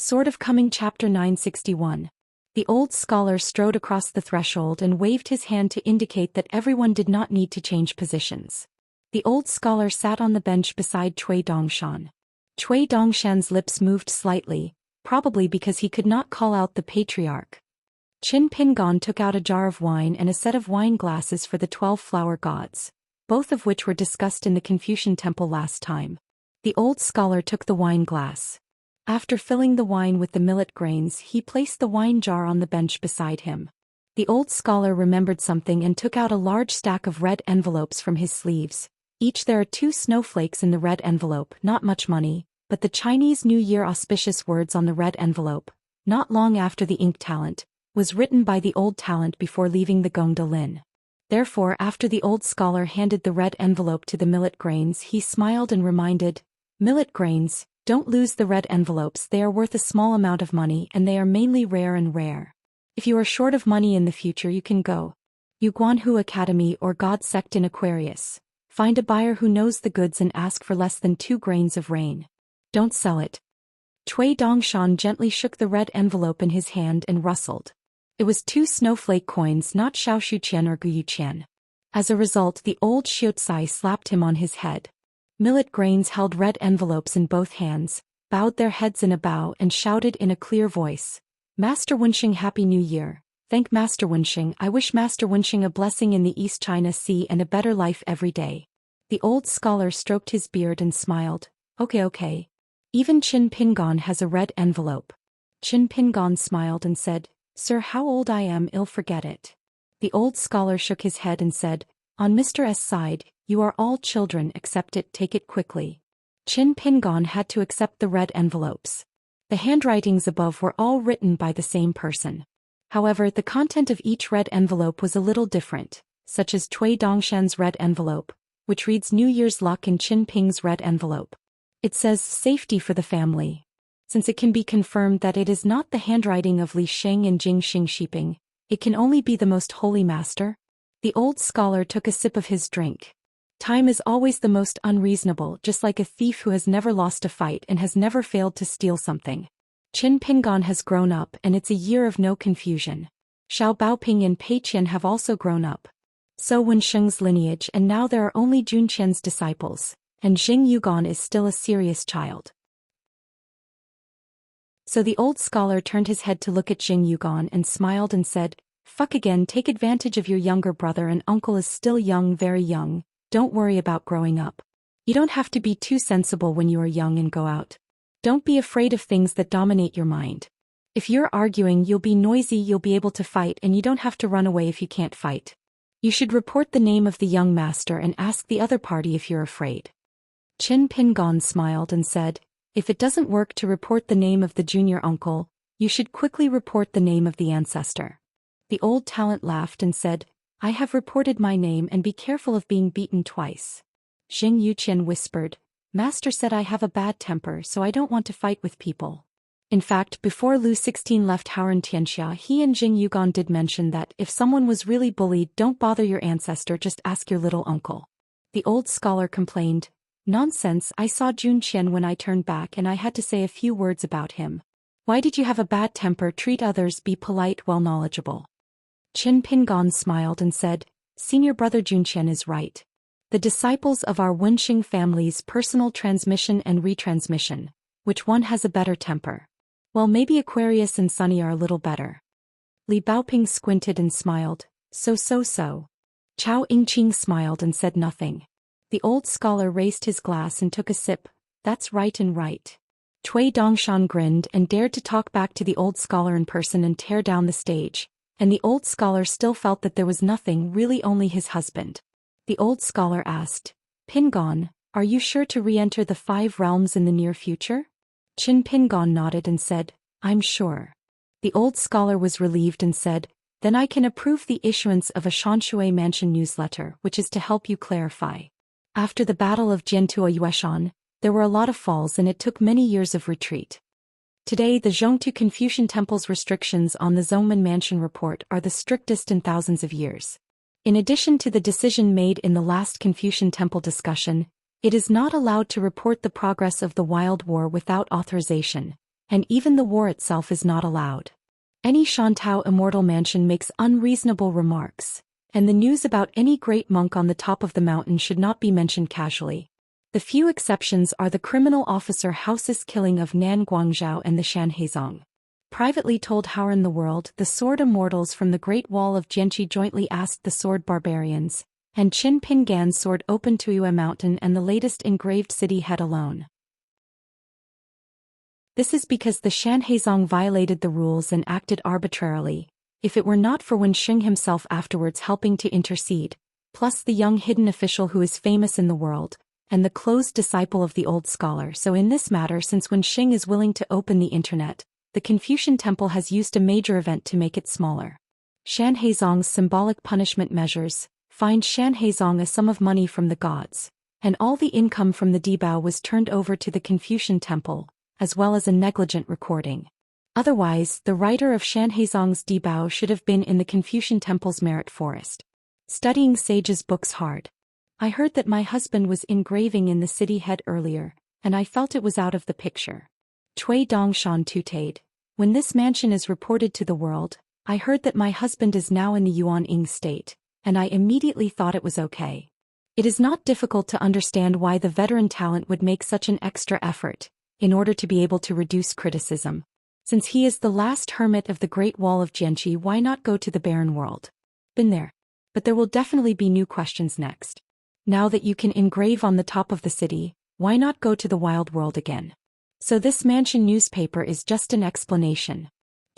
Sort of Coming Chapter 961. The old scholar strode across the threshold and waved his hand to indicate that everyone did not need to change positions. The old scholar sat on the bench beside Cui Dongshan. Cui Dongshan's lips moved slightly, probably because he could not call out the patriarch. Qin Pingon took out a jar of wine and a set of wine glasses for the 12 flower gods, both of which were discussed in the Confucian temple last time. The old scholar took the wine glass. After filling the wine with the millet grains, he placed the wine jar on the bench beside him. The old scholar remembered something and took out a large stack of red envelopes from his sleeves. Each there are 2 snowflakes in the red envelope, not much money, but the Chinese New Year auspicious words on the red envelope, not long after the ink talent, was written by the old talent before leaving the Gongda Lin. Therefore, after the old scholar handed the red envelope to the millet grains, he smiled and reminded, "Millet grains, don't lose the red envelopes, they are worth a small amount of money and they are mainly rare. If you are short of money in the future you can go Yuguanhu Academy or God Sect in Aquarius. Find a buyer who knows the goods and ask for less than 2 grains of rain. Don't sell it." Cui Dongshan gently shook the red envelope in his hand and rustled. It was 2 snowflake coins, not Xiaoxian or Guyuqian. As a result, the old Xiutsai slapped him on his head. Millet grains held red envelopes in both hands, bowed their heads in a bow and shouted in a clear voice, "Master Wenxing, Happy New Year. Thank Master Wenxing. I wish Master Wenxing a blessing in the East China Sea and a better life every day." The old scholar stroked his beard and smiled, Okay. Even Qin Pingon has a red envelope." Qin Pingon smiled and said, "Sir, how old I am, I'll forget it." The old scholar shook his head and said, "On Mr. S. side, you are all children, accept it, take it quickly." Qin Pingon had to accept the red envelopes. The handwritings above were all written by the same person. However, the content of each red envelope was a little different, such as Cui Dongshan's red envelope, which reads New Year's luck, in Qin Ping's red envelope. It says safety for the family. Since it can be confirmed that it is not the handwriting of Li Sheng and Jing Xing Shiping, it can only be the most holy master. The old scholar took a sip of his drink. Time is always the most unreasonable, just like a thief who has never lost a fight and has never failed to steal something. Qin Pingon has grown up and it's a year of no confusion. Xiao Baoping and Pei Qian have also grown up. So Wensheng's lineage, and now there are only Jun Qian's disciples, and Jing Yugon is still a serious child. So the old scholar turned his head to look at Jing Yugon and smiled and said, "Fuck again, take advantage of your younger brother, and uncle is still young, very young, don't worry about growing up. You don't have to be too sensible when you are young and go out. Don't be afraid of things that dominate your mind. If you're arguing, you'll be noisy, you'll be able to fight, and you don't have to run away if you can't fight. You should report the name of the young master and ask the other party if you're afraid." Qin Pingon smiled and said, "If it doesn't work to report the name of the junior uncle, you should quickly report the name of the ancestor." The old talent laughed and said, "I have reported my name, and be careful of being beaten twice." Jing Yuqian whispered, "Master said I have a bad temper, so I don't want to fight with people." In fact, before Lu 16 left Houran Xianxia, he and Jing Yugon did mention that if someone was really bullied, don't bother your ancestor, just ask your little uncle. The old scholar complained, "Nonsense, I saw Jun Qian when I turned back and I had to say a few words about him. Why did you have a bad temper? Treat others, be polite, well knowledgeable." Qin Pingon smiled and said, "Senior brother Jun Qian is right. The disciples of our Wenxing family's personal transmission and retransmission, which one has a better temper? Well, maybe Aquarius and Sunny are a little better." Li Baoping squinted and smiled, So. Chao Yingqing smiled and said nothing. The old scholar raised his glass and took a sip. "That's right and right." Cui Dongshan grinned and dared to talk back to the old scholar in person and tear down the stage, and the old scholar still felt that there was nothing, really only his husband. The old scholar asked, "Pingon, are you sure to re-enter the 5 realms in the near future?" Qin Pingon nodded and said, "I'm sure." The old scholar was relieved and said, "Then I can approve the issuance of a Shanshui Mansion newsletter, which is to help you clarify. After the Battle of Jiantua Yueshan, there were a lot of falls and it took many years of retreat. Today the Zhongtu Confucian Temple's restrictions on the Zongmen Mansion report are the strictest in thousands of years. In addition to the decision made in the last Confucian Temple discussion, it is not allowed to report the progress of the Wild War without authorization, and even the war itself is not allowed. Any Shantou immortal mansion makes unreasonable remarks, and the news about any great monk on the top of the mountain should not be mentioned casually. The few exceptions are the criminal officer House's killing of Nan Guangzhou and the Shan Heizong. Privately told Howren the world, the sword immortals from the Great Wall of Jianqi jointly asked the sword barbarians, and Qin Pingan's sword opened to Yue Mountain and the latest engraved city head alone. This is because the Shan Heizong violated the rules and acted arbitrarily. If it were not for Wen Xing himself afterwards helping to intercede, plus the young hidden official who is famous in the world, and the closed disciple of the old scholar. So in this matter, since Wen Xing is willing to open the internet, the Confucian temple has used a major event to make it smaller. Shan Heizong's symbolic punishment measures fined Shan Heizong a sum of money from the gods, and all the income from the debao was turned over to the Confucian temple, as well as a negligent recording. Otherwise, the writer of Shan Heizong's debao should have been in the Confucian temple's merit forest. Studying sages' books hard. I heard that my husband was engraving in the city head earlier, and I felt it was out of the picture. Cui Dongshan Tutade. When this mansion is reported to the world, I heard that my husband is now in the Yuan-ing state, and I immediately thought it was okay. It is not difficult to understand why the veteran talent would make such an extra effort, in order to be able to reduce criticism. Since he is the last hermit of the Great Wall of Jianqi, why not go to the barren world? Been there. But there will definitely be new questions next. Now that you can engrave on the top of the city, why not go to the wild world again? So this mansion newspaper is just an explanation.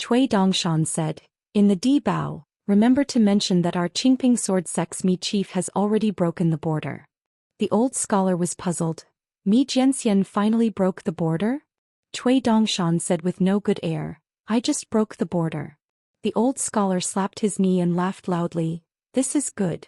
Cui Dongshan said, in the debao, remember to mention that our Qingping sword sex Mi chief has already broken the border. The old scholar was puzzled. Mi Jianxian finally broke the border? Cui Dongshan said with no good air, I just broke the border. The old scholar slapped his knee and laughed loudly. This is good.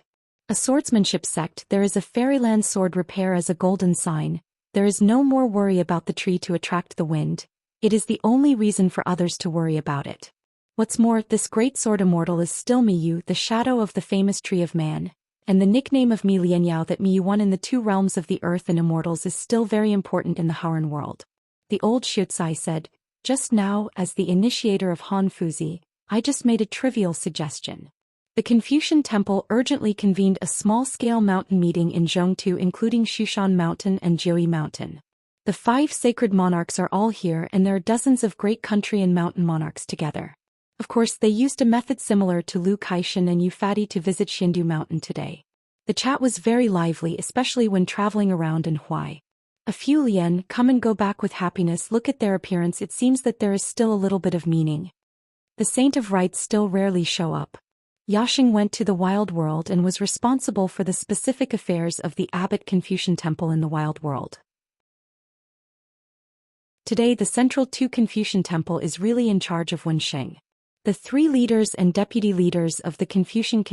A swordsmanship sect. There is a fairyland sword repair as a golden sign. There is no more worry about the tree to attract the wind. It is the only reason for others to worry about it. What's more, this great sword immortal is still Miyu, the shadow of the famous tree of man, and the nickname of Mi Lianyao that Miyu won in the two realms of the earth and immortals is still very important in the Howren world. The old Xiuzai said, just now, as the initiator of Han Fuzi, I just made a trivial suggestion. The Confucian temple urgently convened a small-scale mountain meeting in Zhongtu including Shushan Mountain and Jiui Mountain. The 5 sacred monarchs are all here and there are dozens of great country and mountain monarchs together. Of course, they used a method similar to Lu Kaishan and Yufati to visit Xindu Mountain today. The chat was very lively, especially when traveling around in Huai. A few lien come and go back with happiness. Look at their appearance, it seems that there is still a little bit of meaning. The saint of rites still rarely show up. Yaxing went to the wild world and was responsible for the specific affairs of the Abbot Confucian Temple in the wild world. Today the Central 2 Confucian Temple is really in charge of Wen Xing. The 3 leaders and deputy leaders of the Confucian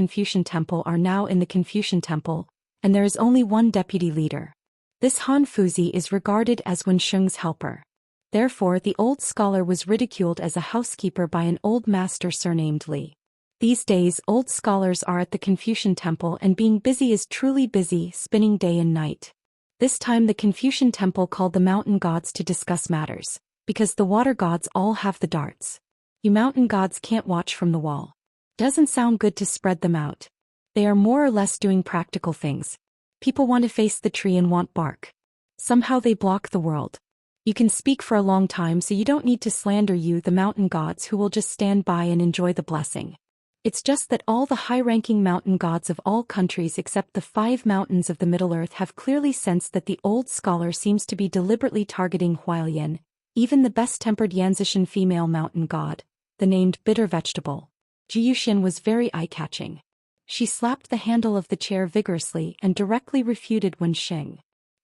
Temple are now in the Confucian Temple, and there is only one deputy leader. This Han Fuzi is regarded as Wen Xing's helper. Therefore the old scholar was ridiculed as a housekeeper by an old master surnamed Li. These days old scholars are at the Confucian temple and being busy is truly busy, spinning day and night. This time the Confucian temple called the mountain gods to discuss matters, because the water gods all have the darts. You mountain gods can't watch from the wall. Doesn't sound good to spread them out. They are more or less doing practical things. People want to face the tree and want bark. Somehow they block the world. You can speak for a long time so you don't need to slander you the mountain gods who will just stand by and enjoy the blessing. It's just that all the high-ranking mountain gods of all countries except the 5 mountains of the Middle Earth have clearly sensed that the old scholar seems to be deliberately targeting Hualien, even the best-tempered Yanzishan female mountain god, the named bitter vegetable. Zhou Xian was very eye-catching. She slapped the handle of the chair vigorously and directly refuted Wen Xing.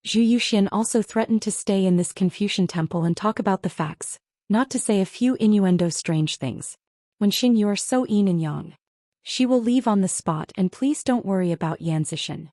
Zhou Xian also threatened to stay in this Confucian temple and talk about the facts, not to say a few innuendo strange things. Wen Xing, you are so yin and yang. She will leave on the spot and please don't worry about Yanzishan.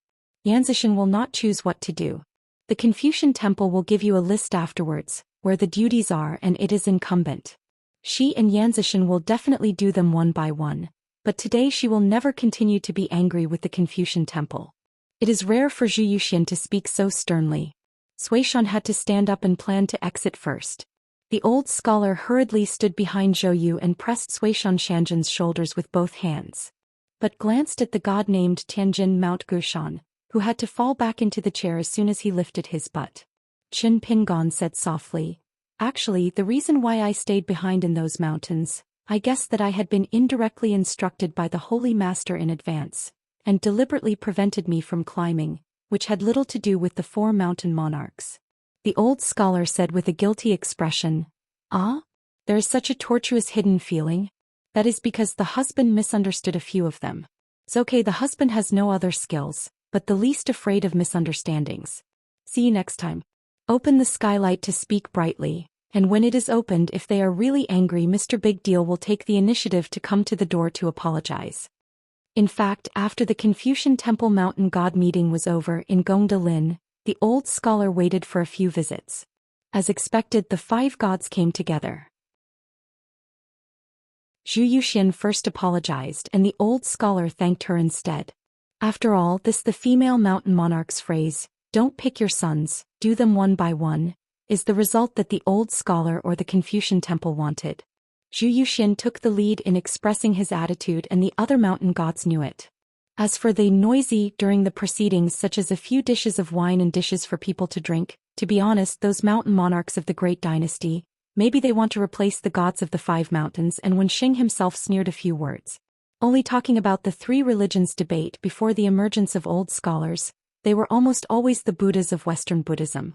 Yanzishan will not choose what to do. The Confucian temple will give you a list afterwards, where the duties are and it is incumbent. She and Yanzishan will definitely do them one by one, but today she will never continue to be angry with the Confucian temple. It is rare for Zhou Xian to speak so sternly. Sui Shan had to stand up and plan to exit first. The old scholar hurriedly stood behind Zhou Yu and pressed Suishan Shanjin's shoulders with both hands, but glanced at the god-named Tianjin Mount Gushan, who had to fall back into the chair as soon as he lifted his butt. Qin Pingon said softly, "Actually, the reason why I stayed behind in those mountains, I guess that I had been indirectly instructed by the Holy Master in advance, and deliberately prevented me from climbing, which had little to do with the 4 mountain monarchs." The old scholar said with a guilty expression, "Ah? There is such a tortuous hidden feeling? That is because the husband misunderstood a few of them. It's okay, the husband has no other skills, but the least afraid of misunderstandings. See you next time. Open the skylight to speak brightly, and when it is opened, if they are really angry, Mr. Big Deal will take the initiative to come to the door to apologize." In fact, after the Confucian Temple Mountain God meeting was over in Gongda-lin, the old scholar waited for a few visits. As expected, the 5 gods came together. Zhou Xian first apologized, and the old scholar thanked her instead. After all, the female mountain monarch's phrase, "Don't pick your sons, do them one by one," is the result that the old scholar or the Confucian temple wanted. Zhou Xian took the lead in expressing his attitude, and the other mountain gods knew it. As for the noisy during the proceedings, such as a few dishes of wine and dishes for people to drink, to be honest, those mountain monarchs of the great dynasty, maybe they want to replace the gods of the 5 mountains, and when Xing himself sneered a few words, only talking about the 3 religions debate before the emergence of old scholars, they were almost always the Buddhas of Western Buddhism.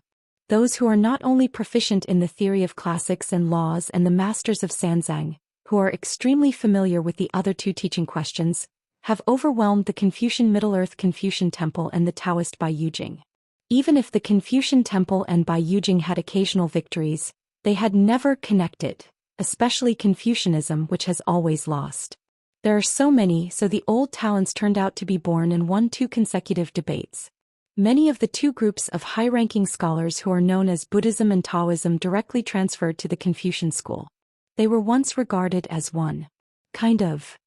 Those who are not only proficient in the theory of classics and laws and the masters of Sanzang, who are extremely familiar with the other 2 teaching questions, have overwhelmed the Confucian Middle-earth Confucian Temple and the Taoist Bai Yujing. Even if the Confucian Temple and Bai Yujing had occasional victories, they had never connected, especially Confucianism, which has always lost. There are so many, so the old talents turned out to be born and won 2 consecutive debates. Many of the 2 groups of high-ranking scholars who are known as Buddhism and Taoism directly transferred to the Confucian school. They were once regarded as one kind of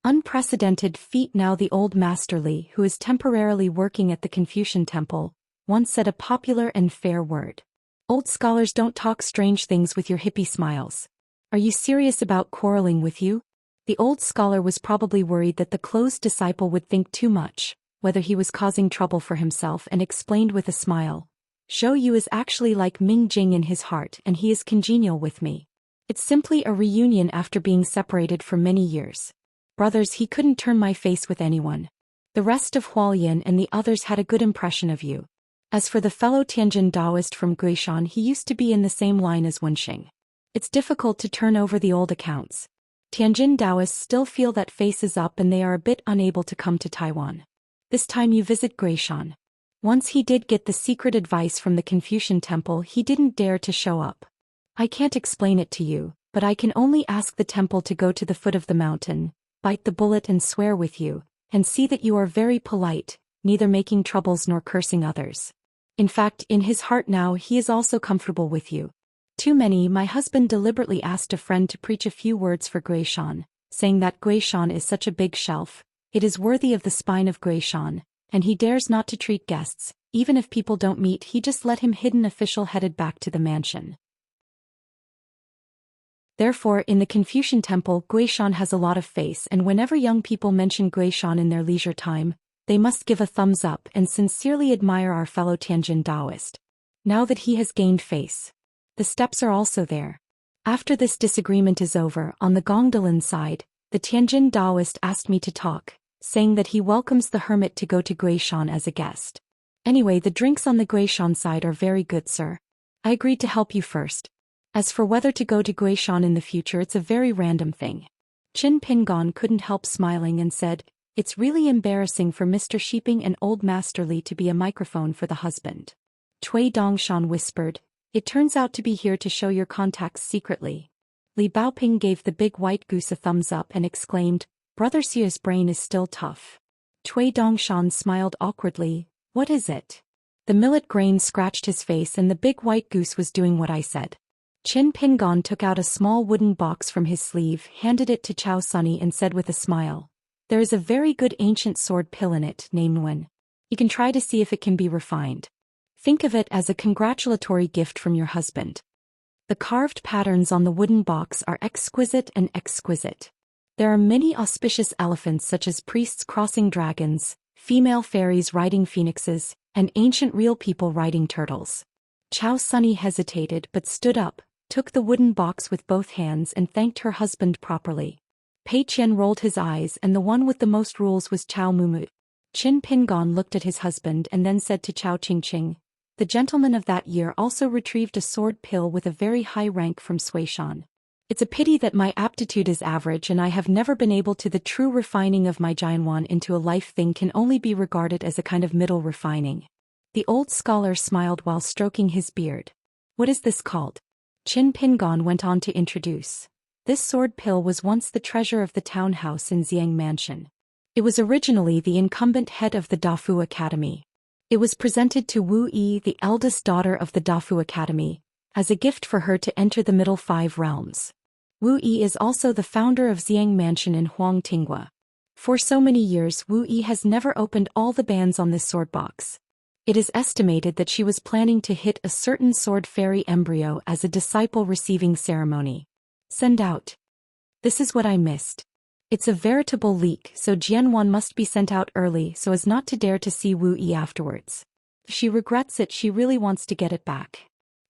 unprecedented feat. Now the old Master Li, who is temporarily working at the Confucian temple, once said a popular and fair word. "Old scholars don't talk strange things with your hippie smiles. Are you serious about quarreling with you?" The old scholar was probably worried that the closed disciple would think too much, whether he was causing trouble for himself, and explained with a smile, "Zhou Yu is actually like Ming Jing in his heart, and he is congenial with me. It's simply a reunion after being separated for many years. Brothers, he couldn't turn my face with anyone. The rest of Hualien and the others had a good impression of you. As for the fellow Tianjin Taoist from Guishan, he used to be in the same line as Wenxing. It's difficult to turn over the old accounts. Tianjin Taoists still feel that face is up, and they are a bit unable to come to Taiwan. This time you visit Guishan." Once he did get the secret advice from the Confucian temple, he didn't dare to show up. "I can't explain it to you, but I can only ask the temple to go to the foot of the mountain, bite the bullet and swear with you, and see that you are very polite, neither making troubles nor cursing others. In fact, in his heart now he is also comfortable with you. Too many. My husband deliberately asked a friend to preach a few words for Guishan, saying that Guishan is such a big shelf, it is worthy of the spine of Guishan, and he dares not to treat guests, even if people don't meet, he just let him hidden official headed back to the mansion. Therefore, in the Confucian temple, Guishan has a lot of face, and whenever young people mention Guishan in their leisure time, they must give a thumbs up and sincerely admire our fellow Tianjin Taoist. Now that he has gained face, the steps are also there. After this disagreement is over, on the Gongdalin side, the Tianjin Taoist asked me to talk, saying that he welcomes the hermit to go to Guishan as a guest. Anyway, the drinks on the Guishan side are very good, sir. I agreed to help you first. As for whether to go to Guishan in the future, it's a very random thing." Qin Pingon couldn't help smiling and said, "It's really embarrassing for Mr. Sheeping and old Master Li to be a microphone for the husband." Cui Dongshan whispered, "It turns out to be here to show your contacts secretly." Li Baoping gave the big white goose a thumbs up and exclaimed, "Brother Xia's brain is still tough." Cui Dongshan smiled awkwardly, "What is it?" The millet grain scratched his face, and the big white goose was doing what I said. Qin Pingon took out a small wooden box from his sleeve, handed it to Chao Sunny and said with a smile, "There is a very good ancient sword pill in it, named Wen. You can try to see if it can be refined. Think of it as a congratulatory gift from your husband." The carved patterns on the wooden box are exquisite and exquisite. There are many auspicious elephants such as priests crossing dragons, female fairies riding phoenixes, and ancient real people riding turtles. Chao Sunny hesitated but stood up, took the wooden box with both hands and thanked her husband properly. Pei Qian rolled his eyes and the one with the most rules was Chao Mumu. Qin Pingon looked at his husband and then said to Chao Qingqing, "The gentleman of that year also retrieved a sword pill with a very high rank from Zhou Xian. It's a pity that my aptitude is average and I have never been able to. The true refining of my Jianwan into a life thing can only be regarded as a kind of middle refining." The old scholar smiled while stroking his beard. "What is this called?" Qin Pingon went on to introduce. This sword pill was once the treasure of the townhouse in Xiang Mansion. It was originally the incumbent head of the Dafu Academy. It was presented to Wu Yi, the eldest daughter of the Dafu Academy, as a gift for her to enter the middle 5 realms. Wu Yi is also the founder of Xiang Mansion in Huangtinghua. For so many years Wu Yi has never opened all the bands on this sword box. It is estimated that she was planning to hit a certain sword fairy embryo as a disciple receiving ceremony. Send out. This is what I missed. It's a veritable leak, so Jianwan must be sent out early so as not to dare to see Wu Yi afterwards. If she regrets it, she really wants to get it back.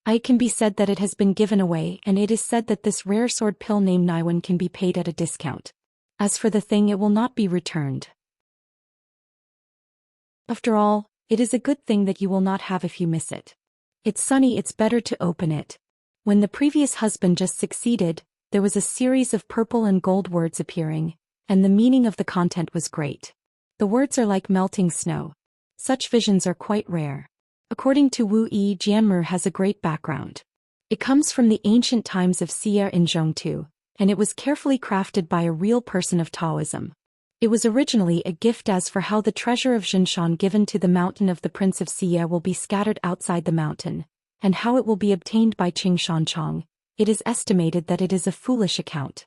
It can be said that it has been given away, and it is said that this rare sword pill named Naiwan can be paid at a discount. As for the thing, it will not be returned. After all, it is a good thing that you will not have if you miss it. It's sunny, it's better to open it. When the previous husband just succeeded, there was a series of purple and gold words appearing, and the meaning of the content was great. The words are like melting snow. Such visions are quite rare. According to Wu Yi, Jianmer has a great background. It comes from the ancient times of Xia in Zhongtu, and it was carefully crafted by a real person of Taoism. It was originally a gift as for how the treasure of Zhinshan given to the mountain of the Prince of Xia will be scattered outside the mountain, and how it will be obtained by Qingshan Chong. It is estimated that it is a foolish account.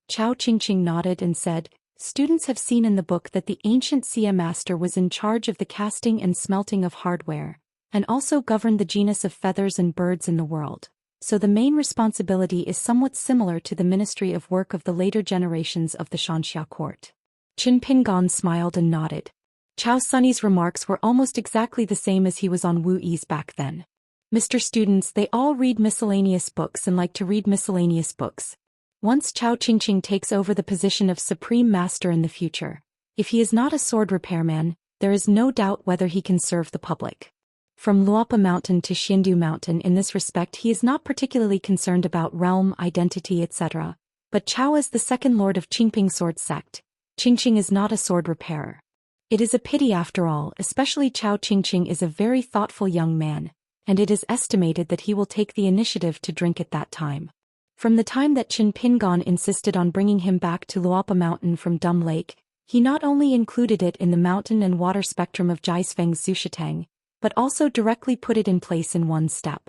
Chao Qingqing nodded and said, "Students have seen in the book that the ancient Xia master was in charge of the casting and smelting of hardware, and also governed the genus of feathers and birds in the world. So the main responsibility is somewhat similar to the ministry of work of the later generations of the Xianxia court." Qin Pingon smiled and nodded. Chao Sunny's remarks were almost exactly the same as he was on Wu Yi's back then. Mr. Students, they all read miscellaneous books and like to read miscellaneous books. Once Chao Qingqing takes over the position of Supreme Master in the future, if he is not a sword repairman, there is no doubt whether he can serve the public. From Luopa Mountain to Xindu Mountain, in this respect he is not particularly concerned about realm, identity, etc. But Chao is the second lord of Qingping sword sect. Qingqing is not a sword repairer. It is a pity after all, especially Chao Qingqing is a very thoughtful young man, and it is estimated that he will take the initiative to drink at that time. From the time that Qin Pingon insisted on bringing him back to Luopa Mountain from Dumb Lake, he not only included it in the mountain and water spectrum of Jiasfeng's Zushitang, but also directly put it in place in one step.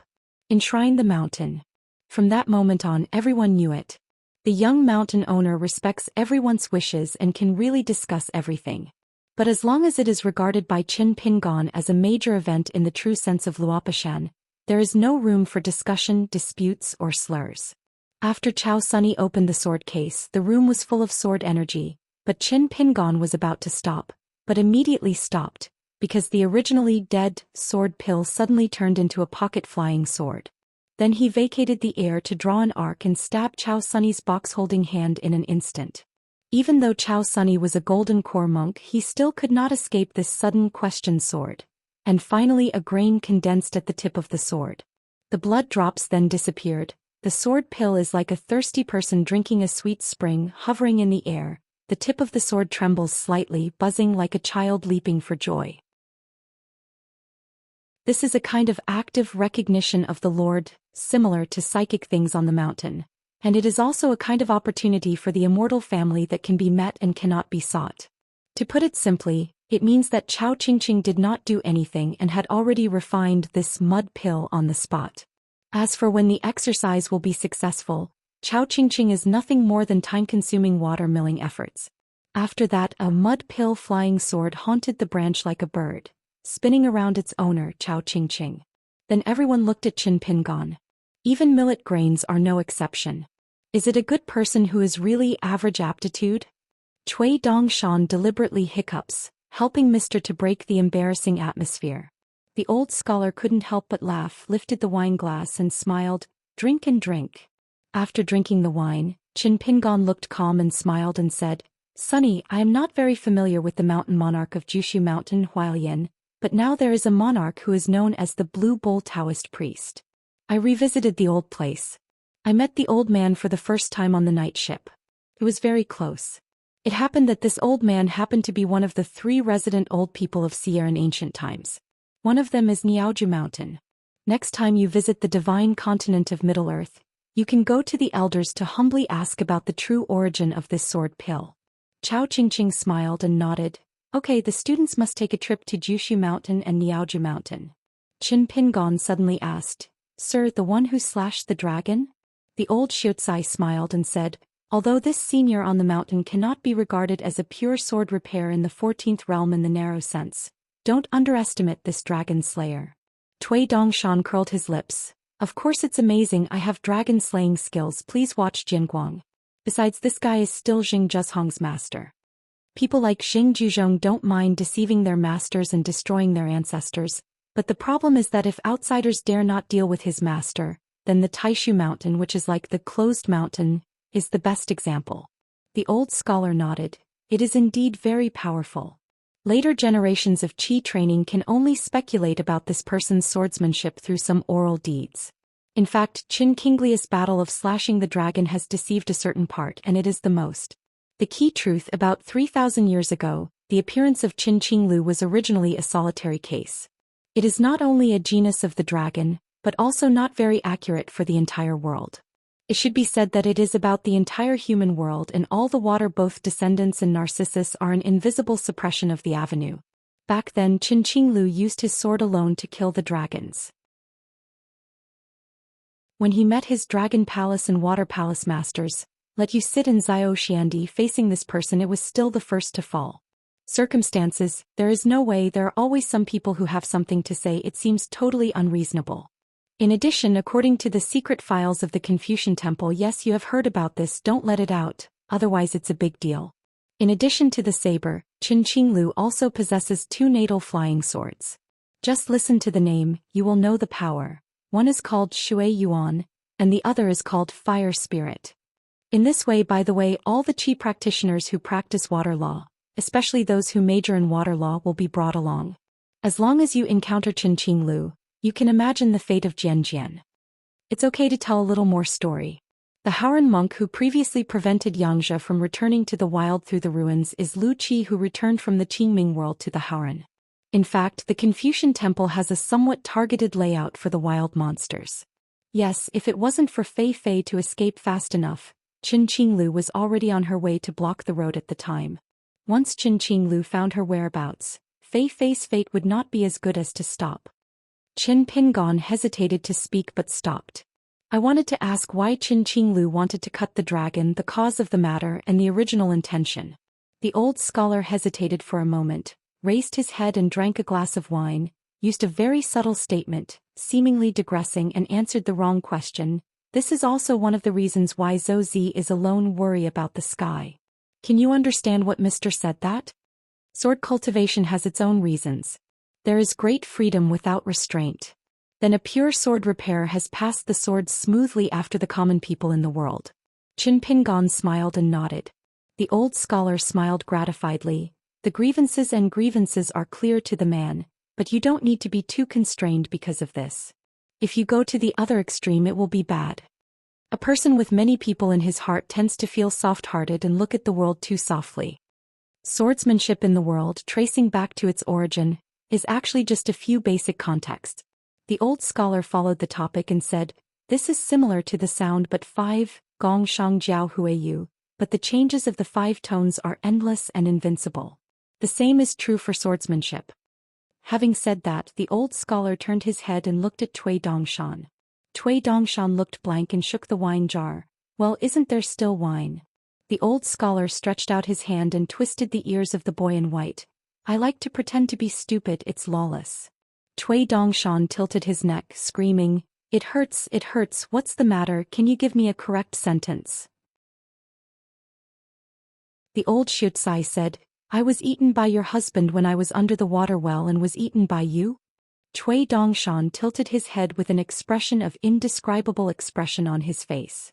Enshrine the mountain. From that moment on, everyone knew it. The young mountain owner respects everyone's wishes and can really discuss everything. But as long as it is regarded by Qin Pingon as a major event in the true sense of Luopashan, there is no room for discussion, disputes, or slurs. After Chao Sunny opened the sword case, the room was full of sword energy, but Qin Pingon was about to stop, but immediately stopped, because the originally dead sword pill suddenly turned into a pocket-flying sword. Then he vacated the air to draw an arc and stab Chao Sunny's box-holding hand in an instant. Even though Chao Sunny was a golden core monk, he still could not escape this sudden question sword. And finally a grain condensed at the tip of the sword. The blood drops then disappeared. The sword pill is like a thirsty person drinking a sweet spring, hovering in the air. The tip of the sword trembles slightly, buzzing like a child leaping for joy. This is a kind of active recognition of the Lord, similar to psychic things on the mountain. And it is also a kind of opportunity for the immortal family that can be met and cannot be sought. To put it simply, it means that Chao Qingqing did not do anything and had already refined this mud pill on the spot. As for when the exercise will be successful, Chao Qingqing is nothing more than time-consuming water-milling efforts. After that, a mud pill flying sword haunted the branch like a bird, spinning around its owner, Chao Qingqing. Then everyone looked at Qin Pingon. Even millet grains are no exception. Is it a good person who is really average aptitude? Cui Dongshan deliberately hiccups, helping Mr. to break the embarrassing atmosphere. The old scholar couldn't help but laugh, lifted the wine glass and smiled, "Drink and drink." After drinking the wine, Qin Pingon looked calm and smiled and said, "Sonny, I am not very familiar with the mountain monarch of Jushu Mountain, Hualien, but now there is a monarch who is known as the Blue Bull Taoist priest. I revisited the old place. I met the old man for the first time on the night ship. It was very close. It happened that this old man happened to be one of the 3 resident old people of Sierra in ancient times. One of them is Niaoju Mountain. Next time you visit the divine continent of Middle-earth, you can go to the elders to humbly ask about the true origin of this sword pill." Chao Qingqing smiled and nodded. "Okay, the students must take a trip to Jushu Mountain and Niaoju Mountain." Qin Pingon suddenly asked, "Sir, the one who slashed the dragon?" The old Xiuzai smiled and said, "Although this senior on the mountain cannot be regarded as a pure sword repair in the 14th realm in the narrow sense, don't underestimate this dragon slayer." Cui Dongshan curled his lips. "Of course it's amazing I have dragon slaying skills, please watch Jinguang. Besides, this guy is still Xing Zheshong's master. People like Xing Juzhong don't mind deceiving their masters and destroying their ancestors, but the problem is that if outsiders dare not deal with his master, then the Taishu Mountain, which is like the closed mountain, is the best example." The old scholar nodded. "It is indeed very powerful. Later generations of Qi training can only speculate about this person's swordsmanship through some oral deeds. In fact, Qin Kinglius' battle of slashing the dragon has deceived a certain part, and it is the most. The key truth: about 3,000 years ago, the appearance of Qin Qinglu was originally a solitary case. It is not only a genus of the dragon, but also not very accurate for the entire world. It should be said that it is about the entire human world, and all the water, both descendants and Narcissus, are an invisible suppression of the avenue. Back then Qin Qinglu used his sword alone to kill the dragons. When he met his Dragon Palace and Water Palace masters, let you sit in Zhou Xian facing this person, it was still the first to fall. Circumstances: there is no way, there are always some people who have something to say, it seems totally unreasonable. In addition, according to the secret files of the Confucian Temple, yes, you have heard about this, don't let it out, otherwise it's a big deal. In addition to the saber, Qin Qinglu also possesses 2 natal flying swords. Just listen to the name, you will know the power. One is called Shui Yuan, and the other is called Fire Spirit. In this way, by the way, all the Qi practitioners who practice water law, especially those who major in water law, will be brought along. As long as you encounter Qin Qinglu, you can imagine the fate of Jian. It's okay to tell a little more story. The Haoran monk who previously prevented Xianxia from returning to the wild through the ruins is Lu Qi, who returned from the Qingming world to the Haoran. In fact, the Confucian Temple has a somewhat targeted layout for the wild monsters. Yes, if it wasn't for Fei Fei to escape fast enough, Qin Qinglu was already on her way to block the road at the time. Once Qin Qinglu found her whereabouts, Fei Fei's fate would not be as good as to stop. Qin Pingon hesitated to speak but stopped. "I wanted to ask why Qin Qinglu wanted to cut the dragon, the cause of the matter and the original intention." The old scholar hesitated for a moment, raised his head and drank a glass of wine, used a very subtle statement, seemingly digressing, and answered the wrong question. "This is also one of the reasons why Zhou Zi is alone, worry about the sky." Can you understand what Mr. said that? Sword cultivation has its own reasons. There is great freedom without restraint. Then a pure sword repair has passed the sword smoothly after the common people in the world. Qin Pingon smiled and nodded. The old scholar smiled gratifiedly. "The grievances are clear to the man, but you don't need to be too constrained because of this. If you go to the other extreme, it will be bad. A person with many people in his heart tends to feel soft-hearted and look at the world too softly. Swordsmanship in the world, tracing back to its origin, is actually just a few basic contexts." The old scholar followed the topic and said, "This is similar to the sound but 5, gong shang jiao huiyu, but the changes of the 5 tones are endless and invincible. The same is true for swordsmanship." Having said that, the old scholar turned his head and looked at Cui Dongshan. Cui Dongshan looked blank and shook the wine jar. "Well, isn't there still wine?" The old scholar stretched out his hand and twisted the ears of the boy in white. "I like to pretend to be stupid, it's lawless." Cui Dongshan tilted his neck, screaming, It hurts, what's the matter, can you give me a correct sentence? The old Xianxia said, I was eaten by your husband when I was under the water well and was eaten by you? Cui Dongshan tilted his head with an expression of indescribable expression on his face.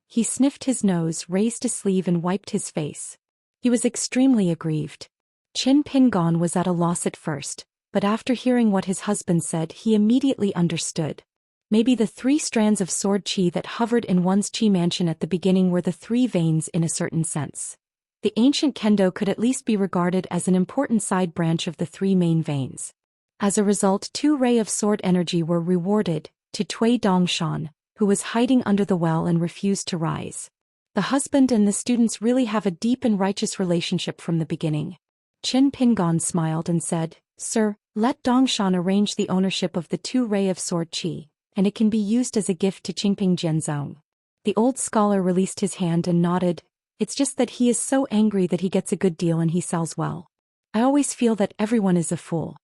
He sniffed his nose, raised a sleeve and wiped his face. He was extremely aggrieved. Qin Pingon was at a loss at first, but after hearing what his husband said he immediately understood. Maybe the 3 strands of sword qi that hovered in one's qi mansion at the beginning were the 3 veins in a certain sense. The ancient kendo could at least be regarded as an important side branch of the 3 main veins. As a result, 2 rays of sword energy were rewarded to Cui Dongshan, who was hiding under the well and refused to rise. The husband and the students really have a deep and righteous relationship from the beginning. Qin Pingon smiled and said, Sir, let Dongshan arrange the ownership of the 2 rays of sword qi, and it can be used as a gift to Qingping Jianzong. The old scholar released his hand and nodded. It's just that he is so angry that he gets a good deal and he sells well. I always feel that everyone is a fool.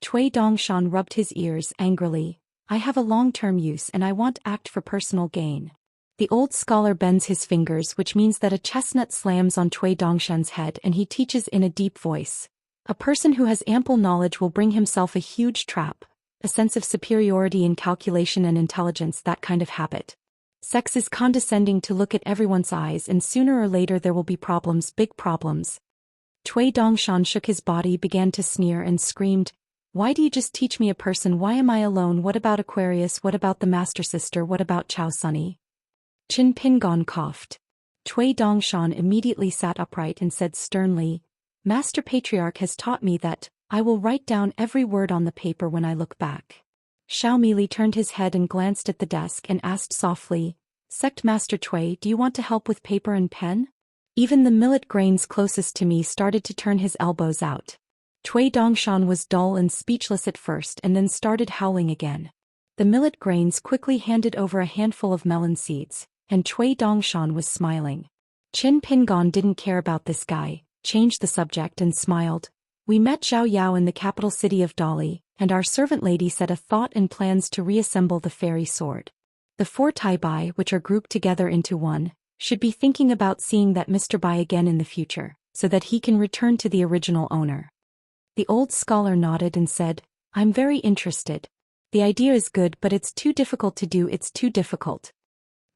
Cui Dongshan rubbed his ears angrily. I have a long-term use and I want to act for personal gain. The old scholar bends his fingers, which means that a chestnut slams on Cui Dongshan's head and he teaches in a deep voice. A person who has ample knowledge will bring himself a huge trap, a sense of superiority in calculation and intelligence, that kind of habit. Sex is condescending to look at everyone's eyes and sooner or later there will be problems, big problems. Cui Dongshan shook his body, began to sneer and screamed, Why do you just teach me a person? Why am I alone? What about Aquarius? What about the master sister? What about Chao Sunny? Qin Pingon coughed. Cui Dongshan immediately sat upright and said sternly, Master Patriarch has taught me that I will write down every word on the paper when I look back. Xiao Mili turned his head and glanced at the desk and asked softly, Sect Master Cui, do you want to help with paper and pen? Even the millet grains closest to me started to turn his elbows out. Cui Dongshan was dull and speechless at first and then started howling again. The millet grains quickly handed over a handful of melon seeds, and Cui Dongshan was smiling. Qin Pingon didn't care about this guy, changed the subject and smiled. We met Zhao Yao in the capital city of Dali, and our servant lady said a thought and plans to reassemble the fairy sword. The 4 Tai Bai, which are grouped together into one, should be thinking about seeing that Mr. Bai again in the future, so that he can return to the original owner. The old scholar nodded and said, I'm very interested. The idea is good, but it's too difficult to do, it's too difficult.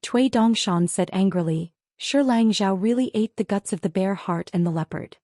Cui Dongshan said angrily, Shi Lang Zhao really ate the guts of the bear heart and the leopard.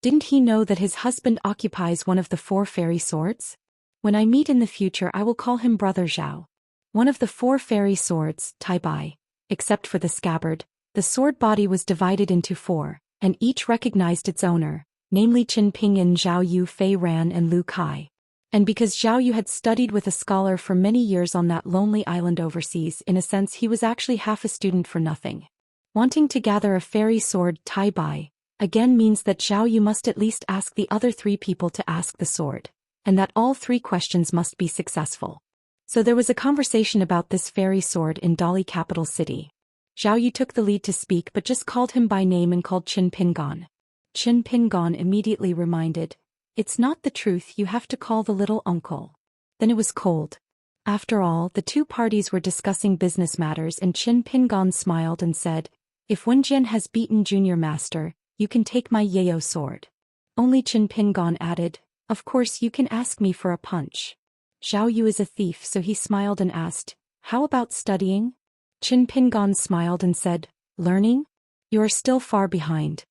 Didn't he know that his husband occupies one of the 4 fairy swords? When I meet in the future I will call him Brother Zhao. One of the 4 fairy swords, Tai Bai. Except for the scabbard, the sword body was divided into 4, and each recognized its owner, namely Qin Pingyan, Zhao Yu, Fei Ran and Lu Kai. And because Zhao Yu had studied with a scholar for many years on that lonely island overseas, in a sense he was actually half a student for nothing. Wanting to gather a fairy sword, Tai Bai, again means that Zhao Yu must at least ask the other 3 people to ask the sword, and that all 3 questions must be successful. So there was a conversation about this fairy sword in Dali capital city. Zhao Yu took the lead to speak but just called him by name and called Qin Pingon. Qin Pingon immediately reminded, It's not the truth, you have to call the little uncle. Then it was cold. After all, the 2 parties were discussing business matters and Qin Pingon smiled and said, If Wenjian has beaten Junior Master, you can take my Yayo sword. Only Qin Pingon added, Of course you can ask me for a punch. Zhao Yu is a thief, so he smiled and asked, How about studying? Qin Pingon smiled and said, Learning? You are still far behind.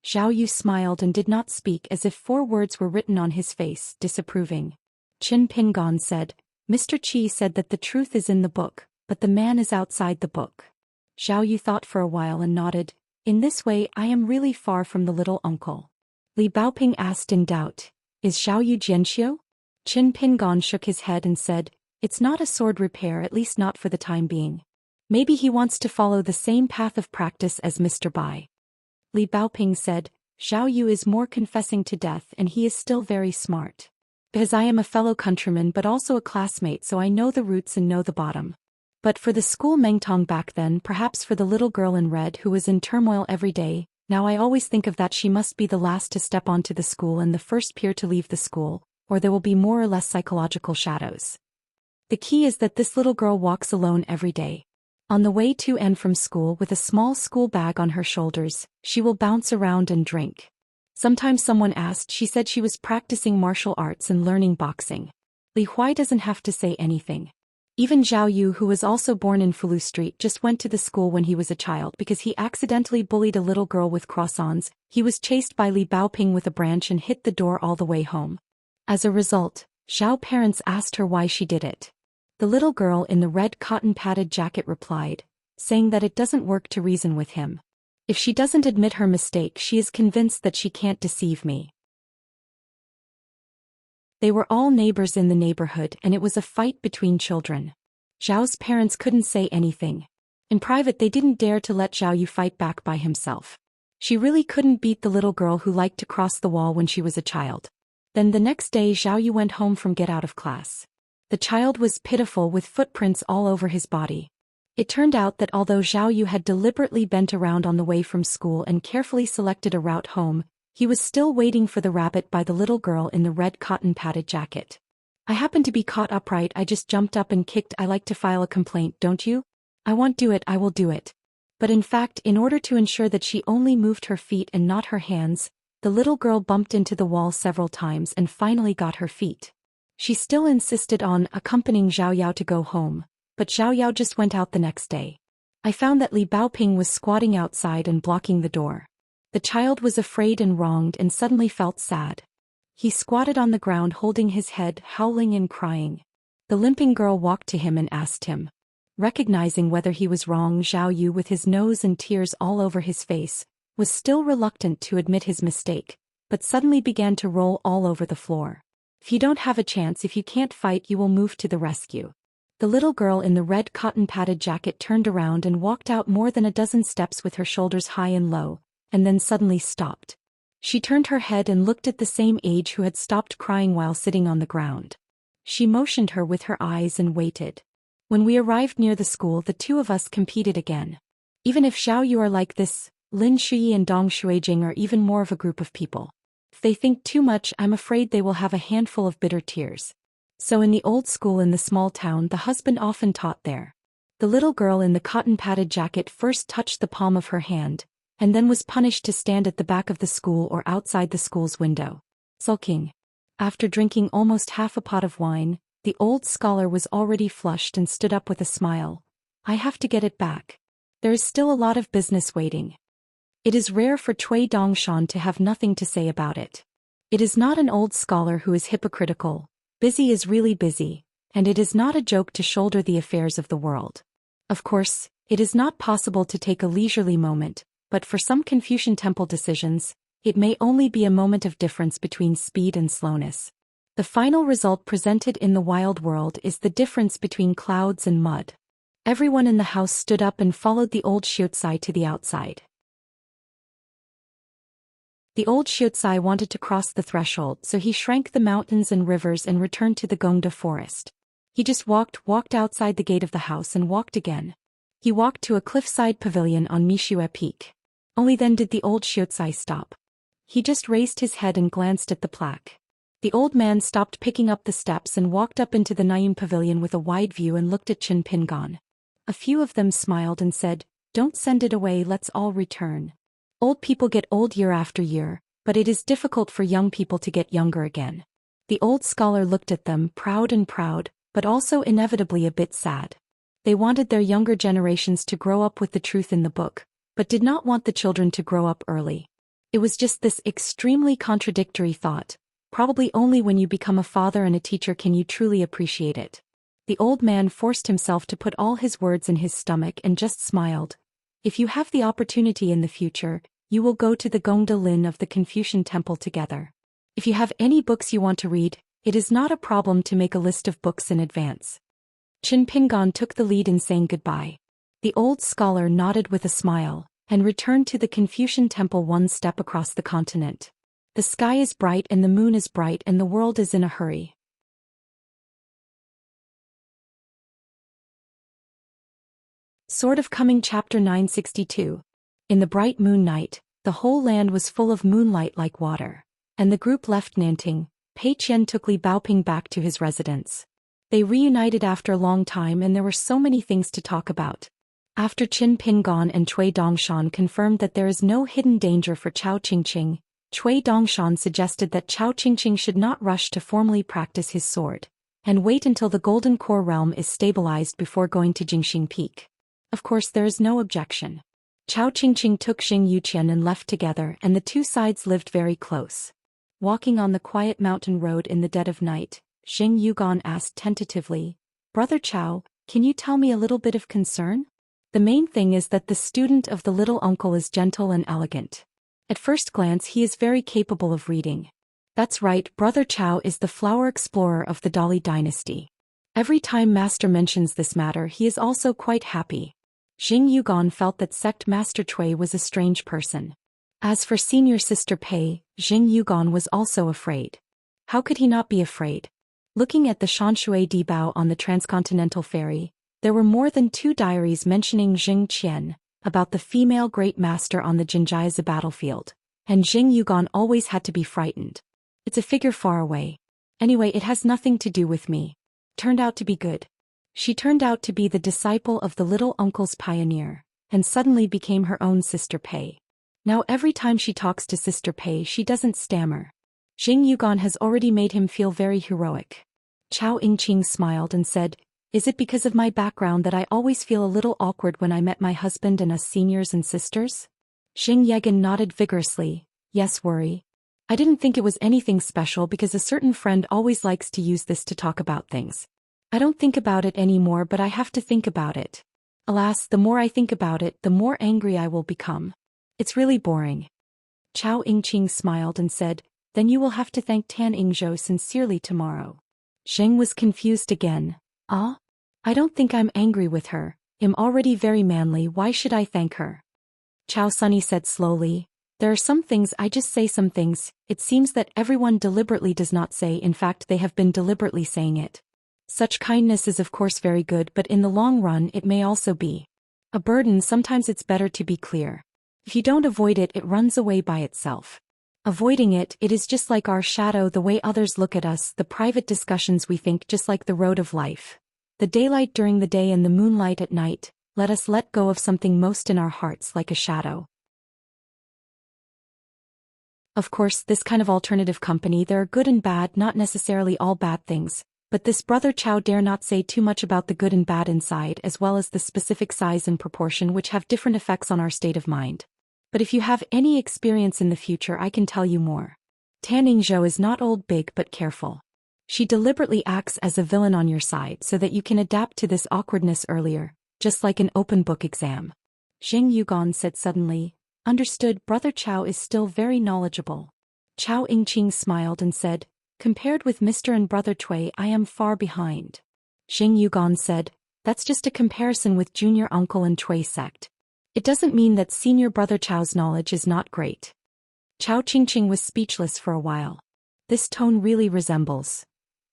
Zhao Yu smiled and did not speak, as if 4 words were written on his face, disapproving. Qin Pingon said, Mr. Qi said that the truth is in the book, but the man is outside the book. Zhao Yu thought for a while and nodded. In this way I am really far from the little uncle. Li Baoping asked in doubt, Is Xiao Yu Jianxiu? Qin Pingon shook his head and said, It's not a sword repair, at least not for the time being. Maybe he wants to follow the same path of practice as Mr. Bai. Li Baoping said, Xiao Yu is more confessing to death and he is still very smart. Because I am a fellow countryman but also a classmate, so I know the roots and know the bottom. But for the school Mengtong back then, perhaps for the little girl in red who was in turmoil every day, now I always think of that she must be the last to step onto the school and the first peer to leave the school, or there will be more or less psychological shadows. The key is that this little girl walks alone every day. On the way to and from school with a small school bag on her shoulders, she will bounce around and drink. Sometimes someone asked, she said she was practicing martial arts and learning boxing. Li Huai doesn't have to say anything. Even Zhao Yu, who was also born in Fulu Street, just went to the school when he was a child because he accidentally bullied a little girl with croissants. He was chased by Li Baoping with a branch and hit the door all the way home. As a result, Zhao parents asked her why she did it. The little girl in the red cotton-padded jacket replied, saying that it doesn't work to reason with him. If she doesn't admit her mistake, she is convinced that she can't deceive me. They were all neighbors in the neighborhood and it was a fight between children. Zhao's parents couldn't say anything. In private they didn't dare to let Zhao Yu fight back by himself. She really couldn't beat the little girl who liked to cross the wall when she was a child. Then the next day Zhao Yu went home from get out of class. The child was pitiful with footprints all over his body. It turned out that although Zhao Yu had deliberately bent around on the way from school and carefully selected a route home, he was still waiting for the rabbit by the little girl in the red cotton-padded jacket. I happened to be caught upright. I just jumped up and kicked. I like to file a complaint, don't you? I won't do it. I will do it. But in fact, in order to ensure that she only moved her feet and not her hands, the little girl bumped into the wall several times and finally got her feet. She still insisted on accompanying Zhao Yao to go home, but Zhao Yao just went out the next day. I found that Li Baoping was squatting outside and blocking the door. The child was afraid and wronged and suddenly felt sad. He squatted on the ground holding his head, howling and crying. The limping girl walked to him and asked him. Recognizing whether he was wrong, Zhao Yu, with his nose and tears all over his face, was still reluctant to admit his mistake, but suddenly began to roll all over the floor. If you don't have a chance, if you can't fight, you will move to the rescue. The little girl in the red cotton-padded jacket turned around and walked out more than a dozen steps with her shoulders high and low, and then suddenly stopped. She turned her head and looked at the same age who had stopped crying while sitting on the ground. She motioned her with her eyes and waited. When we arrived near the school, the two of us competed again. Even if Xiao Yu are like this, Lin Shuyi and Dong Shuijing are even more of a group of people. If they think too much, I'm afraid they will have a handful of bitter tears. So in the old school in the small town, the husband often taught there. The little girl in the cotton-padded jacket first touched the palm of her hand, and then was punished to stand at the back of the school or outside the school's window, sulking. After drinking almost half a pot of wine, the old scholar was already flushed and stood up with a smile. I have to get it back. There is still a lot of business waiting. It is rare for Cui Dongshan to have nothing to say about it. It is not an old scholar who is hypocritical. Busy is really busy, and it is not a joke to shoulder the affairs of the world. Of course, it is not possible to take a leisurely moment, but for some Confucian temple decisions, it may only be a moment of difference between speed and slowness. The final result presented in the wild world is the difference between clouds and mud. Everyone in the house stood up and followed the old Xiucai to the outside. The old Xiucai wanted to cross the threshold, so he shrank the mountains and rivers and returned to the Gongda forest. He just walked outside the gate of the house and walked again. He walked to a cliffside pavilion on Mishue Peak. Only then did the old Xiucai stop. He just raised his head and glanced at the plaque. The old man stopped picking up the steps and walked up into the Naim pavilion with a wide view and looked at Qin Pingan. A few of them smiled and said, "Don't send it away, let's all return." Old people get old year after year, but it is difficult for young people to get younger again. The old scholar looked at them, proud, but also inevitably a bit sad. They wanted their younger generations to grow up with the truth in the book, but did not want the children to grow up early. It was just this extremely contradictory thought. Probably only when you become a father and a teacher can you truly appreciate it. The old man forced himself to put all his words in his stomach and just smiled. If you have the opportunity in the future, you will go to the Gongda Lin of the Confucian temple together. If you have any books you want to read, it is not a problem to make a list of books in advance. Qin Pingan took the lead in saying goodbye. The old scholar nodded with a smile, and returned to the Confucian temple one step across the continent. The sky is bright and the moon is bright and the world is in a hurry. Sort of Coming Chapter 962. In the bright moon night, the whole land was full of moonlight like water, and the group left Nanting. Pei Qian took Li Baoping back to his residence. They reunited after a long time and there were so many things to talk about. After Qin Pingan and Cui Dongshan confirmed that there is no hidden danger for Chao Qingqing, Cui Dongshan suggested that Chao Qingqing should not rush to formally practice his sword, and wait until the Golden Core realm is stabilized before going to Jingxing Peak. Of course there is no objection. Chao Qingqing took Zhou Xian and left together and the two sides lived very close. Walking on the quiet mountain road in the dead of night, Zhou Yugan asked tentatively, "Brother Chao, can you tell me a little bit of concern? The main thing is that the student of the little uncle is gentle and elegant. At first glance he is very capable of reading. That's right, Brother Chao is the flower explorer of the Dali dynasty. Every time Master mentions this matter he is also quite happy." Zhou Yugan felt that Sect Master Cui was a strange person. As for senior sister Pei, Zhou Yugan was also afraid. How could he not be afraid? Looking at the Shanshui Dibao on the transcontinental ferry, there were more than 2 diaries mentioning Zhou Xian, about the female great master on the Jinjiazi battlefield, and Zhou Yugan always had to be frightened. It's a figure far away. Anyway, it has nothing to do with me. Turned out to be good. She turned out to be the disciple of the little uncle's pioneer, and suddenly became her own sister Pei. Now every time she talks to sister Pei she doesn't stammer. Zhou Yugan has already made him feel very heroic. Chao Yingqing smiled and said, "Is it because of my background that I always feel a little awkward when I met my husband and us seniors and sisters?" Xing Yegan nodded vigorously, "Yes, worry. I didn't think it was anything special because a certain friend always likes to use this to talk about things. I don't think about it anymore but I have to think about it. Alas, the more I think about it, the more angry I will become. It's really boring." Chao Yingqing smiled and said, "Then you will have to thank Tan Yingzhou sincerely tomorrow." Zheng was confused again. "Ah? I don't think I'm angry with her. I'm already very manly, why should I thank her?" Chao Sunny said slowly, "There are some things I just say, some things it seems that everyone deliberately does not say, in fact they have been deliberately saying it. Such kindness is of course very good but in the long run it may also be a burden. Sometimes it's better to be clear. If you don't avoid it, it runs away by itself. Avoiding it, it is just like our shadow, the way others look at us, the private discussions we think, just like the road of life. The daylight during the day and the moonlight at night, let us let go of something most in our hearts like a shadow." Of course, this kind of alternative company, there are good and bad, not necessarily all bad things, but this Brother Chao dare not say too much about the good and bad inside as well as the specific size and proportion which have different effects on our state of mind. But if you have any experience in the future I can tell you more. Tan Yingzhou is not old big but careful. She deliberately acts as a villain on your side so that you can adapt to this awkwardness earlier, just like an open book exam. Zhou Yugan said suddenly, "Understood, Brother Chao is still very knowledgeable." Chao Yingqing smiled and said, "Compared with Mr. and Brother Cui I am far behind." Zhou Yugan said, "That's just a comparison with junior uncle and Cui sect. It doesn't mean that senior Brother Chao's knowledge is not great." Chao Qingqing was speechless for a while. This tone really resembles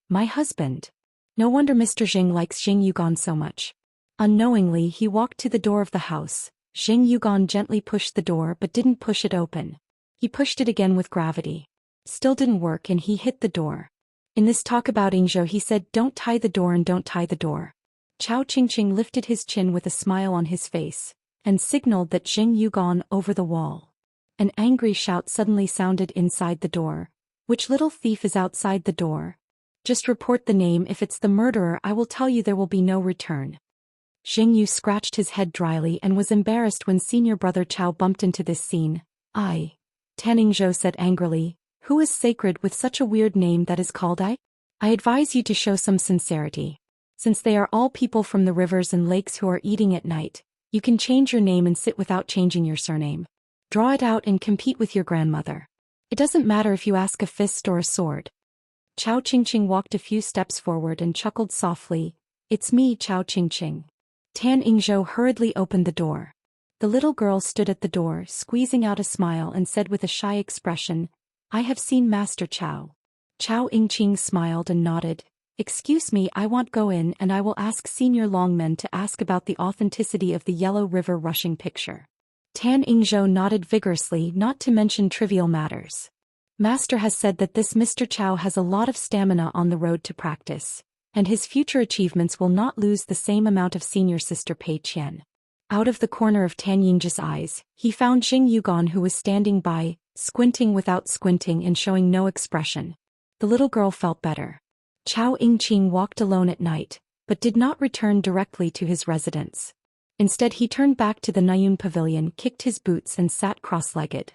my husband. No wonder Mr. Jing likes Zhou Yugan so much. Unknowingly he walked to the door of the house. Zhou Yugan gently pushed the door but didn't push it open. He pushed it again with gravity. Still didn't work and he hit the door. In this talk about Yingzhou he said, "Don't tie the door and don't tie the door." Chao Qingqing lifted his chin with a smile on his face, and signaled that Zhou Yugan over the wall. An angry shout suddenly sounded inside the door. "Which little thief is outside the door? Just report the name. If it's the murderer I will tell you there will be no return." Xing Yu scratched his head dryly and was embarrassed when senior brother Chao bumped into this scene. "I." Tan Yingzhou said angrily, "Who is sacred with such a weird name that is called I? I advise you to show some sincerity. Since they are all people from the rivers and lakes who are eating at night, you can change your name and sit without changing your surname. Draw it out and compete with your grandmother. It doesn't matter if you ask a fist or a sword." Chao Qingqing walked a few steps forward and chuckled softly. "It's me, Chao Qingqing." Tan Yingzhou hurriedly opened the door. The little girl stood at the door, squeezing out a smile and said with a shy expression, "I have seen Master Chao." Chao Yingqing smiled and nodded. "Excuse me, I want go in and I will ask Senior Longmen to ask about the authenticity of the Yellow River rushing picture." Tan Yingzhou nodded vigorously, not to mention trivial matters. "Master has said that this Mr. Chao has a lot of stamina on the road to practice. and his future achievements will not lose the same amount of senior sister Pei Qian. Out of the corner of Tan Yingzhi's eyes, he found Jing Yugan, who was standing by, squinting without squinting and showing no expression. The little girl felt better. Chao Yingqing walked alone at night, but did not return directly to his residence. Instead he turned back to the Nayun pavilion, kicked his boots and sat cross-legged.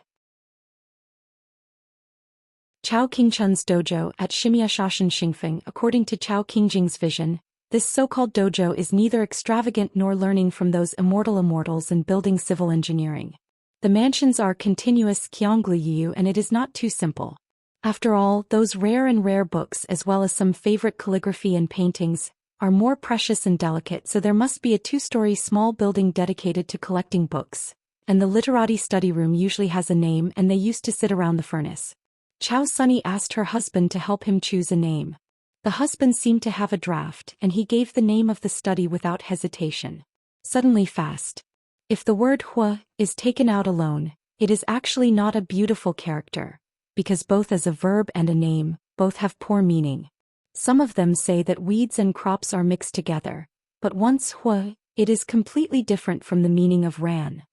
Chao Qingchun's dojo at Xianxia Xingfeng. According to Chao Qingjing's vision, this so-called dojo is neither extravagant nor learning from those immortals and building civil engineering. The mansions are continuous Qiangliyu, and it is not too simple. After all, those rare books as well as some favorite calligraphy and paintings are more precious and delicate, so there must be a 2-story small building dedicated to collecting books, and the literati study room usually has a name, and they used to sit around the furnace. Chao Sunny asked her husband to help him choose a name. The husband seemed to have a draft, and he gave the name of the study without hesitation. Suddenly fast. If the word hua is taken out alone, it is actually not a beautiful character, because both as a verb and a name, both have poor meaning. Some of them say that weeds and crops are mixed together, but once hua, it is completely different from the meaning of ran.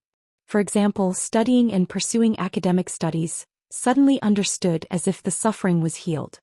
For example, studying and pursuing academic studies, suddenly understood as if the suffering was healed.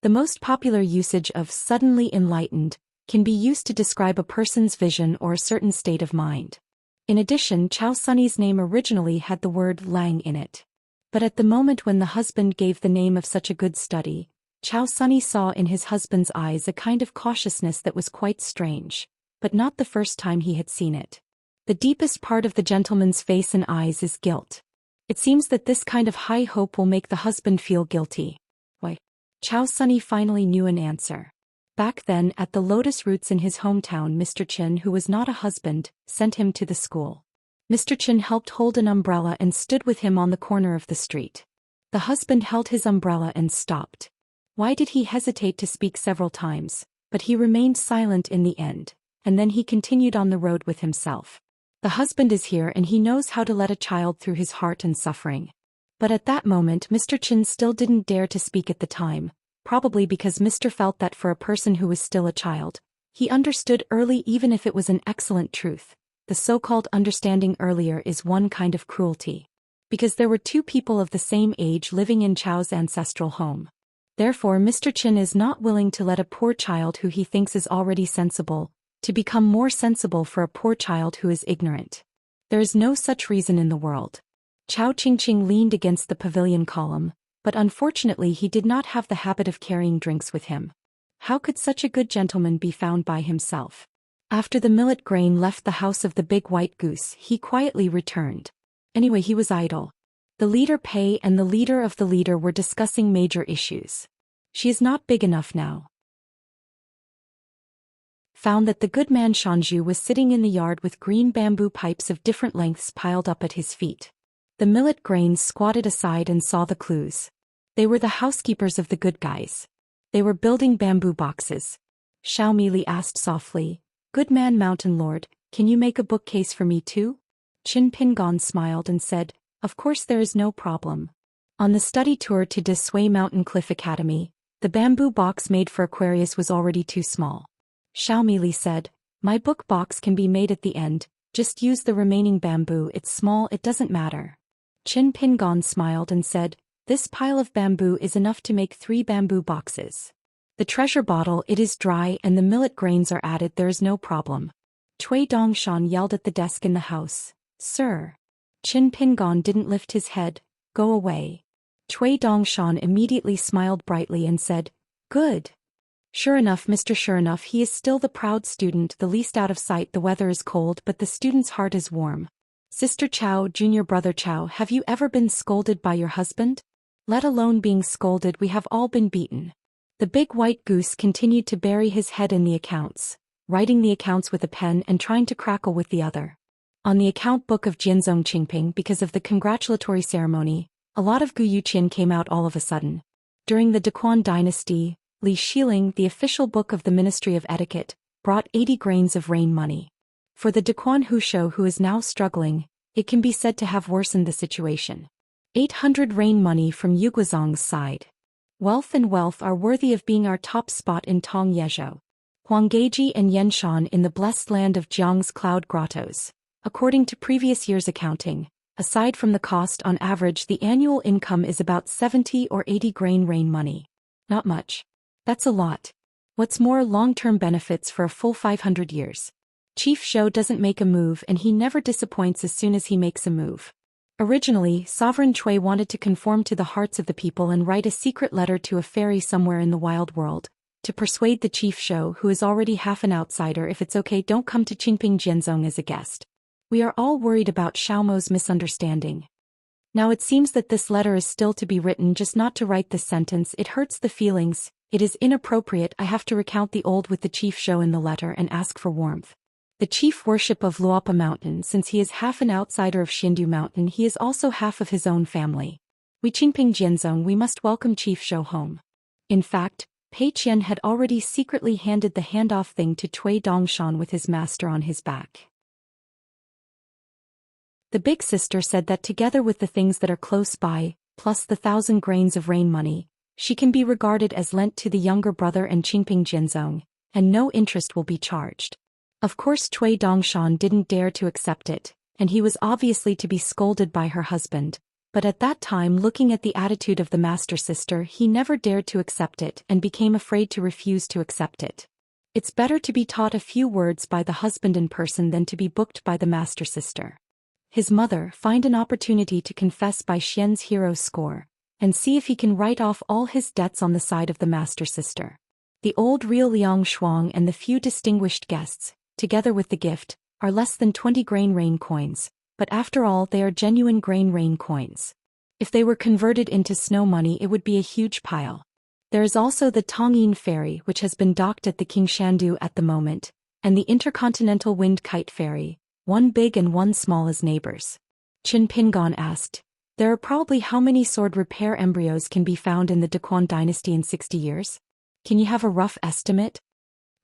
The most popular usage of suddenly enlightened can be used to describe a person's vision or a certain state of mind. In addition, Chao Sunny's name originally had the word lang in it. But at the moment when the husband gave the name of such a good study, Chao Sunny saw in his husband's eyes a kind of cautiousness that was quite strange, but not the first time he had seen it. The deepest part of the gentleman's face and eyes is guilt. It seems that this kind of high hope will make the husband feel guilty. Why? Chao Sunny finally knew an answer. Back then, at the lotus roots in his hometown, Mr. Chin, who was not a husband, sent him to the school. Mr. Chin helped hold an umbrella and stood with him on the corner of the street. The husband held his umbrella and stopped. Why did he hesitate to speak several times? But he remained silent in the end, and then he continued on the road with himself. The husband is here and he knows how to let a child through his heart and suffering. But at that moment Mr. Chin still didn't dare to speak at the time, probably because Mr. felt that for a person who was still a child, he understood early, even if it was an excellent truth. The so-called understanding earlier is one kind of cruelty. Because there were 2 people of the same age living in Chao's ancestral home. Therefore Mr. Chin is not willing to let a poor child who he thinks is already sensible, to become more sensible for a poor child who is ignorant. There is no such reason in the world. Chao Qingqing leaned against the pavilion column, but unfortunately he did not have the habit of carrying drinks with him. How could such a good gentleman be found by himself? After the millet grain left the house of the big white goose, he quietly returned. Anyway, he was idle. The leader Pei and the leader of the leader were discussing major issues. She is not big enough now. Found that the good man Shanju was sitting in the yard with green bamboo pipes of different lengths piled up at his feet. The millet grains squatted aside and saw the clues. They were the housekeepers of the good guys. They were building bamboo boxes. Xiaomi Li asked softly, "Good man Mountain Lord, can you make a bookcase for me too?" Qin Pingon smiled and said, "Of course, there is no problem." On the study tour to De Sui Mountain Cliff Academy, the bamboo box made for Aquarius was already too small. Xiaomi Li said, "My book box can be made at the end, just use the remaining bamboo, it's small, it doesn't matter." Qin Pingon smiled and said, "This pile of bamboo is enough to make 3 bamboo boxes. The treasure bottle, it is dry and the millet grains are added, there is no problem." Cui Dongshan yelled at the desk in the house, "Sir." Qin Pingon didn't lift his head, "Go away." Cui Dongshan immediately smiled brightly and said, "Good. Sure enough, Mr. Sure enough, he is still the proud student, the least out of sight. The weather is cold but the student's heart is warm. Sister Chao, junior brother Chao, have you ever been scolded by your husband? Let alone being scolded, we have all been beaten." The big white goose continued to bury his head in the accounts, writing the accounts with a pen and trying to crackle with the other. On the account book of Jianzhong Qingping, because of the congratulatory ceremony, a lot of Guyuqian came out all of a sudden. During the Dequan dynasty, Li Shiling, the official book of the Ministry of Etiquette, brought 80 grains of rain money. For the Dequan Hushou, who is now struggling, it can be said to have worsened the situation. 800 rain money from Yuguazong's side. Wealth and wealth are worthy of being our top spot in Tong Yezhou. Huanggeji and Yanshan in the blessed land of Jiang's cloud grottos. According to previous year's accounting, aside from the cost, on average the annual income is about 70 or 80 grain rain money. Not much. That's a lot. What's more, long-term benefits for a full 500 years. Chief Zhou doesn't make a move, and he never disappoints as soon as he makes a move. Originally, Sovereign Cui wanted to conform to the hearts of the people and write a secret letter to a fairy somewhere in the wild world, to persuade the Chief Zhou, who is already half an outsider, if it's okay, don't come to Qingping Jianzong as a guest. We are all worried about Xiaomo's misunderstanding. Now it seems that this letter is still to be written, just not to write this sentence. It hurts the feelings, it is inappropriate. I have to recount the old with the Chief Zhou in the letter and ask for warmth. The chief worship of Luopa Mountain, since he is half an outsider of Xindu Mountain, he is also half of his own family. We Qingping Jianzong, we must welcome Chief Zhou home. In fact, Pei Qian had already secretly handed the handoff thing to Cui Dongshan with his master on his back. The big sister said that together with the things that are close by, plus the 1,000 grains of rain money, she can be regarded as lent to the younger brother and Qingping Jianzong, and no interest will be charged. Of course Cui Dongshan didn't dare to accept it, and he was obviously to be scolded by her husband, but at that time, looking at the attitude of the master sister, he never dared to accept it and became afraid to refuse to accept it. It's better to be taught a few words by the husband in person than to be booked by the master sister. His mother find an opportunity to confess by Xian's hero score, and see if he can write off all his debts on the side of the master sister. The old real Liang Shuang and the few distinguished guests, together with the gift, are less than 20 grain rain coins, but after all they are genuine grain rain coins. If they were converted into snow money it would be a huge pile. There is also the Tongyin ferry, which has been docked at the Qingshandu at the moment, and the intercontinental wind kite ferry, one big and one small as neighbors. Qin Pingon asked, there are probably how many sword repair embryos can be found in the Daquan dynasty in 60 years? Can you have a rough estimate?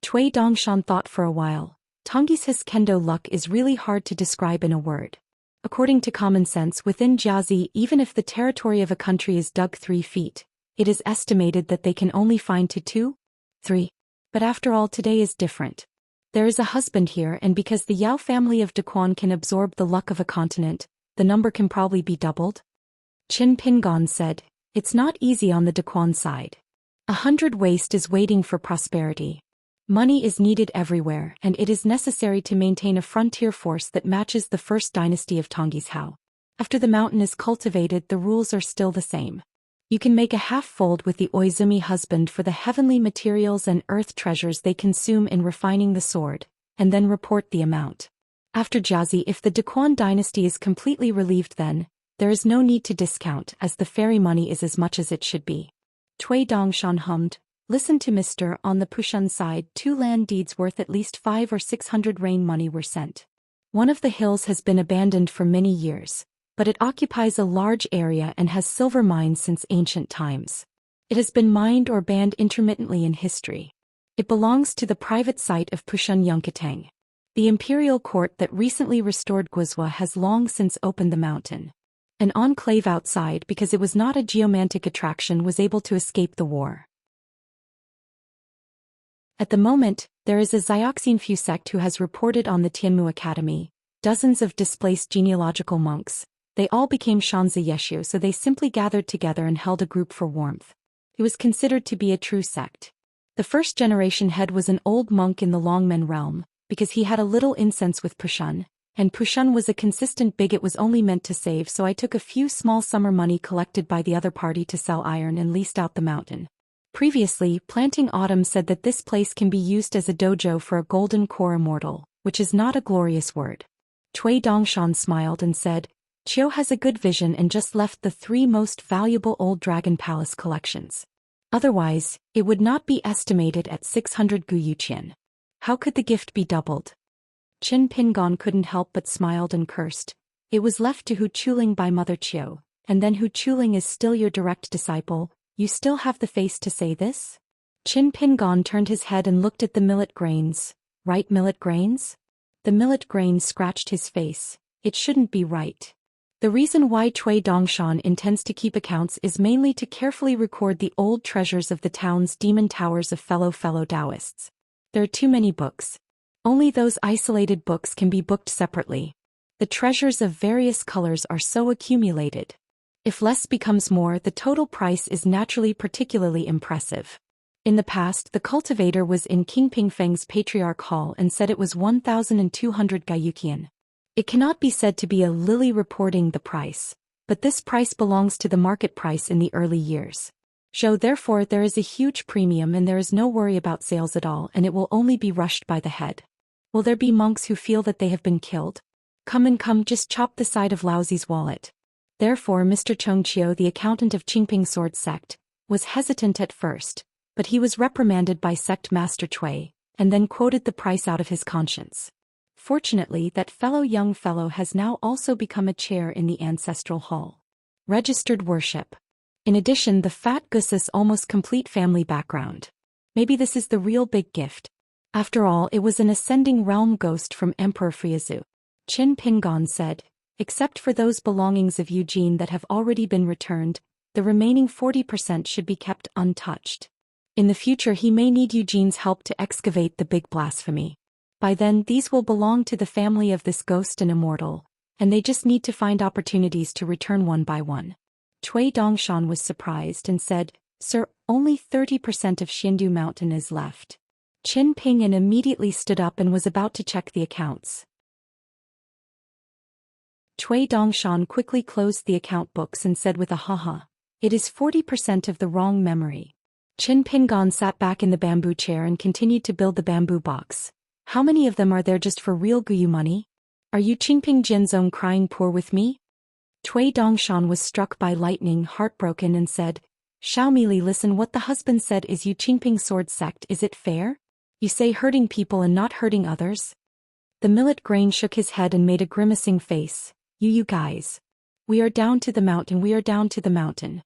Cui Dongshan thought for a while. Tongyi's kendo luck is really hard to describe in a word. According to common sense, within Jiazi, even if the territory of a country is dug 3 feet, it is estimated that they can only find to 2, 3. But after all, today is different. There is a husband here, and because the Yao family of Daquan can absorb the luck of a continent, the number can probably be doubled. Qin Pingon said, it's not easy on the Daquan side. 100 waste is waiting for prosperity. Money is needed everywhere, and it is necessary to maintain a frontier force that matches the first dynasty of Tongyi's Hao. After the mountain is cultivated, the rules are still the same. You can make a half-fold with the Oizumi husband for the heavenly materials and earth treasures they consume in refining the sword, and then report the amount. After Jiazi, if the Daquan dynasty is completely relieved, then there is no need to discount, as the fairy money is as much as it should be. Cui Dongshan hummed, listen to Mr. On the Pushun side, 2 land deeds worth at least 500 or 600 rain money were sent. One of the hills has been abandoned for many years, but it occupies a large area and has silver mines since ancient times. It has been mined or banned intermittently in history. It belongs to the private site of Pushun Yunkatang. The imperial court that recently restored Guizhou has long since opened the mountain. An enclave outside, because it was not a geomantic attraction, was able to escape the war. At the moment, there is a Xiaoxin Fu sect who has reported on the Tianmu Academy, dozens of displaced genealogical monks. They all became Shanzi Yeshu, so they simply gathered together and held a group for warmth. It was considered to be a true sect. The first generation head was an old monk in the Longmen realm, because he had a little incense with Pushun, and Pushun was a consistent bigot, was only meant to save, so I took a few small summer money collected by the other party to sell iron and leased out the mountain. Previously, Planting Autumn said that this place can be used as a dojo for a golden core immortal, which is not a glorious word. Cui Dongshan smiled and said, Chiu has a good vision and just left the 3 most valuable old Dragon Palace collections. Otherwise, it would not be estimated at 600 Guyuqian. How could the gift be doubled? Qin Pingon couldn't help but smiled and cursed. It was left to Hu Chuling by Mother Chiu, and then Hu Chuling is still your direct disciple. You still have the face to say this? Qin Pingon turned his head and looked at the millet grains. Right, millet grains? The millet grains scratched his face. It shouldn't be right. The reason why Cui Dongshan intends to keep accounts is mainly to carefully record the old treasures of the town's demon towers of fellow Taoists. There are too many books. Only those isolated books can be booked separately. The treasures of various colors are so accumulated. If less becomes more, the total price is naturally particularly impressive. In the past, the cultivator was in King Pingfeng's Patriarch Hall and said it was 1,200 Gaiyuqian. It cannot be said to be a lily reporting the price, but this price belongs to the market price in the early years. Therefore there is a huge premium and there is no worry about sales at all, and it will only be rushed by the head. Will there be monks who feel that they have been killed? Come, just chop the side of Laozi's wallet. Therefore Mr. Chongqiu, the accountant of Qingping Sword Sect, was hesitant at first, but he was reprimanded by Sect Master Cui, and then quoted the price out of his conscience. Fortunately, that young fellow has now also become a chair in the ancestral hall. Registered worship. In addition, the fat Gus's almost complete family background. Maybe this is the real big gift. After all, it was an ascending realm ghost from Emperor Friazu. Qin Pingon said, except for those belongings of Eugene that have already been returned, the remaining 40% should be kept untouched. In the future he may need Eugene's help to excavate the big blasphemy. By then these will belong to the family of this ghost and immortal, and they just need to find opportunities to return one by one. Cui Dongshan was surprised and said, Sir, only 30% of Xindu Mountain is left. Qin Pingan immediately stood up and was about to check the accounts. Cui Dongshan quickly closed the account books and said with a haha, it is 40% of the wrong memory. Qin Pingan sat back in the bamboo chair and continued to build the bamboo box. How many of them are there just for real Guyu money? Are you Qingping Jinzong crying poor with me? Cui Dongshan was struck by lightning, heartbroken, and said, Xiaomili, listen, what the husband said is you Qingping Sword Sect, is it fair? You say hurting people and not hurting others? The millet grain shook his head and made a grimacing face. You guys. We are down to the mountain, we are down to the mountain.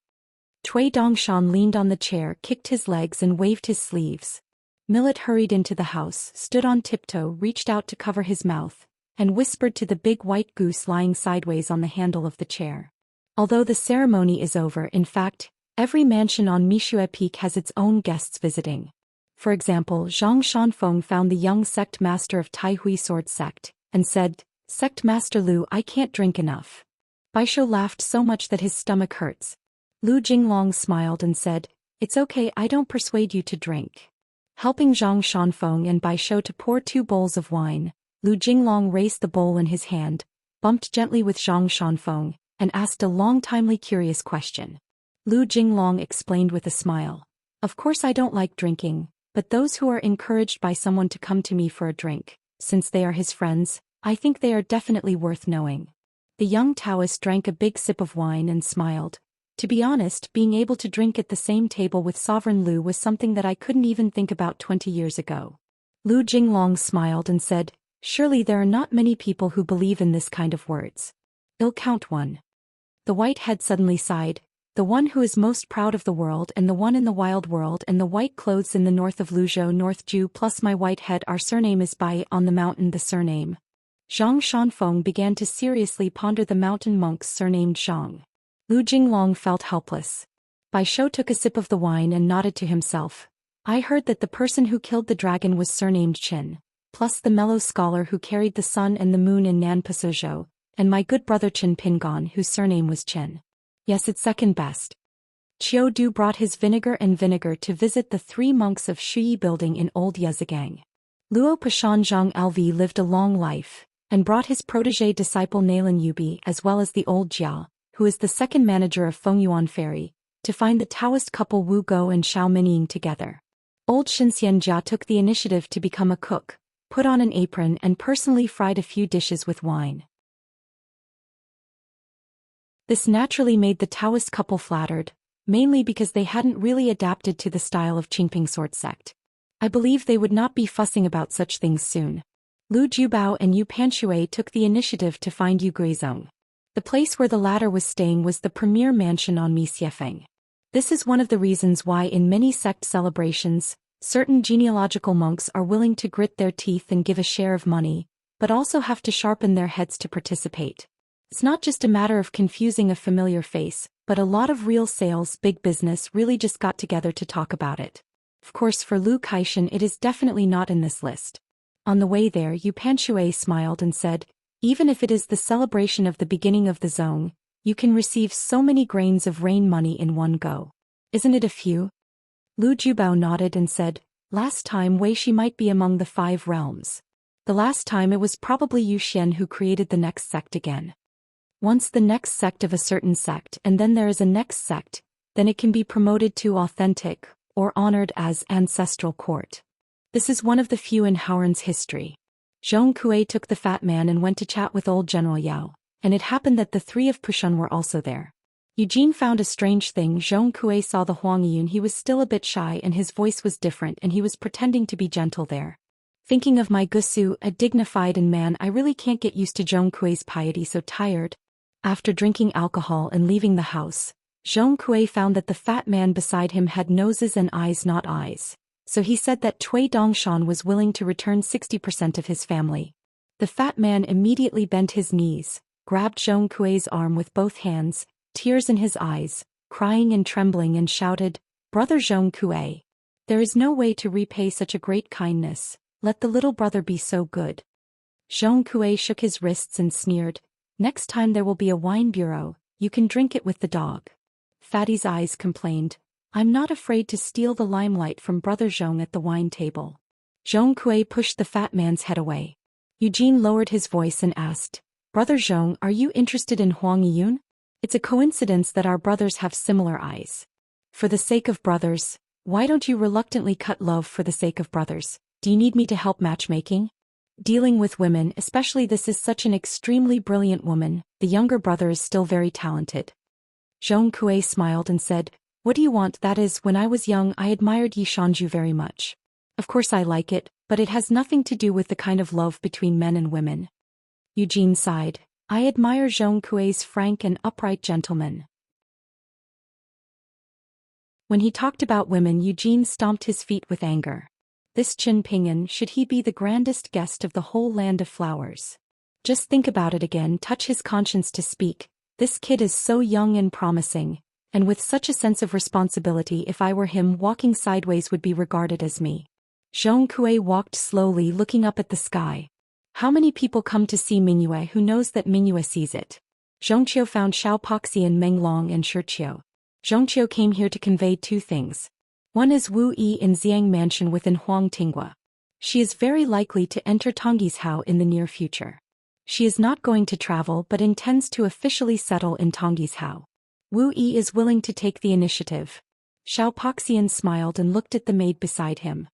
Cui Dongshan leaned on the chair, kicked his legs and waved his sleeves. Millet hurried into the house, stood on tiptoe, reached out to cover his mouth, and whispered to the big white goose lying sideways on the handle of the chair. Although the ceremony is over, in fact, every mansion on Mishue Peak has its own guests visiting. For example, Zhang Shanfeng found the young sect master of Taihui Sword Sect, and said, Sect Master Lu, I can't drink enough. Baisho laughed so much that his stomach hurts. Lu Jinglong smiled and said, it's okay, I don't persuade you to drink. Helping Zhang Shanfeng and Baisho to pour 2 bowls of wine, Lu Jinglong raised the bowl in his hand, bumped gently with Zhang Shanfeng, and asked a long-timely curious question. Lu Jinglong explained with a smile. Of course I don't like drinking, but those who are encouraged by someone to come to me for a drink, since they are his friends, I think they are definitely worth knowing. The young Taoist drank a big sip of wine and smiled. To be honest, being able to drink at the same table with Sovereign Lu was something that I couldn't even think about 20 years ago. Lu Jinglong smiled and said, surely there are not many people who believe in this kind of words. I'll count one. The white head suddenly sighed, the one who is most proud of the world and the one in the wild world and the white clothes in the north of Luzhou, North Jew plus my white head, our surname is Bai on the mountain, the surname. Zhang Shanfeng began to seriously ponder the mountain monks surnamed Zhang. Lu Jinglong felt helpless. Baisho took a sip of the wine and nodded to himself. I heard that the person who killed the dragon was surnamed Qin, plus the mellow scholar who carried the sun and the moon in Nanpasuzhou, and my good brother Qin Pingon whose surname was Qin. Yes, it's second best. Qiu Du brought his vinegar to visit the 3 monks of Shuyi building in Old Yezigang. Luo Pashan Zhang Lv lived a long life, and brought his protege disciple Nalan Yubi as well as the old Jia, who is the second manager of Fengyuan Ferry, to find the Taoist couple Wu Go and Xiao Minying together. Old Xinxian Jia took the initiative to become a cook, put on an apron and personally fried a few dishes with wine. This naturally made the Taoist couple flattered, mainly because they hadn't really adapted to the style of Qingping Sword Sect. I believe they would not be fussing about such things soon. Lu Jubao and Yu Panshui took the initiative to find Yu Guizong. The place where the latter was staying was the premier mansion on Mi Xiefeng. This is one of the reasons why in many sect celebrations, certain genealogical monks are willing to grit their teeth and give a share of money, but also have to sharpen their heads to participate. It's not just a matter of confusing a familiar face, but a lot of real sales, big business really just got together to talk about it. Of course for Lu Kaishan it is definitely not in this list. On the way there Yu Panshui smiled and said, even if it is the celebration of the beginning of the zone, you can receive so many grains of rain money in one go. Isn't it a few? Lu Jubao nodded and said, last time Wei Shi might be among the 5 realms. The last time it was probably Zhou Xian who created the next sect again. Once the next sect of a certain sect and then there is a next sect, then it can be promoted to authentic, or honored as ancestral court. This is one of the few in Howren's history. Zhong Kuei took the fat man and went to chat with old General Yao, and it happened that the 3 of Pushun were also there. Eugene found a strange thing. Zhong Kuei saw the Huang Yun. He was still a bit shy and his voice was different and he was pretending to be gentle there. Thinking of my Gusu, a dignified and man, I really can't get used to Zhong Kuei's piety, so tired. After drinking alcohol and leaving the house, Zhong Kuei found that the fat man beside him had noses and eyes, not eyes. So he said that Cui Dongshan was willing to return 60% of his family. The fat man immediately bent his knees, grabbed Zhong Kuei's arm with both hands, tears in his eyes, crying and trembling, and shouted, Brother Zhong Kuei, there is no way to repay such a great kindness. Let the little brother be so good. Zhong Kuei shook his wrists and sneered, next time there will be a wine bureau, you can drink it with the dog. Fatty's eyes complained, I'm not afraid to steal the limelight from Brother Zhong at the wine table. Zhong Kuei pushed the fat man's head away. Eugene lowered his voice and asked, Brother Zhong, are you interested in Huang Yun? It's a coincidence that our brothers have similar eyes. For the sake of brothers, why don't you reluctantly cut love for the sake of brothers? Do you need me to help matchmaking? Dealing with women, especially this is such an extremely brilliant woman, the younger brother is still very talented. Zhong Kuei smiled and said, what do you want? That is, when I was young I admired Yi Shanju very much. Of course I like it, but it has nothing to do with the kind of love between men and women. Eugene sighed, I admire Zhong Kuei's frank and upright gentleman. When he talked about women, Eugene stomped his feet with anger. This Qin Pingan, should he be the grandest guest of the whole land of flowers? Just think about it again, touch his conscience to speak. This kid is so young and promising, and with such a sense of responsibility. If I were him, walking sideways would be regarded as me. Zhong Kuei walked slowly, looking up at the sky. How many people come to see Mingyue? Who knows that Mingyue sees it? Zhongqiu found Xiaopoxi and Menglong and Shiqiu. Zhongqiu came here to convey 2 things. One is Wu Yi in Xiang Mansion within Huang Tinghua. She is very likely to enter Tongyi's Hao in the near future. She is not going to travel but intends to officially settle in Tongyi's Hao. Wu Yi is willing to take the initiative. Xiaopoxian smiled and looked at the maid beside him.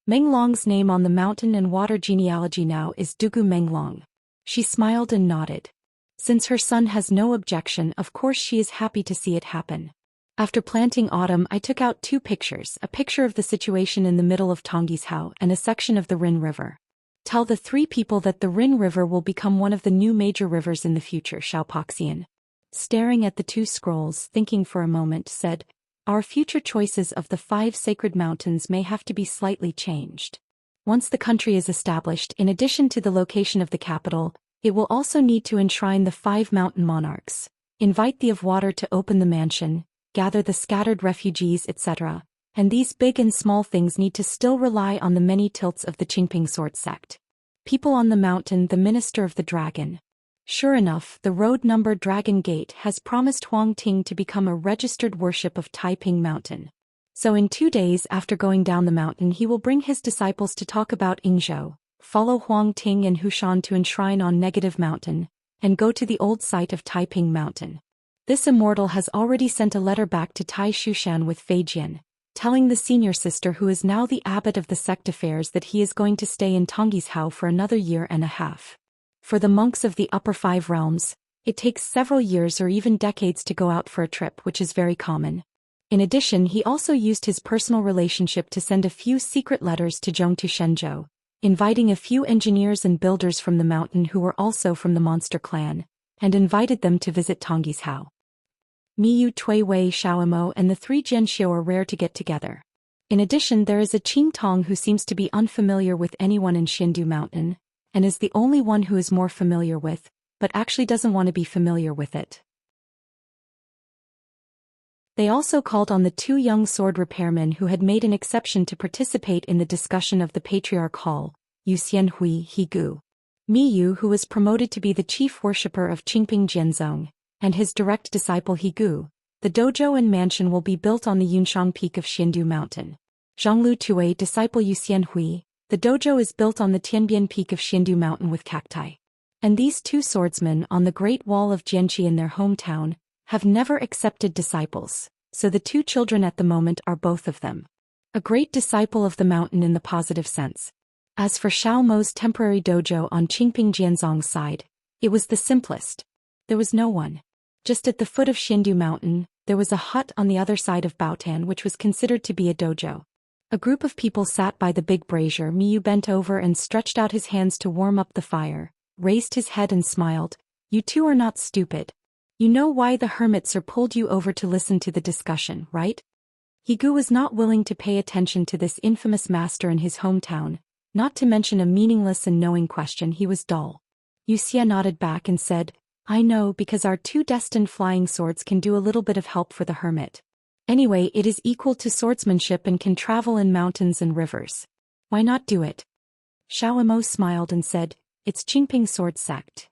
Menglong's name on the mountain and water genealogy now is Dugu Menglong. She smiled and nodded. Since her son has no objection, of course she is happy to see it happen. After planting autumn, I took out 2 pictures, a picture of the situation in the middle of Tongyi's Hao and a section of the Rin River. Tell the 3 people that the Rin River will become one of the new major rivers in the future. Xiaopoxian, staring at the 2 scrolls, thinking for a moment, said, our future choices of the 5 sacred mountains may have to be slightly changed. Once the country is established, in addition to the location of the capital, it will also need to enshrine the 5 mountain monarchs, invite the of water to open the mansion, gather the scattered refugees, etc., and these big and small things need to still rely on the many tilts of the Qingping sword sect. People on the mountain, the minister of the dragon. Sure enough, the road-numbered Dragon Gate has promised Huang Ting to become a registered worship of Taiping Mountain. So in 2 days after going down the mountain he will bring his disciples to talk about Yingzhou, follow Huang Ting and Hushan to enshrine on Negative Mountain, and go to the old site of Taiping Mountain. This immortal has already sent a letter back to Tai Shushan with Feijian, telling the senior sister, who is now the abbot of the sect affairs, that he is going to stay in Tongyi's Hao for another 1.5 years. For the monks of the upper 5 realms, it takes several years or even decades to go out for a trip, which is very common. In addition, he also used his personal relationship to send a few secret letters to Zhongtu Shenzhou, inviting a few engineers and builders from the mountain who were also from the monster clan, and invited them to visit Tongyi's Hao. Miyu Tui Wei Xiaomo and the 3 Jianxiu are rare to get together. In addition, there is a Qing Tong who seems to be unfamiliar with anyone in Xindu Mountain, and is the only one who is more familiar with, but actually doesn't want to be familiar with it. They also called on the two young sword repairmen who had made an exception to participate in the discussion of the Patriarch Hall, Yu Xianhui Higu. Mi Yu, who was promoted to be the chief worshipper of Qingping Jianzong, and his direct disciple Higu. The dojo and mansion will be built on the Yunshang peak of Xindu Mountain. Zhonglu Tue, disciple Yu Xianhui, the dojo is built on the Tianbian peak of Xindu Mountain with cacti. And these two swordsmen on the Great Wall of Jianqi in their hometown have never accepted disciples, so the two children at the moment are both of them. A great disciple of the mountain in the positive sense. As for Xiao Mo's temporary dojo on Qingping Jianzong's side, it was the simplest. There was no one. Just at the foot of Xindu Mountain, there was a hut on the other side of Baotan which was considered to be a dojo. A group of people sat by the big brazier. Miyu bent over and stretched out his hands to warm up the fire, raised his head and smiled. You two are not stupid. You know why the hermit sir pulled you over to listen to the discussion, right? Higu was not willing to pay attention to this infamous master in his hometown, not to mention a meaningless and knowing question. He was dull. Wuxia nodded back and said, I know, because our two destined flying swords can do a little bit of help for the hermit. Anyway, it is equal to swordsmanship and can travel in mountains and rivers. Why not do it? Xiao Mo smiled and said, It's Qingping sword sect.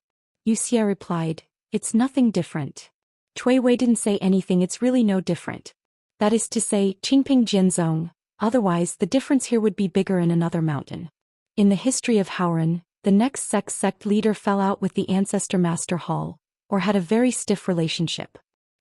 Wuxia replied, It's nothing different. Cui Wei didn't say anything. It's really no different. That is to say, Qingping Jianzong, otherwise the difference here would be bigger in another mountain. In the history of Haoran, the next sect leader fell out with the ancestor Master Hall, or had a very stiff relationship.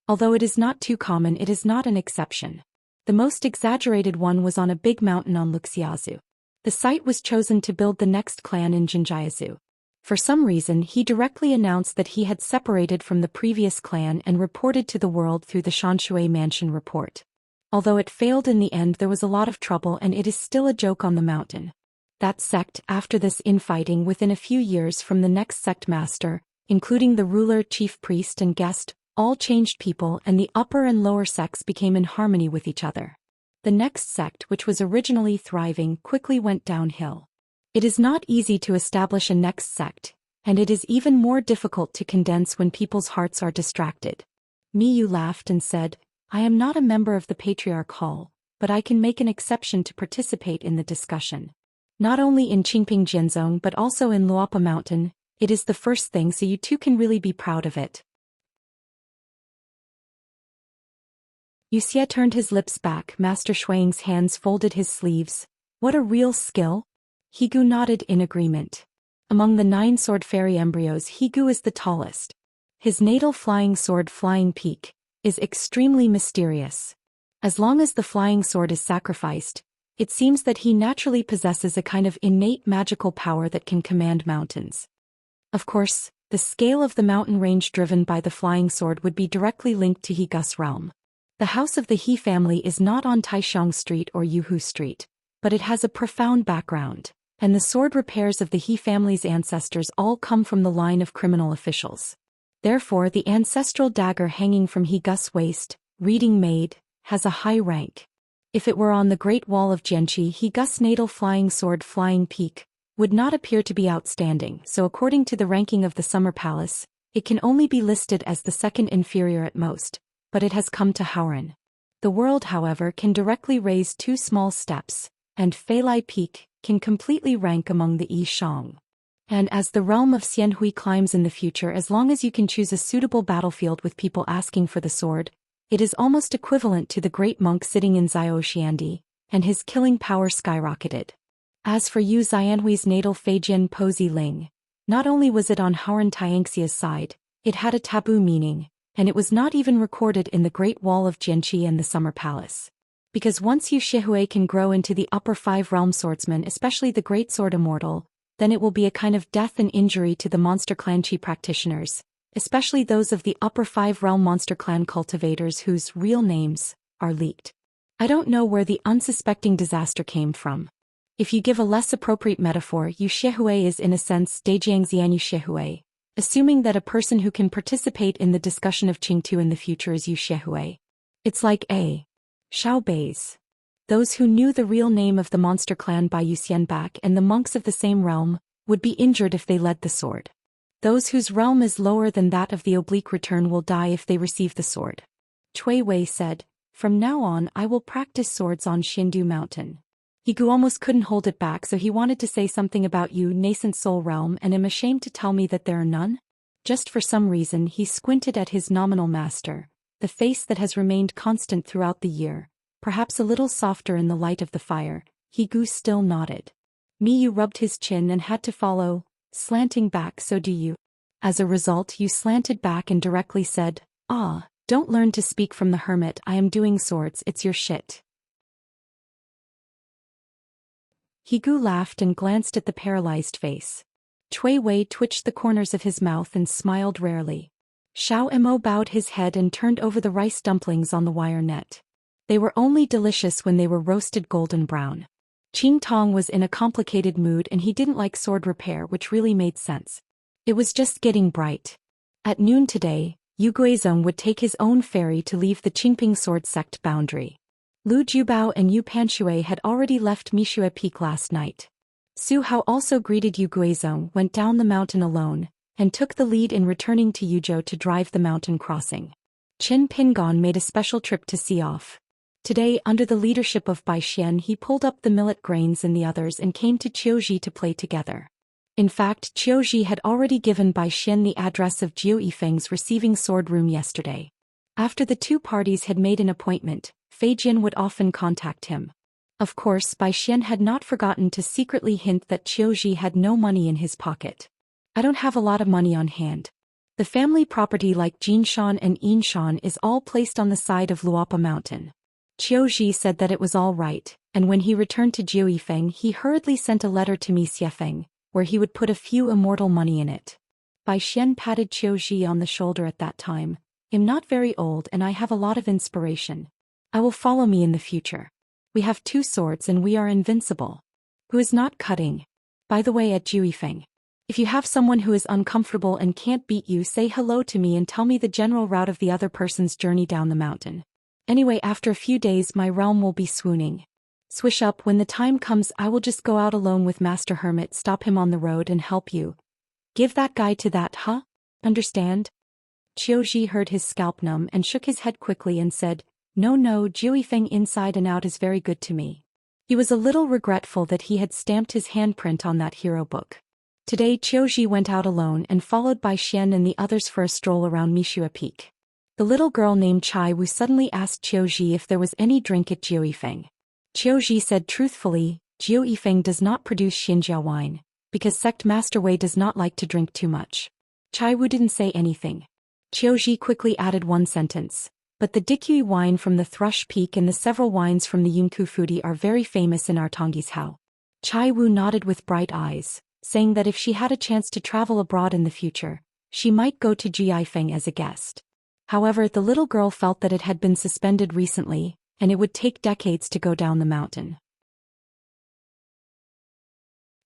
Although it is not too common, it is not an exception. The most exaggerated one was on a big mountain on Luxiazu. The site was chosen to build the next clan in Jinjiazu. For some reason, he directly announced that he had separated from the previous clan and reported to the world through the Shanshui Mansion report. Although it failed in the end, there was a lot of trouble and it is still a joke on the mountain. That sect, after this infighting within a few years from the next sect master, including the ruler, chief priest and guest, all changed people and the upper and lower sects became in harmony with each other. The next sect, which was originally thriving, quickly went downhill. It is not easy to establish a next sect, and it is even more difficult to condense when people's hearts are distracted. Miyu laughed and said, I am not a member of the Patriarch Hall, but I can make an exception to participate in the discussion. Not only in Qingping Jianzong but also in Luopa Mountain, it is the first thing, so you two can really be proud of it. Wuxia turned his lips back. Master Shuang's hands folded his sleeves. What a real skill! Higu nodded in agreement. Among the 9 sword fairy embryos, Higu is the tallest. His natal flying sword Flying Peak is extremely mysterious. As long as the flying sword is sacrificed, it seems that he naturally possesses a kind of innate magical power that can command mountains. Of course, the scale of the mountain range driven by the flying sword would be directly linked to Hegus realm. The house of the He family is not on Taixiang Street or Yuhu Street, but it has a profound background, and the sword repairs of the He family's ancestors all come from the line of criminal officials. Therefore, the ancestral dagger hanging from Hegus' waist, reading maid, has a high rank. If it were on the Great Wall of Jianqi, Hegus' natal flying sword Flying Peak would not appear to be outstanding, so according to the ranking of the Summer Palace, it can only be listed as the second inferior at most, but it has come to Haoran. The world, however, can directly raise 2 small steps, and Feilai Peak can completely rank among the Yi Shang. And as the realm of Xianhui climbs in the future, as long as you can choose a suitable battlefield with people asking for the sword, it is almost equivalent to the great monk sitting in Zhou Xian, and his killing power skyrocketed. As for Yu Xianhui's natal Feijian Posey Ling, not only was it on Haoran Xianxia's side, it had a taboo meaning, and it was not even recorded in the Great Wall of Jianqi and the Summer Palace. Because once Yu Xihui can grow into the upper 5 realm swordsman, especially the Great Sword Immortal, then it will be a kind of death and injury to the Monster Clan Chi practitioners, especially those of the upper 5 realm Monster Clan cultivators whose real names are leaked. I don't know where the unsuspecting disaster came from. If you give a less appropriate metaphor, Yu Xihui is in a sense Daijiangxian Yu Xihui, assuming that a person who can participate in the discussion of Qingtu in the future is Yu Xihui. It's like a Xiao Beis. Those who knew the real name of the monster clan by Yu Xianbak and the monks of the same realm would be injured if they led the sword. Those whose realm is lower than that of the oblique return will die if they receive the sword. Cui Wei said, From now on I will practice swords on Xindu Mountain. Higu almost couldn't hold it back, so he wanted to say something about you, nascent soul realm, and am ashamed to tell me that there are none? Just for some reason he squinted at his nominal master, the face that has remained constant throughout the year, perhaps a little softer in the light of the fire. Higu still nodded. Miyu rubbed his chin and had to follow, slanting back. So do you? As a result you slanted back and directly said, "Ah, don't learn to speak from the hermit. I am doing swords, it's your shit." Higu laughed and glanced at the paralyzed face. Cui Wei twitched the corners of his mouth and smiled rarely. Xiao Mo bowed his head and turned over the rice dumplings on the wire net. They were only delicious when they were roasted golden brown. Qing Tong was in a complicated mood and he didn't like sword repair, which really made sense. It was just getting bright. At noon today, Yu Guizhong would take his own ferry to leave the Qingping sword sect boundary. Lu Jubao and Yu Panshui had already left Mishue Peak last night. Su Hao also greeted Yu Guizhong, went down the mountain alone, and took the lead in returning to Yuzhou to drive the mountain crossing. Qin Pingon made a special trip to see off. Today, under the leadership of Bai Xian, he pulled up the millet grains and the others and came to Qiuji to play together. In fact, Qiuji had already given Bai Xian the address of Jiu Yifeng's receiving sword room yesterday. After the two parties had made an appointment, Fei Jin would often contact him. Of course, Bai Xian had not forgotten to secretly hint that Qiuji had no money in his pocket. "I don't have a lot of money on hand. The family property like Jinshan and Yinshan is all placed on the side of Luopa Mountain." Qiuji said that it was all right, and when he returned to Jiu Yifeng he hurriedly sent a letter to Mi Xiefeng, where he would put a few immortal money in it. Bai Xian patted Qiuji on the shoulder at that time. "I'm not very old and I have a lot of inspiration. I will follow me in the future. We have 2 swords and we are invincible." Who is not cutting? By the way, at Jiu Yifeng, if you have someone who is uncomfortable and can't beat you, say hello to me and tell me the general route of the other person's journey down the mountain. Anyway, after a few days my realm will be swooning. Swish up, when the time comes I will just go out alone with Master Hermit, stop him on the road and help you. Give that guy to that, huh? Understand? Qiuji heard his scalp numb and shook his head quickly and said, No, Jiu Yifeng inside and out is very good to me." He was a little regretful that he had stamped his handprint on that hero book. Today Qiuji went out alone and followed by Xian and the others for a stroll around Mishue Peak. The little girl named Chai Wu suddenly asked Qiuji if there was any drink at Jiu Yifeng. Qiuji said truthfully, Jiu Yifeng does not produce Xianxia wine, because sect Master Wei does not like to drink too much. Chai Wu didn't say anything. Qiuji quickly added one sentence. "But the Dikui wine from the Thrush Peak and the several wines from the Yunku Fudi are very famous in Artongis Hao." Chai Wu nodded with bright eyes, saying that if she had a chance to travel abroad in the future, she might go to Jiu Yifeng as a guest. However, the little girl felt that it had been suspended recently, and it would take decades to go down the mountain.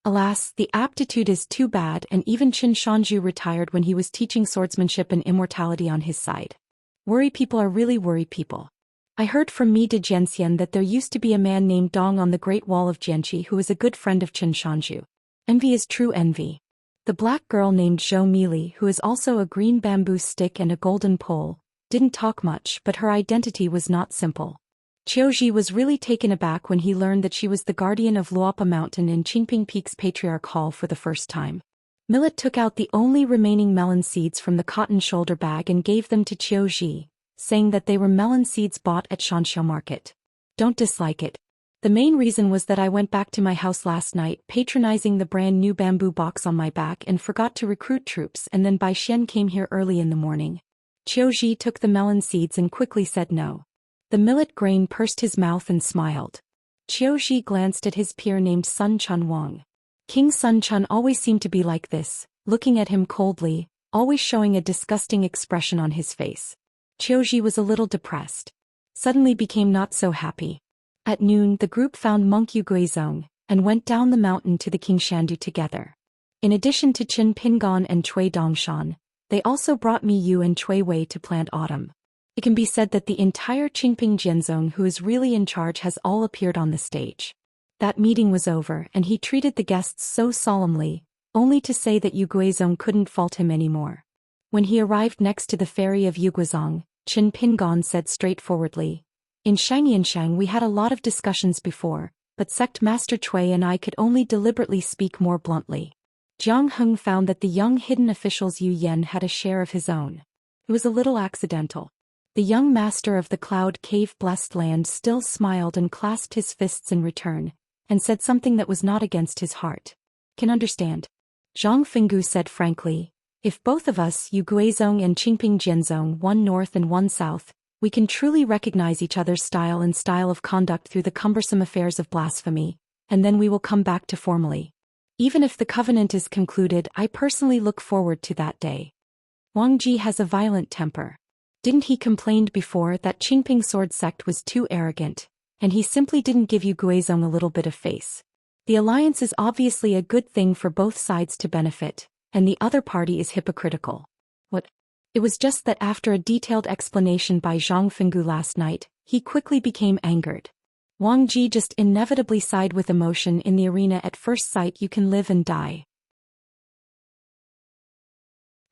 Alas, the aptitude is too bad, and even Qin Shanju retired when he was teaching swordsmanship and immortality on his side. Worry people are really worry people. I heard from Mi de Jianxian that there used to be a man named Dong on the Great Wall of Jianqi who was a good friend of Qin Shanju. Envy is true envy. The black girl named Zhou Mili, who is also a green bamboo stick and a golden pole, didn't talk much, but her identity was not simple. Qiuji was really taken aback when he learned that she was the guardian of Luopa Mountain in Qingping Peak's Patriarch Hall for the first time. Millet took out the only remaining melon seeds from the cotton shoulder bag and gave them to Qiuji, saying that they were melon seeds bought at Xianxia market. "Don't dislike it. The main reason was that I went back to my house last night patronizing the brand new bamboo box on my back and forgot to recruit troops, and then Bai Xian came here early in the morning." Qiuji took the melon seeds and quickly said no. The millet grain pursed his mouth and smiled. Qiuji glanced at his peer named Sun Chun Wang. King Sun Chun always seemed to be like this, looking at him coldly, always showing a disgusting expression on his face. Qiuji was a little depressed. Suddenly became not so happy. At noon the group found monk Yu Guizhong, and went down the mountain to the King Shandu together. In addition to Qin Pingon and Cui Dongshan, they also brought Mi Yu and Cui Wei to plant autumn. It can be said that the entire Qingping Jianzong who is really in charge has all appeared on the stage. That meeting was over and he treated the guests so solemnly, only to say that Yu Guizhong couldn't fault him anymore. When he arrived next to the ferry of Yuguizhong, Qin Pingon said straightforwardly, In Xianxia we had a lot of discussions before, but Sect Master Cui and I could only deliberately speak more bluntly. Jiang Heng found that the young hidden official's Yu Yan had a share of his own. It was a little accidental. The young master of the Cloud Cave blessed land still smiled and clasped his fists in return, and said something that was not against his heart. Can understand. Zhang Fenggu said frankly, if both of us, Yu Guizong and Qingping Jianzong, one north and one south, we can truly recognize each other's style and style of conduct through the cumbersome affairs of blasphemy, and then we will come back to formally. Even if the covenant is concluded, I personally look forward to that day. Wang Ji has a violent temper. Didn't he complained before that Qingping sword sect was too arrogant, and he simply didn't give Yu Guizong a little bit of face? The alliance is obviously a good thing for both sides to benefit, and the other party is hypocritical. What? It was just that after a detailed explanation by Zhang Fenggu last night, he quickly became angered. Wang Ji just inevitably sighed with emotion. In the arena at first sight you can live and die.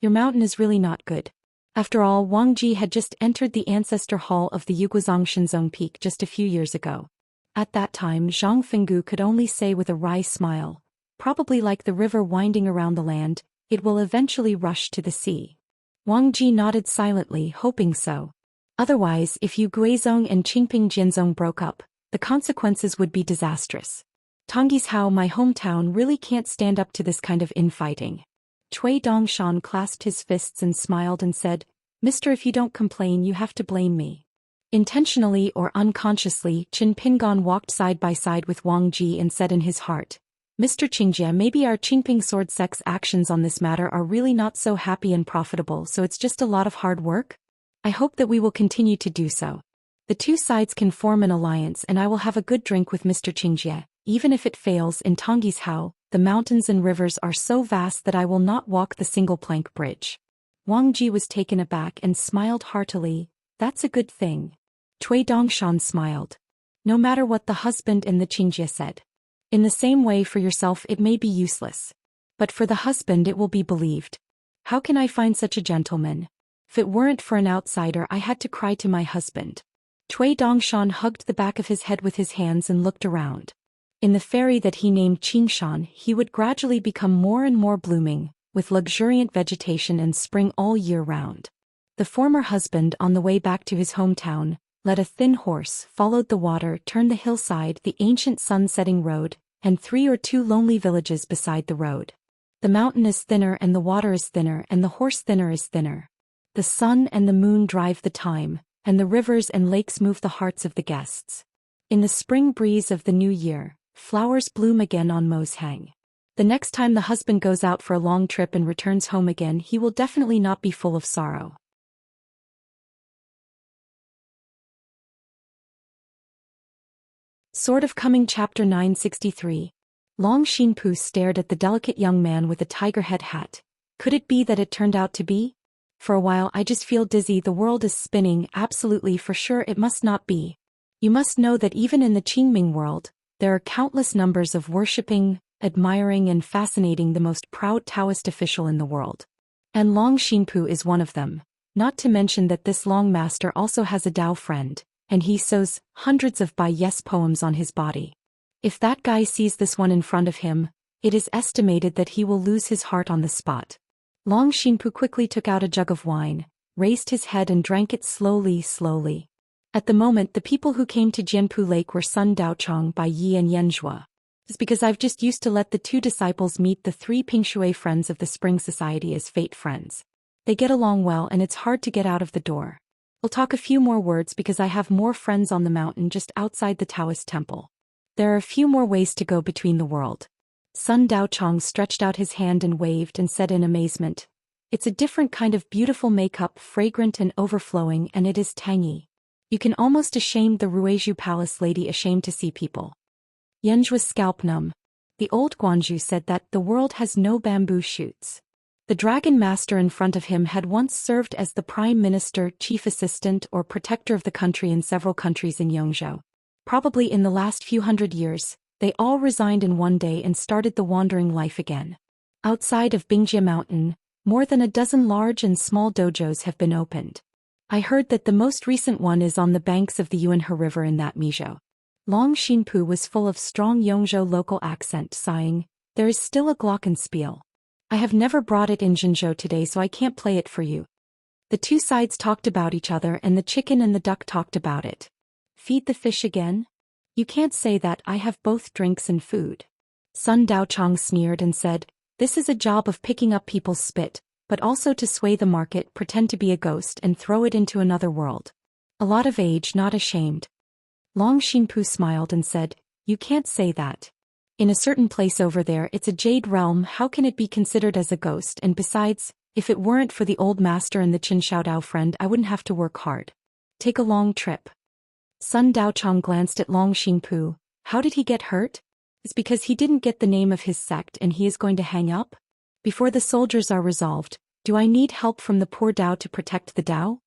Your mountain is really not good. After all, Wang Ji had just entered the ancestor hall of the Yuguizong Shinzong Peak just a few years ago. At that time Zhang Fenggu could only say with a wry smile, probably like the river winding around the land, it will eventually rush to the sea. Wang Ji nodded silently, hoping so. Otherwise, if Yu Guizong and Qingping Jianzong broke up, the consequences would be disastrous. Tongyi's Hao, my hometown, really can't stand up to this kind of infighting. Cui Dongshan clasped his fists and smiled and said, Mister, if you don't complain you have to blame me. Intentionally or unconsciously, Qin Pingon walked side by side with Wang Ji and said in his heart, Mr. Qingjie, maybe our Qingping sword sect's actions on this matter are really not so happy and profitable, so it's just a lot of hard work? I hope that we will continue to do so. The two sides can form an alliance and I will have a good drink with Mr. Qingjie. Even if it fails in Tongyi's Hao, the mountains and rivers are so vast that I will not walk the single plank bridge. Wang Ji was taken aback and smiled heartily. That's a good thing. Cui Dongshan smiled. No matter what the husband and the Qingjie said. In the same way for yourself it may be useless. But for the husband it will be believed. How can I find such a gentleman? If it weren't for an outsider I had to cry to my husband. Cui Dongshan hugged the back of his head with his hands and looked around. In the fairy that he named Qingshan he would gradually become more and more blooming, with luxuriant vegetation and spring all year round. The former husband, on the way back to his hometown, led a thin horse, followed the water, turned the hillside, the ancient sun-setting road, and 3 or 2 lonely villages beside the road. The mountain is thinner and the water is thinner and the horse thinner is thinner. The sun and the moon drive the time, and the rivers and lakes move the hearts of the guests. In the spring breeze of the new year, flowers bloom again on Mo's Hang. The next time the husband goes out for a long trip and returns home again he will definitely not be full of sorrow. Sword of Coming Chapter 963. Long Xinpu stared at the delicate young man with a tiger head hat. Could it be that it turned out to be? For a while I just feel dizzy, the world is spinning, absolutely for sure it must not be. You must know that even in the Qingming world, there are countless numbers of worshipping, admiring and fascinating the most proud Taoist official in the world. And Long Xinpu is one of them, not to mention that this Long Master also has a Tao friend, and he sews hundreds of Bai Yes poems on his body. If that guy sees this one in front of him, it is estimated that he will lose his heart on the spot. Long Xinpu quickly took out a jug of wine, raised his head and drank it slowly. At the moment the people who came to Jianpu Lake were Sun Daochong, Bai Yi and Yanzhua. It's because I've just used to let the 2 disciples meet the 3 Pingshui friends of the Spring Society as fate friends. They get along well and it's hard to get out of the door. I'll talk a few more words because I have more friends on the mountain just outside the Taoist temple. There are a few more ways to go between the world. Sun Daochong stretched out his hand and waved and said in amazement, It's a different kind of beautiful makeup, fragrant and overflowing, and it is tangy. You can almost ashamed the Ruizhu Palace lady ashamed to see people. Yanzhua's scalp numb. The old Guanzhu said that the world has no bamboo shoots. The dragon master in front of him had once served as the prime minister, chief assistant or protector of the country in several countries in Yongzhou. Probably in the last few hundred years, they all resigned in one day and started the wandering life again. Outside of Bingjie Mountain, more than a dozen large and small dojos have been opened. I heard that the most recent one is on the banks of the Yuanhe River in that Mizhou. Long Xinpu was full of strong Yongzhou local accent, sighing, there is still a glockenspiel. I have never brought it in Zhenzhou today, so I can't play it for you. The two sides talked about each other, and the chicken and the duck talked about it. Feed the fish again? You can't say that, I have both drinks and food. Sun Daochang sneered and said, this is a job of picking up people's spit, but also to sway the market, pretend to be a ghost and throw it into another world. A lot of age, not ashamed. Long Xinpu smiled and said, you can't say that. In a certain place over there it's a jade realm, how can it be considered as a ghost, and besides, if it weren't for the old master and the Qin Shaodao friend I wouldn't have to work hard. Take a long trip. Sun Daochang glanced at Long Xinpu. How did he get hurt? It's because he didn't get the name of his sect and he is going to hang up? Before the soldiers are resolved, do I need help from the poor Dao to protect the Dao?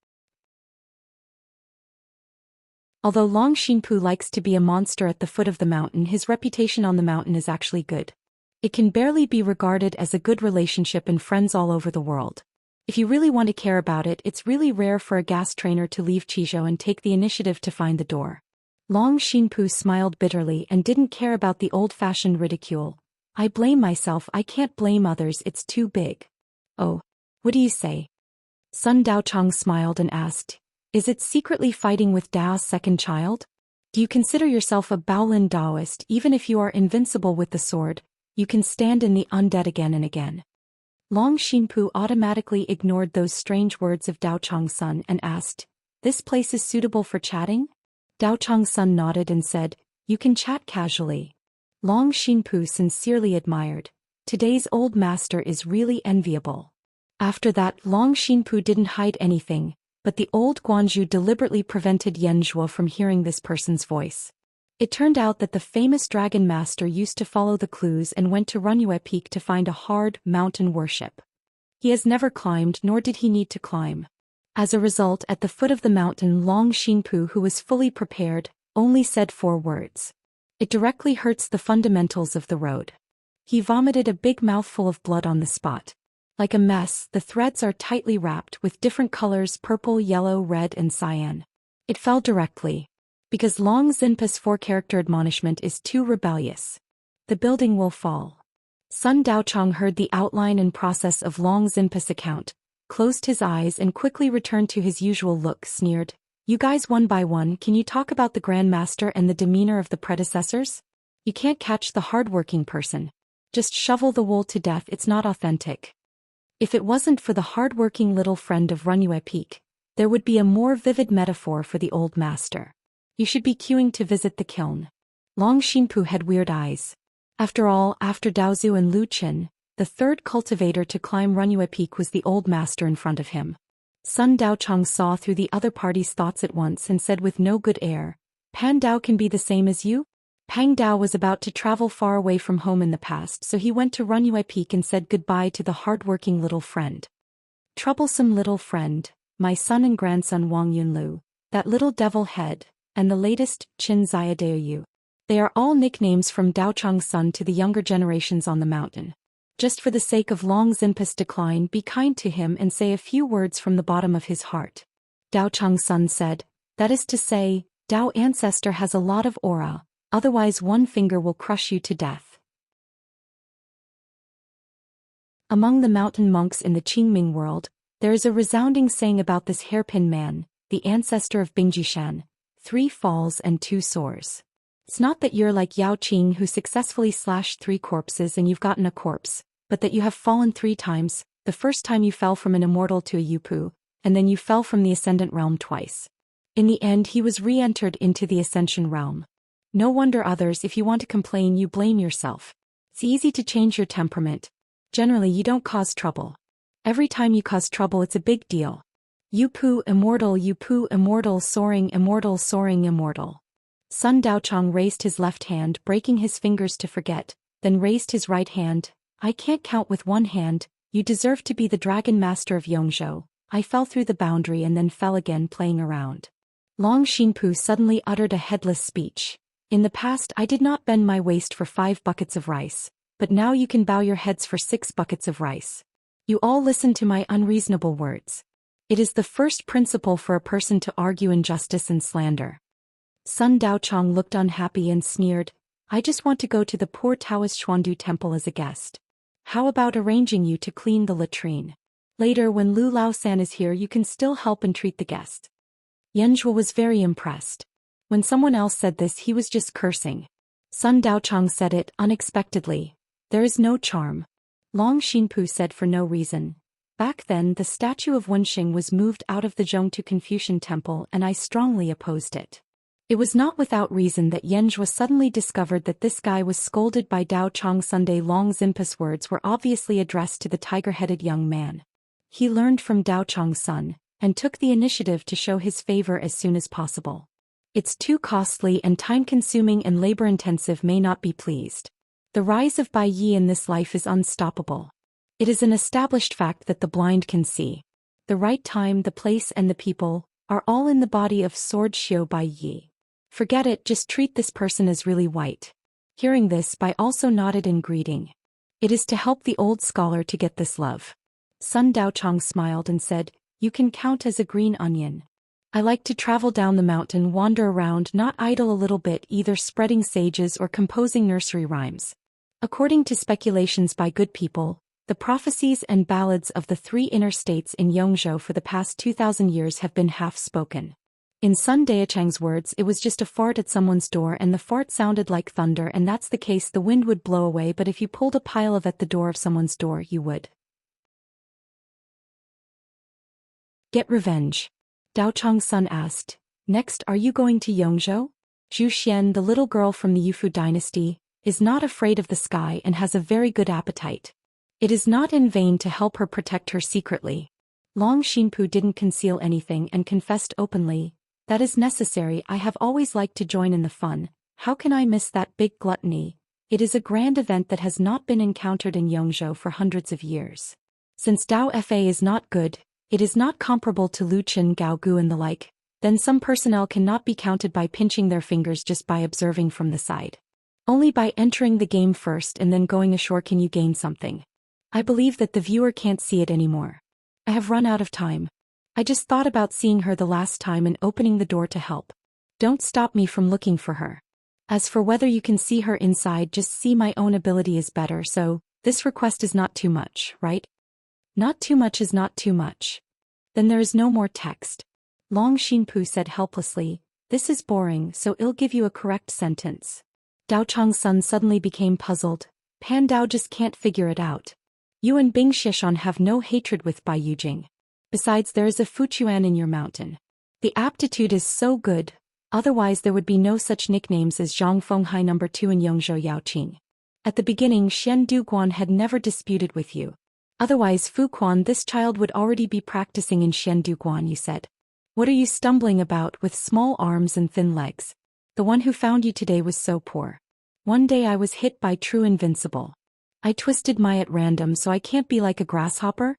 Although Long Xinpu likes to be a monster at the foot of the mountain, his reputation on the mountain is actually good. It can barely be regarded as a good relationship and friends all over the world. If you really want to care about it, it's really rare for a gas trainer to leave Qizhou and take the initiative to find the door. Long Xinpu smiled bitterly and didn't care about the old-fashioned ridicule. I blame myself, I can't blame others, it's too big. Oh, what do you say? Sun Daochang smiled and asked, is it secretly fighting with Dao's second child? Do you consider yourself a Baolin Daoist? Even if you are invincible with the sword, you can stand in the undead again and again. Long Xinpu automatically ignored those strange words of Daochang's son and asked, this place is suitable for chatting? Daochang's son nodded and said, you can chat casually. Long Xinpu sincerely admired, today's old master is really enviable. After that, Long Xinpu didn't hide anything, but the old Guanzhu deliberately prevented Yan Zhuo from hearing this person's voice. It turned out that the famous dragon master used to follow the clues and went to Runyue Peak to find a hard mountain worship. He has never climbed, nor did he need to climb. As a result, at the foot of the mountain, Long Xinpu, who was fully prepared, only said 4 words. It directly hurts the fundamentals of the road. He vomited a big mouthful of blood on the spot. Like a mess, the threads are tightly wrapped with different colors: purple, yellow, red, and cyan. It fell directly. Because Long Xinpa's 4-character admonishment is too rebellious. The building will fall. Sun Daochang heard the outline and process of Long Xinpa's account, closed his eyes and quickly returned to his usual look, sneered, you guys one by one, can you talk about the Grand Master and the demeanor of the predecessors? You can't catch the hard-working person. Just shovel the wool to death, it's not authentic. If it wasn't for the hard-working little friend of Runyue Peak, there would be a more vivid metaphor for the old master. You should be queuing to visit the kiln. Long Xinpu had weird eyes. After all, after Daozu and Lu Qin, the third cultivator to climb Runyue Peak was the old master in front of him. Sun Daochang saw through the other party's thoughts at once and said with no good air, Pan Dao can be the same as you? Pang Dao was about to travel far away from home in the past, so he went to Runyue Peak and said goodbye to the hard-working little friend. Troublesome little friend, my son and grandson Wang Yunlu, that little devil head, and the latest, Qin Xiaodaoyu. They are all nicknames from Daochang's son to the younger generations on the mountain. Just for the sake of Long Xinpa's decline, be kind to him and say a few words from the bottom of his heart. Daochang's son said, that is to say, Dao ancestor has a lot of aura, otherwise one finger will crush you to death. Among the mountain monks in the Qingming world, there is a resounding saying about this hairpin man, the ancestor of Bingjishan, 3 falls and 2 sores. It's not that you're like Yao Qing who successfully slashed 3 corpses and you've gotten a corpse, but that you have fallen 3 times, the first time you fell from an immortal to a Yupu, and then you fell from the ascendant realm twice. In the end he was re-entered into the ascension realm. No wonder others, if you want to complain, you blame yourself. It's easy to change your temperament. Generally you don't cause trouble. Every time you cause trouble it's a big deal. Yupu immortal, soaring immortal. Sun Daochang raised his left hand, breaking his fingers to forget, then raised his right hand. I can't count with one hand, you deserve to be the dragon master of Yongzhou. I fell through the boundary and then fell again playing around. Long Xinpu suddenly uttered a headless speech. In the past I did not bend my waist for 5 buckets of rice, but now you can bow your heads for 6 buckets of rice. You all listen to my unreasonable words. It is the first principle for a person to argue injustice and slander. Sun Daochang looked unhappy and sneered, I just want to go to the poor Taoist Xuandu temple as a guest. How about arranging you to clean the latrine? Later when Lu Laosan is here you can still help and treat the guest. Yanzhuo was very impressed. When someone else said this he was just cursing. Sun Daochang said it unexpectedly. There is no charm. Long Xinpu said for no reason. Back then the statue of Wenxing was moved out of the Zhongtu Confucian temple and I strongly opposed it. It was not without reason that Yanzhuo suddenly discovered that this guy was scolded by Dao Chang Sunday Long's impus words were obviously addressed to the tiger-headed young man. He learned from Dao Chang's son, and took the initiative to show his favor as soon as possible. It's too costly and time-consuming and labor-intensive may not be pleased. The rise of Bai Yi in this life is unstoppable. It is an established fact that the blind can see. The right time, the place and the people, are all in the body of Sword Xiu Bai Yi. Forget it, just treat this person as really white. Hearing this, Bai also nodded in greeting. It is to help the old scholar to get this love. Sun Daochang smiled and said, you can count as a green onion. I like to travel down the mountain, wander around, not idle a little bit, either spreading sages or composing nursery rhymes. According to speculations by good people, the prophecies and ballads of the 3 inner states in Yongzhou for the past 2,000 years have been half-spoken. In Sun Daochang's words, it was just a fart at someone's door and the fart sounded like thunder, and that's the case, the wind would blow away, but if you pulled a pile of at the door of someone's door you would get revenge. Dao Chang's son asked, next, are you going to Yongzhou? Zhou Xian, the little girl from the Yufu dynasty, is not afraid of the sky and has a very good appetite. It is not in vain to help her protect her secretly. Long Xinpu didn't conceal anything and confessed openly, that is necessary, I have always liked to join in the fun, how can I miss that big gluttony? It is a grand event that has not been encountered in Yongzhou for hundreds of years. Since Dao Fa is not good, it is not comparable to Luchen Gao Gu and the like, then some personnel cannot be counted by pinching their fingers just by observing from the side. Only by entering the game first and then going ashore can you gain something. I believe that the viewer can't see it anymore. I have run out of time. I just thought about seeing her the last time and opening the door to help. Don't stop me from looking for her. As for whether you can see her inside, just see my own ability is better, so this request is not too much, right? Not too much is not too much. Then there is no more text. Long Xinpu said helplessly, this is boring, so I'll give you a correct sentence. Dao Chang's son suddenly became puzzled. Pan Dao just can't figure it out. You and Bing Xishan have no hatred with Bai Yujing. Besides, there is a Fuchuan in your mountain. The aptitude is so good, otherwise there would be no such nicknames as Zhang Fenghai No. 2 and Yongzhou Yaoqing. At the beginning Xian Duguan had never disputed with you. Otherwise Fuquan, this child would already be practicing in Xian Duguan, you said. What are you stumbling about with small arms and thin legs? The one who found you today was so poor. One day I was hit by true invincible. I twisted my at random, so I can't be like a grasshopper?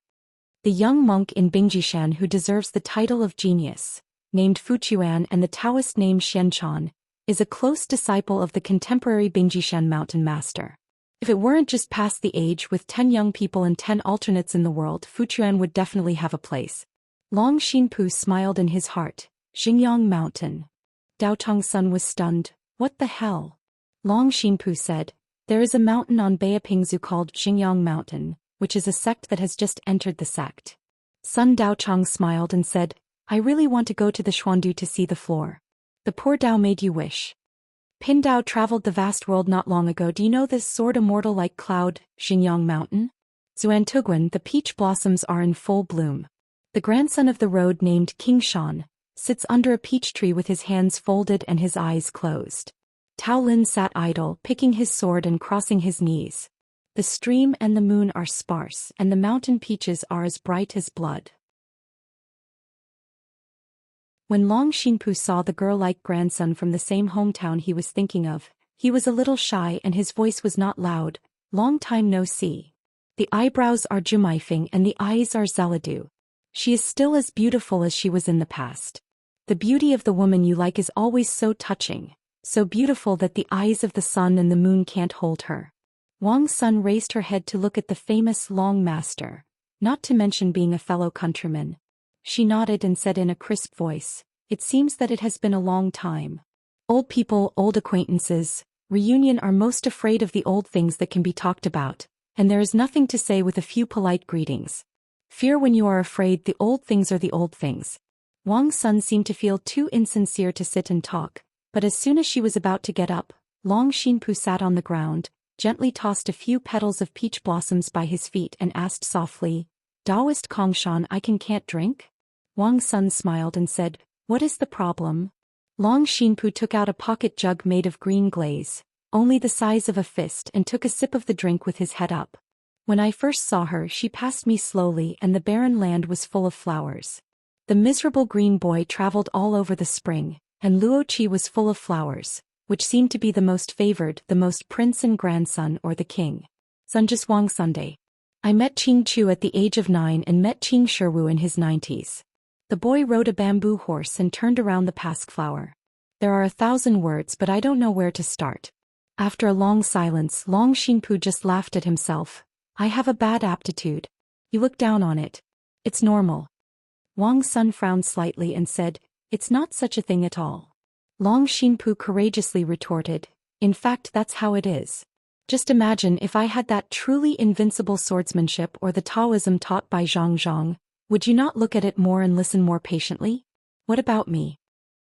The young monk in Bingjishan who deserves the title of genius, named Fuchuan and the Taoist named Xianchan, is a close disciple of the contemporary Bingjishan mountain master. If it weren't just past the age with 10 young people and 10 alternates in the world, Fuchuan would definitely have a place. Long Xinpu smiled in his heart. Xingyang Mountain. Dao Chang's son was stunned. What the hell? Long Xinpu said, there is a mountain on Beipingzu called Xingyang Mountain, which is a sect that has just entered the sect. Sun Daochang smiled and said, I really want to go to the Xuandu to see the floor. The poor Dao made you wish. Pin Dao traveled the vast world not long ago. Do you know this sword immortal like cloud, Xingyang Mountain? Zuantuguan, the peach blossoms are in full bloom. The grandson of the road named King Shan sits under a peach tree with his hands folded and his eyes closed. Tao Lin sat idle, picking his sword and crossing his knees. The stream and the moon are sparse, and the mountain peaches are as bright as blood. When Long Xinpu saw the girl-like grandson from the same hometown he was thinking of, he was a little shy and his voice was not loud. Long time no see. The eyebrows are Jumaifeng and the eyes are Xeladu. She is still as beautiful as she was in the past. The beauty of the woman you like is always so touching, so beautiful that the eyes of the sun and the moon can't hold her. Wang's son raised her head to look at the famous Long Master, not to mention being a fellow countryman. She nodded and said in a crisp voice, "It seems that it has been a long time. Old people, old acquaintances, reunion are most afraid of the old things that can be talked about, and there is nothing to say with a few polite greetings. Fear when you are afraid the old things are the old things." Wang Sun seemed to feel too insincere to sit and talk, but as soon as she was about to get up, Long Xinpu sat on the ground, gently tossed a few petals of peach blossoms by his feet and asked softly, "Taoist Kongshan, I can't drink?" Wang Sun smiled and said, "What is the problem?" Long Xinpu took out a pocket jug made of green glaze, only the size of a fist, and took a sip of the drink with his head up. "When I first saw her, she passed me slowly and the barren land was full of flowers. The miserable green boy traveled all over the spring, and Luoqi was full of flowers, which seemed to be the most favored, the most prince and grandson or the king. Sunjus Wang Sunday. I met Qing Chu at the age of 9 and met Qing Sherwu in his 90s. The boy rode a bamboo horse and turned around the pasque flower. There are 1,000 words but I don't know where to start." After a long silence, Long Xinpu just laughed at himself. "I have a bad aptitude. You look down on it. It's normal." Wang Sun frowned slightly and said, "It's not such a thing at all." Long Xinpu courageously retorted, "In fact that's how it is. Just imagine if I had that truly invincible swordsmanship or the Taoism taught by Zhang, would you not look at it more and listen more patiently? What about me?"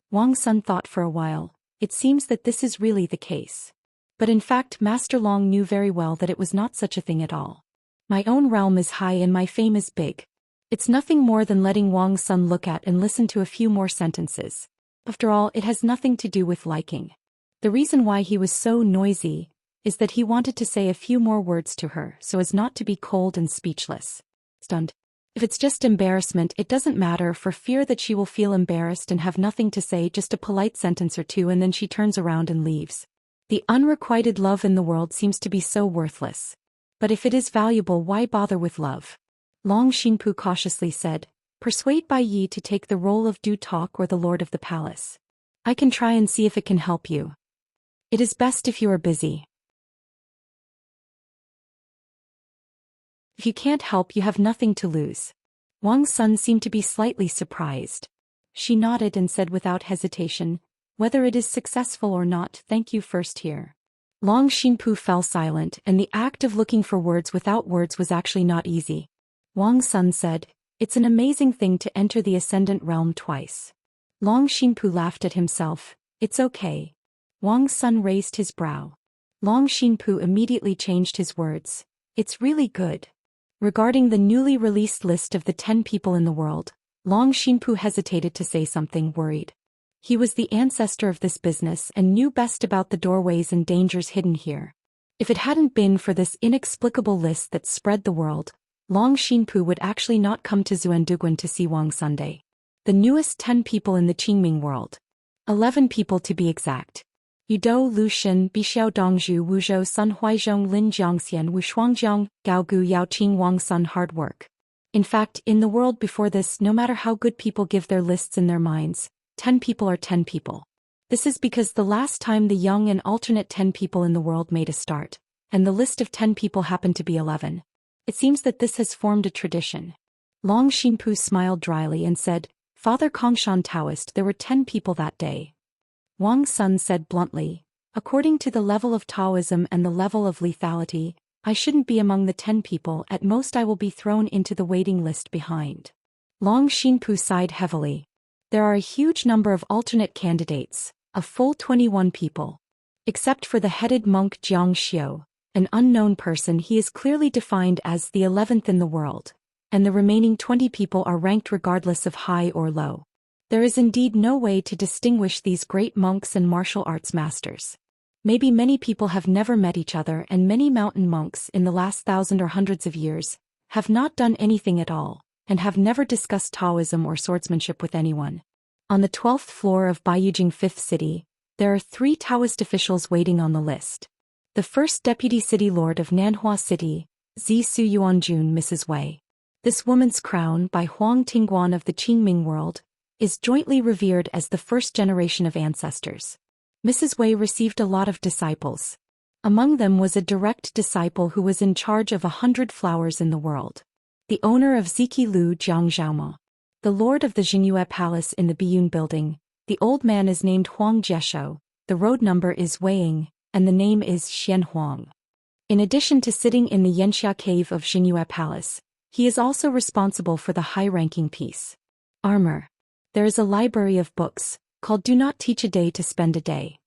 Wang Sun thought for a while. It seems that this is really the case. But in fact Master Long knew very well that it was not such a thing at all. "My own realm is high and my fame is big." It's nothing more than letting Wang Sun look at and listen to a few more sentences. After all, it has nothing to do with liking. The reason why he was so noisy is that he wanted to say a few more words to her so as not to be cold and speechless. Stunned. If it's just embarrassment, it doesn't matter, for fear that she will feel embarrassed and have nothing to say, just a polite sentence or two, and then she turns around and leaves. The unrequited love in the world seems to be so worthless. But if it is valuable, why bother with love? Long Xinpu cautiously said, "Persuade Bai Yi to take the role of Du Talk or the Lord of the Palace. I can try and see if it can help you. It is best if you are busy. If you can't help, you have nothing to lose." Wang Sun seemed to be slightly surprised. She nodded and said without hesitation, "Whether it is successful or not, thank you first here." Long Xinpu fell silent, and the act of looking for words without words was actually not easy. Wang Sun said, "It's an amazing thing to enter the Ascendant Realm twice." Long Xinpu laughed at himself. "It's okay." Wang Sun raised his brow. Long Xinpu immediately changed his words. "It's really good." Regarding the newly released list of the 10 people in the world, Long Xinpu hesitated to say something, worried. He was the ancestor of this business and knew best about the doorways and dangers hidden here. If it hadn't been for this inexplicable list that spread the world, Long Xinpu would actually not come to Zuanduguan to see Wang Sunday. The newest 10 people in the Qingming world. 11 people to be exact. Yudou Lu Shen, Bixiao Dongzhu, Wuzhou Sun Huaizhong, Lin Jiangxian, Wu Shuangjiang, Gaogu Yao Qing Wang Sun. Hard work. In fact, in the world before this, no matter how good people give their lists in their minds, 10 people are 10 people. This is because the last time the young and alternate 10 people in the world made a start, and the list of 10 people happened to be 11. It seems that this has formed a tradition. Long Xinpu smiled dryly and said, "Father Kongshan Taoist, there were 10 people that day." Wang Sun said bluntly, "According to the level of Taoism and the level of lethality, I shouldn't be among the 10 people, at most I will be thrown into the waiting list behind." Long Xinpu sighed heavily. There are a huge number of alternate candidates, a full 21 people. Except for the headed monk Jiang Xiao, an unknown person, he is clearly defined as the 11th in the world, and the remaining 20 people are ranked regardless of high or low. There is indeed no way to distinguish these great monks and martial arts masters. Maybe many people have never met each other, and many mountain monks in the last 1,000 or hundreds of years have not done anything at all, and have never discussed Taoism or swordsmanship with anyone. On the 12th floor of Baiyujing 5th City, there are 3 Taoist officials waiting on the list. The first Deputy City Lord of Nanhua City, Zisu Yuanjun, Mrs. Wei. This woman's crown, by Huang Tingguan of the Qingming world, is jointly revered as the first generation of ancestors. Mrs. Wei received a lot of disciples. Among them was a direct disciple who was in charge of 100 flowers in the world. The owner of Ziki Lu Jiangzhaoma. the lord of the Jingyue Palace in the Biyun building. The old man is named Huang Jieshou, the road number is Weiying, and the name is Xian Huang. In addition to sitting in the Xianxia cave of Jingyue Palace, he is also responsible for the high-ranking piece. Armor. There is a library of books, called Do Not Teach a Day to Spend a Day.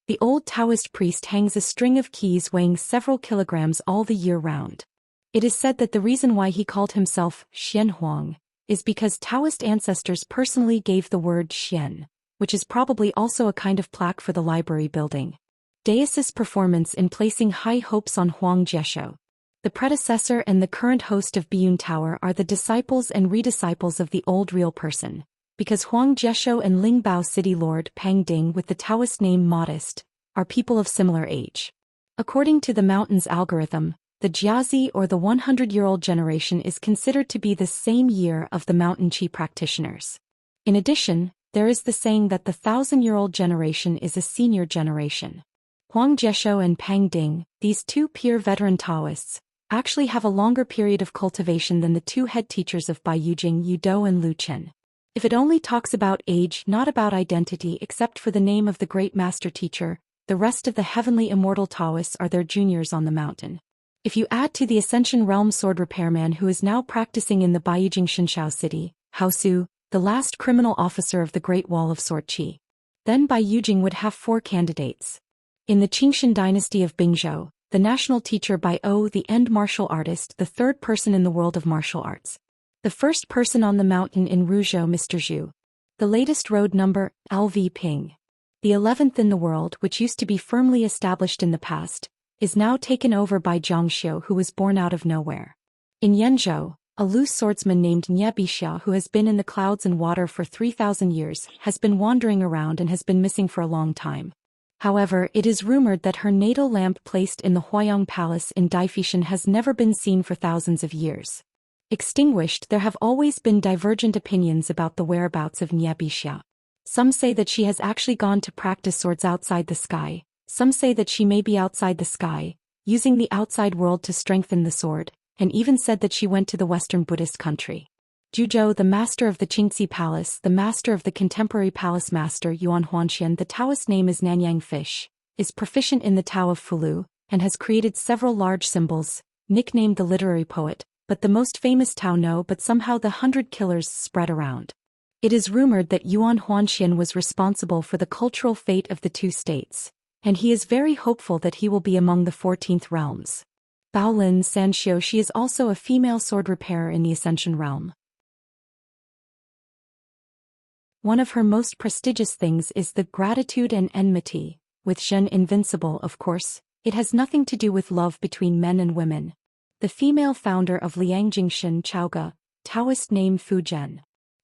The old Taoist priest hangs a string of keys weighing several kilograms all the year round. It is said that the reason why he called himself Xian Huang is because Taoist ancestors personally gave the word Xian, which is probably also a kind of plaque for the library building. Deus's performance in placing high hopes on Huang Jieshou. The predecessor and the current host of Biyun Tower are the disciples and redisciples of the old real person, because Huang Jieshou and Lingbao city lord Pang Ding with the Taoist name Modest are people of similar age. According to the mountain's algorithm, the Jiazi or the 100-year-old generation is considered to be the same year of the mountain Qi practitioners. In addition, there is the saying that the 1,000-year-old generation is a senior generation. Huang Jieshou and Pang Ding, these two peer veteran Taoists, actually have a longer period of cultivation than the two head teachers of Bai Yujing, Yu Dou and Lu Chen. If it only talks about age, not about identity except for the name of the great master teacher, the rest of the heavenly immortal Taoists are their juniors on the mountain. If you add to the Ascension Realm sword repairman who is now practicing in the Baiyujing Shenshao city, Hao Su, the last criminal officer of the Great Wall of Sword Qi, then Bai Yujing would have 4 candidates. In the Qingshan dynasty of Bingzhou, the national teacher Bai O, the end martial artist, the third person in the world of martial arts. The first person on the mountain in Ruzhou, Mr. Zhu. The latest road number, LV Ping. The 11th in the world, which used to be firmly established in the past, is now taken over by Zhang Xiu, who was born out of nowhere. In Yenzhou, a loose swordsman named Nye Bixia, who has been in the clouds and water for 3,000 years, has been wandering around and has been missing for a long time. However, it is rumored that her natal lamp placed in the Huayang Palace in Daifishan has never been seen for thousands of years. Extinguished, there have always been divergent opinions about the whereabouts of Nye Bixia. Some say that she has actually gone to practice swords outside the sky, some say that she may be outside the sky, using the outside world to strengthen the sword, and even said that she went to the Western Buddhist country. Zhuzhou, the master of the Qingxi Palace, the master of the contemporary palace master Yuan Huanxian, the Taoist name is Nanyang Fish, is proficient in the Tao of Fulu, and has created several large symbols, nicknamed the literary poet, but the most famous Tao no, but somehow the 100 killers spread around. It is rumored that Yuan Huanxian was responsible for the cultural fate of the 2 states, and he is very hopeful that he will be among the 14th realms. Baolin Sanxiu, she is also a female sword repairer in the Ascension realm. One of her most prestigious things is the gratitude and enmity, with Zhen invincible of course, it has nothing to do with love between men and women. The female founder of Liangjingshan Chaoga, Taoist name Fu Zhen.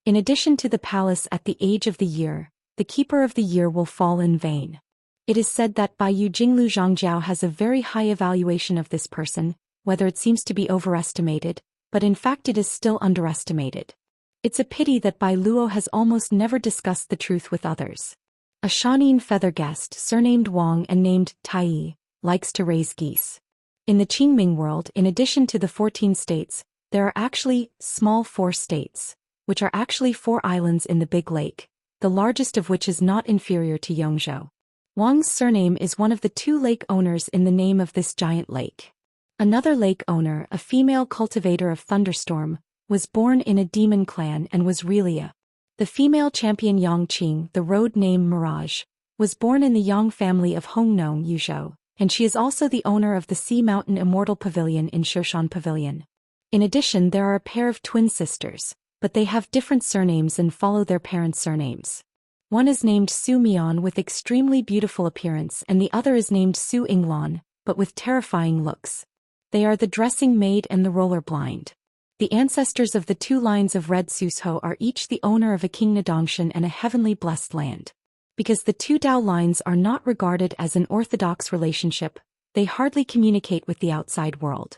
In addition to the palace at the age of the year, the keeper of the year will fall in vain. It is said that Bai Yujing Lu Zhangjiao has a very high evaluation of this person, whether it seems to be overestimated, but in fact it is still underestimated. It's a pity that Bai Luo has almost never discussed the truth with others. A Shanin feather guest, surnamed Wang and named Tai, likes to raise geese. In the Qingming world, in addition to the 14 states, there are actually small 4 states, which are actually 4 islands in the Big Lake, the largest of which is not inferior to Yongzhou. Wang's surname is one of the 2 lake owners in the name of this giant lake. Another lake owner, a female cultivator of Thunderstorm, was born in a demon clan and was Relia. The female champion Yang Qing, the road name Mirage, was born in the Yang family of Hongnong Yuzhou, and she is also the owner of the Sea Mountain Immortal Pavilion in Shoshan Pavilion. In addition, there are a pair of twin sisters, but they have different surnames and follow their parents' surnames. One is named Su Mian with extremely beautiful appearance and the other is named Su Inglan, but with terrifying looks. They are the dressing maid and the roller blind. The ancestors of the 2 lines of Red Susho are each the owner of a King Nadongshan and a heavenly blessed land. Because the 2 Dao lines are not regarded as an orthodox relationship, they hardly communicate with the outside world.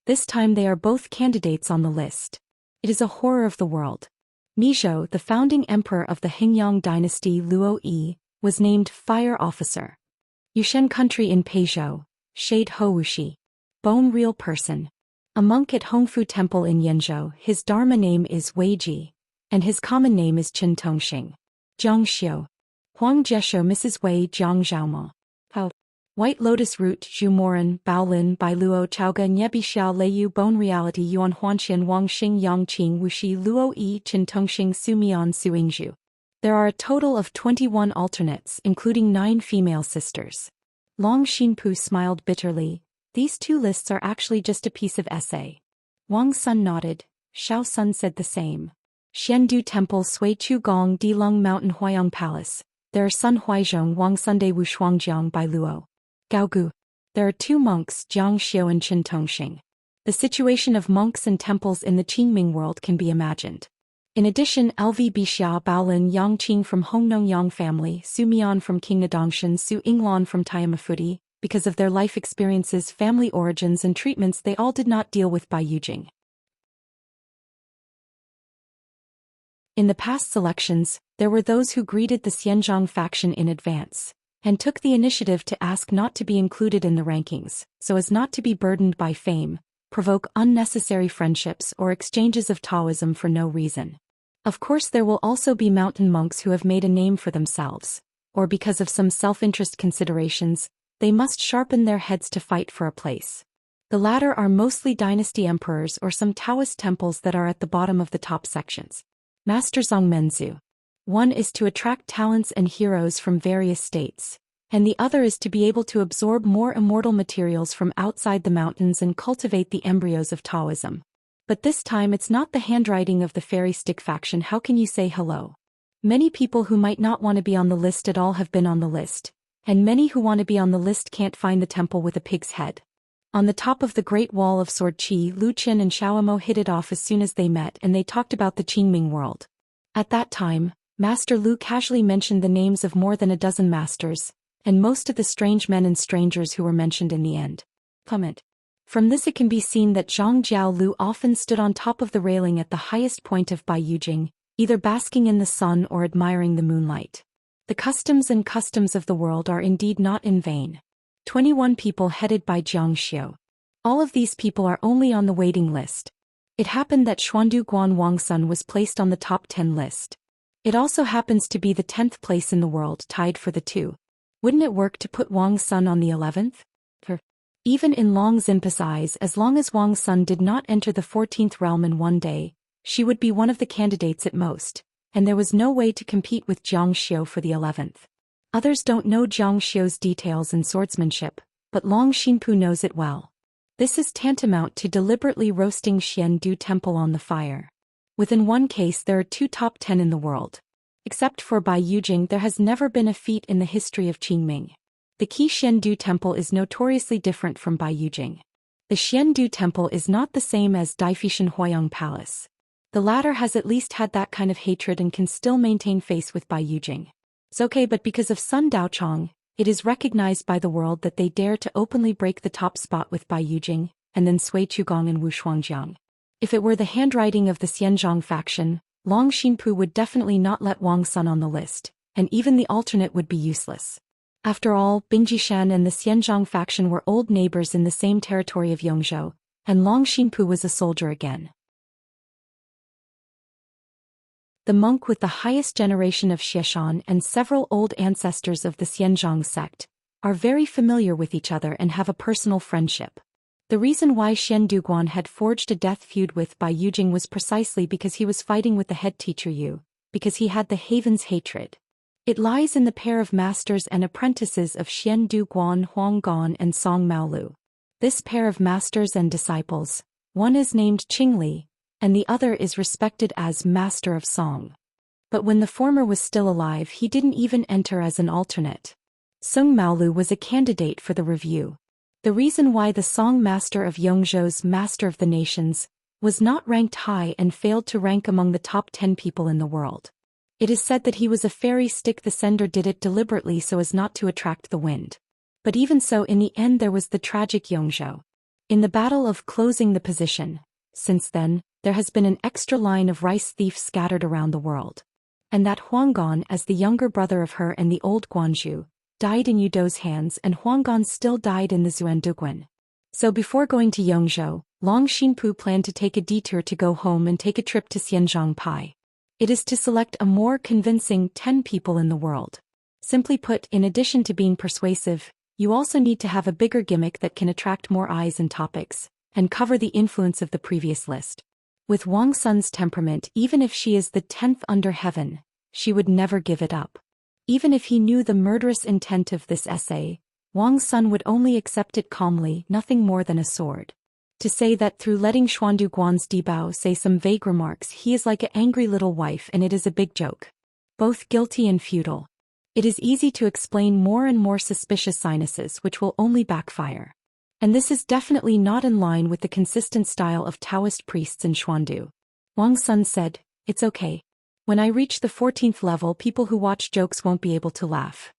This time they are both candidates on the list. It is a horror of the world. Mizhou, the founding emperor of the Hingyang dynasty Luo Yi, was named Fire Officer. Yushen country in Peizhou, Shade Houwushi. Bone real person. a monk at Hongfu Temple in Yenzhou. His Dharma name is Weiji, and his common name is Chen Tongxing. Zhangxiu. Huang Jieshou Mrs. Wei Jiang Zhaoma. Ho. White Lotus Root Zhu Moran Baolin Bai Luo Chaoga Nyebi Xiao Leiyu Bone Reality Yuan Huanxian Wang Xing Yang Qing Wuxi Luo Yi Chen Tongxing Su Mian Su Yingzhu. There are a total of 21 alternates, including 9 female sisters. Long Xinpu smiled bitterly. These 2 lists are actually just a piece of essay. Wang Sun nodded. Shao Sun said the same. Xiandu Temple Sui Chu Gong Dilung Mountain Huayong Palace. There are Sun Huaizhong Wang Sunday Wu Shuangjiang Bai Luo. Gaogu. There are 2 monks, Jiang Xiu and Chen Tongxing. The situation of monks and temples in the Qingming world can be imagined. In addition, LV Bixia Baolin Yang Qing from Hongnong Yang family, Su Mian from King Nadongshan, Su Yinglan from Taiyamafuti. Because of their life experiences, family origins and treatments, they all did not deal with Bai Yujing. In the past selections, there were those who greeted the Xianzhang faction in advance, and took the initiative to ask not to be included in the rankings, so as not to be burdened by fame, provoke unnecessary friendships or exchanges of Taoism for no reason. Of course, there will also be mountain monks who have made a name for themselves, or because of some self-interest considerations, they must sharpen their heads to fight for a place. The latter are mostly dynasty emperors or some Taoist temples that are at the bottom of the top sections. Master Zongmenzu. One is to attract talents and heroes from various states, and the other is to be able to absorb more immortal materials from outside the mountains and cultivate the embryos of Taoism. But this time it's not the handwriting of the fairy stick faction. How can you say hello? Many people who might not want to be on the list at all have been on the list, and many who want to be on the list can't find the temple with a pig's head. On the top of the Great Wall of Sword Qi, Lu Qin and Xiaomo hit it off as soon as they met, and they talked about the Qingming world. At that time, Master Lu casually mentioned the names of more than a dozen masters, and most of the strange men and strangers who were mentioned in the end. Comment. From this it can be seen that Zhang Jiao Lu often stood on top of the railing at the highest point of Bai Yujing, either basking in the sun or admiring the moonlight. The customs of the world are indeed not in vain. 21 people headed by Jiang Xiu. All of these people are only on the waiting list. It happened that Xuandu Guan Wang Sun was placed on the top 10 list. It also happens to be the 10th place in the world, tied for the 2. Wouldn't it work to put Wang Sun on the 11th? Even in Long Zinpa's eyes, as long as Wang Sun did not enter the 14th realm in one day, she would be one of the candidates at most, and there was no way to compete with Jiang Xiu for the 11th. Others don't know Jiang Xiu's details and swordsmanship, but Long Xinpu knows it well. This is tantamount to deliberately roasting Xiandu Temple on the fire. Within one case there are 2 top 10 in the world. Except for Bai Yujing, there has never been a feat in the history of Qingming. The Qi Xiandu Temple is notoriously different from Bai Yujing. The Xiandu Temple is not the same as Daifishan Huayong Palace. The latter has at least had that kind of hatred and can still maintain face with Bai Yujing. It's okay, but because of Sun Daochong, it is recognized by the world that they dare to openly break the top spot with Bai Yujing, and then Sui Qugong and Wu Shuangjiang. If it were the handwriting of the Xianzhang faction, Long Xinpu would definitely not let Wang Sun on the list, and even the alternate would be useless. After all, Bingjishan and the Xianzhang faction were old neighbors in the same territory of Yongzhou, and Long Xinpu was a soldier again. The monk with the highest generation of Xieshan and several old ancestors of the Xianzhang sect are very familiar with each other and have a personal friendship. The reason why Xian Duguan had forged a death feud with Bai Yujing was precisely because he was fighting with the head teacher Yu, because he had the Haven's hatred. It lies in the pair of masters and apprentices of Xian Duguan Huang Gon and Song Maolu. This pair of masters and disciples, one is named Qingli, and the other is respected as Master of Song. But when the former was still alive, he didn't even enter as an alternate. Song Maolu was a candidate for the review. The reason why the Song Master of Yongzhou's Master of the Nations was not ranked high and failed to rank among the top 10 people in the world. It is said that he was a fairy stick. The sender did it deliberately so as not to attract the wind. But even so, in the end there was the tragic Yongzhou. In the battle of closing the position, since then, there has been an extra line of rice thieves scattered around the world. And that Huanggon, as the younger brother of her and the old Guanzhu, died in Yudo's hands, and Huanggon still died in the Zuanduguan. So before going to Yongzhou, Long Xinpu planned to take a detour to go home and take a trip to Xianxia. It is to select a more convincing 10 people in the world. Simply put, in addition to being persuasive, you also need to have a bigger gimmick that can attract more eyes and topics, and cover the influence of the previous list. With Wang Sun's temperament, even if she is the 10th under heaven, she would never give it up. Even if he knew the murderous intent of this essay, Wang Sun would only accept it calmly, nothing more than a sword. To say that through letting Xuandu Guan's Dibao say some vague remarks he is like an angry little wife, and it is a big joke. Both guilty and futile. It is easy to explain more and more suspicious sinuses which will only backfire. And this is definitely not in line with the consistent style of Taoist priests in Xuandu. Wang Sun said, "It's okay. When I reach the 14th level, people who watch jokes won't be able to laugh."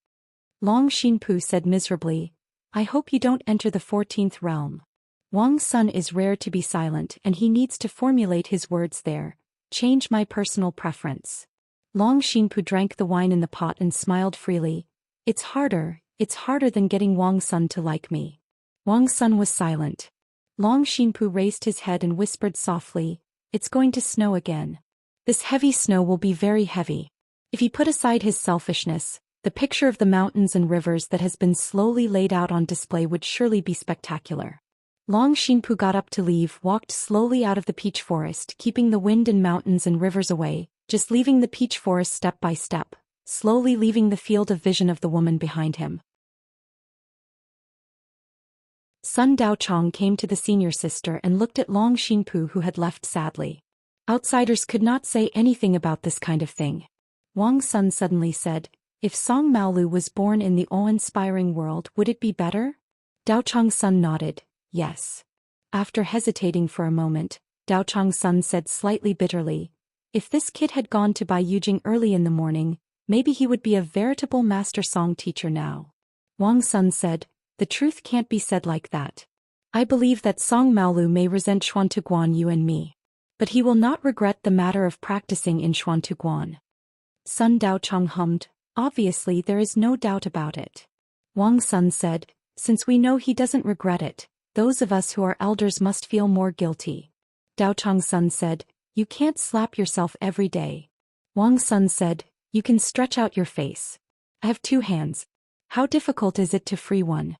Long Xinpu said miserably, "I hope you don't enter the 14th realm." Wang Sun is rare to be silent, and he needs to formulate his words there. Change my personal preference. Long Xinpu drank the wine in the pot and smiled freely. It's harder than getting Wang Sun to like me." Wang Sun was silent. Long Xinpu raised his head and whispered softly, "It's going to snow again. This heavy snow will be very heavy." If he put aside his selfishness, the picture of the mountains and rivers that has been slowly laid out on display would surely be spectacular. Long Xinpu got up to leave, walked slowly out of the peach forest, keeping the wind and mountains and rivers away, just leaving the peach forest step by step, slowly leaving the field of vision of the woman behind him. Sun Daochong came to the senior sister and looked at Long Xinpu, who had left sadly. Outsiders could not say anything about this kind of thing. Wang Sun suddenly said, "If Song Maolu was born in the awe-inspiring world, would it be better?" Daochong's son nodded, "Yes." After hesitating for a moment, Daochong's son said slightly bitterly, "If this kid had gone to Bai Yujing early in the morning, maybe he would be a veritable master song teacher now." Wang Sun said, "The truth can't be said like that. I believe that Song Maolu may resent Xuantuguan, you and me. But he will not regret the matter of practicing in Xuantuguan." Sun Daochong hummed, "Obviously there is no doubt about it." Wang Sun said, "Since we know he doesn't regret it, those of us who are elders must feel more guilty." Daochong's son said, "You can't slap yourself every day." Wang Sun said, "You can stretch out your face. I have 2 hands. How difficult is it to free one?"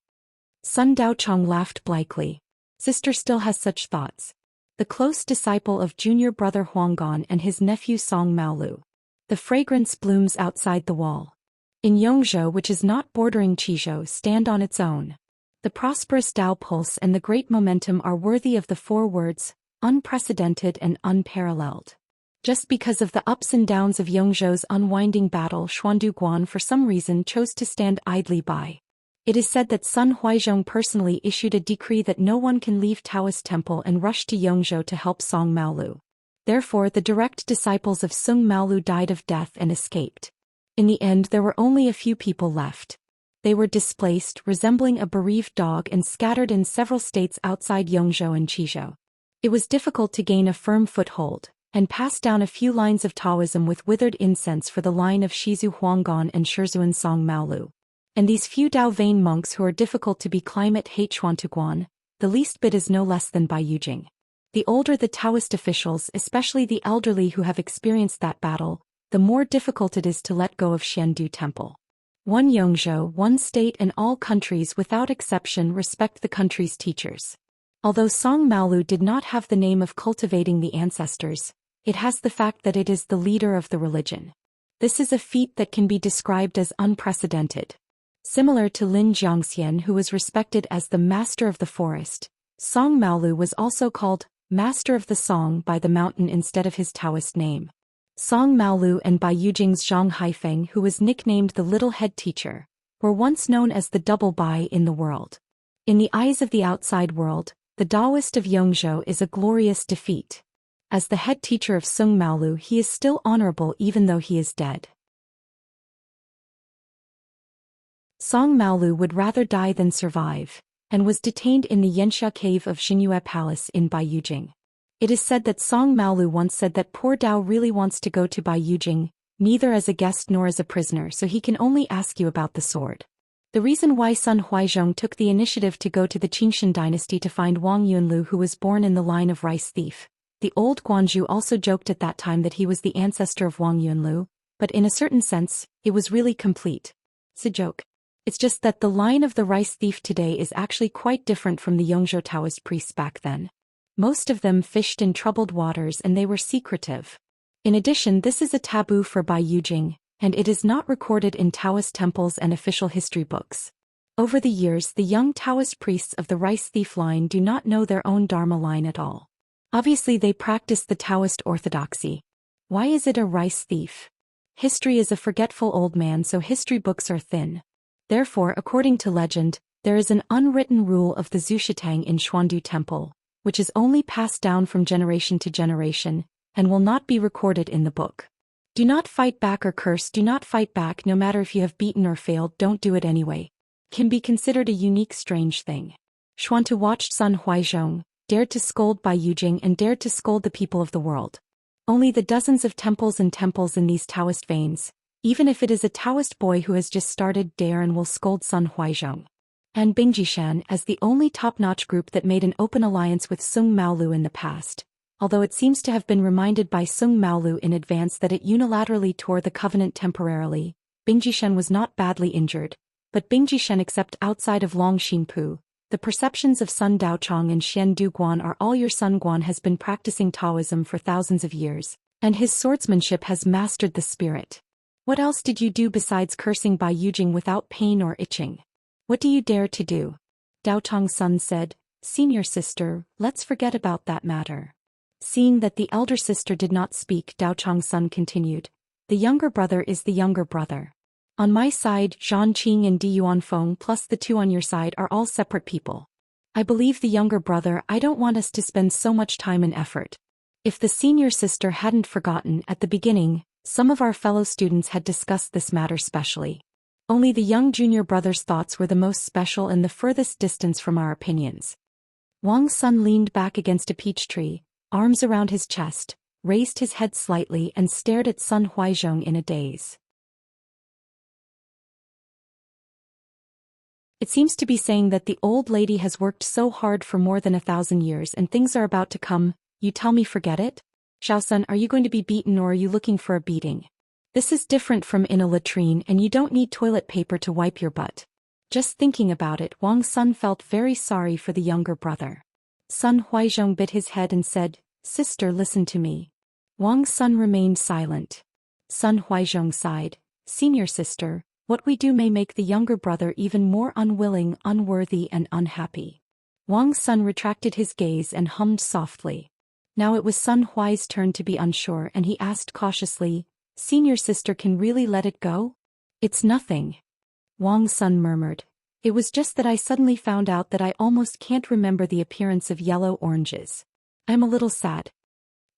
Sun Daochong laughed blithely. Sister still has such thoughts. The close disciple of junior brother Huanggan and his nephew Song Maolu. The fragrance blooms outside the wall. In Yongzhou, which is not bordering Qizhou, stand on its own. The prosperous Tao pulse and the great momentum are worthy of the 4 words, unprecedented and unparalleled. Just because of the ups and downs of Yongzhou's unwinding battle, Xuandu Guan for some reason chose to stand idly by. It is said that Sun Huaizhong personally issued a decree that no one can leave Taoist temple and rush to Yongzhou to help Song Maolu. Therefore the direct disciples of Song Maolu died of death and escaped. In the end there were only a few people left. They were displaced, resembling a bereaved dog, and scattered in several states outside Yongzhou and Qizhou. It was difficult to gain a firm foothold, and pass down a few lines of Taoism with withered incense for the line of Shizu Huanggan and Shizuan Song Maolu. And these few Dao vain monks who are difficult to be climate hate Xuantuguan, the least bit is no less than Bai Yujing. The older the Taoist officials, especially the elderly who have experienced that battle, the more difficult it is to let go of Xiandu Temple. One Yongzhou, one state, and all countries without exception respect the country's teachers. Although Song Maolu did not have the name of cultivating the ancestors, it has the fact that it is the leader of the religion. This is a feat that can be described as unprecedented. Similar to Lin Xianxian, who was respected as the master of the forest, Song Maolu was also called Master of the Song by the mountain instead of his Taoist name. Song Maolu and Bai Yujing's Zhang Haifeng, who was nicknamed the Little Head Teacher, were once known as the Double Bai in the world. In the eyes of the outside world, the Taoist of Yongzhou is a glorious defeat. As the head teacher of Song Maolu, he is still honorable even though he is dead. Song Maolu would rather die than survive, and was detained in the Xianxia cave of Xinyue Palace in Bai Yujing. It is said that Song Maolu once said that poor Dao really wants to go to Bai Yujing, neither as a guest nor as a prisoner, so he can only ask you about the sword. The reason why Sun Huaizhong took the initiative to go to the Qingxin dynasty to find Wang Yunlu, who was born in the line of rice thief. The old Guanzhou also joked at that time that he was the ancestor of Wang Yunlu, but in a certain sense, it was really complete. It's a joke. It's just that the line of the rice thief today is actually quite different from the Yongzhou Taoist priests back then. Most of them fished in troubled waters and they were secretive. In addition, this is a taboo for Bai Yujing, and it is not recorded in Taoist temples and official history books. Over the years, the young Taoist priests of the rice thief line do not know their own Dharma line at all. Obviously, they practice the Taoist orthodoxy. Why is it a rice thief? History is a forgetful old man, so history books are thin. Therefore, according to legend, there is an unwritten rule of the Zhuxian in Xuandu Temple, which is only passed down from generation to generation, and will not be recorded in the book. Do not fight back or curse. Do not fight back. No matter if you have beaten or failed, don't do it anyway. Can be considered a unique strange thing. Xuantu watched Sun Huaizhong, dared to scold Bai Yujing and dared to scold the people of the world. Only the dozens of temples and temples in these Taoist veins, even if it is a Taoist boy who has just started, dare and will scold Sun Huaizhong. And Bingjishan as the only top-notch group that made an open alliance with Sung Maolu in the past, although it seems to have been reminded by Sung Maolu in advance that it unilaterally tore the covenant temporarily. Bingjishan was not badly injured, but Bingjishan except outside of Long Xinpu, the perceptions of Sun Daochong and Xian Duguan are all. Your Sun Guan has been practicing Taoism for thousands of years, and his swordsmanship has mastered the spirit. What else did you do besides cursing Bai Yujing without pain or itching? What do you dare to do? Daochong's son said, "Senior sister, let's forget about that matter." Seeing that the elder sister did not speak, Daochong's son continued, "The younger brother is the younger brother. On my side, Zhan Qing and Di Yuanfeng plus the two on your side are all separate people. I believe the younger brother. I don't want us to spend so much time and effort." If the senior sister hadn't forgotten, at the beginning, some of our fellow students had discussed this matter specially. Only the young junior brother's thoughts were the most special and the furthest distance from our opinions. Wang's son leaned back against a peach tree, arms around his chest, raised his head slightly and stared at Sun Huaizhong in a daze. It seems to be saying that the old lady has worked so hard for more than 1,000 years and things are about to come. You tell me forget it? Xiaosun, are you going to be beaten or are you looking for a beating? This is different from in a latrine and you don't need toilet paper to wipe your butt. Just thinking about it, Wang's son felt very sorry for the younger brother. Sun Huaizhong bit his head and said, "Sister, listen to me." Wang's son remained silent. Sun Huaizhong sighed, "Senior sister, what we do may make the younger brother even more unwilling, unworthy and unhappy." Wang's son retracted his gaze and hummed softly. Now it was Sun Huai's turn to be unsure and he asked cautiously, "Senior sister can really let it go?" "It's nothing." Wang's son murmured, "It was just that I suddenly found out that I almost can't remember the appearance of yellow oranges. I'm a little sad."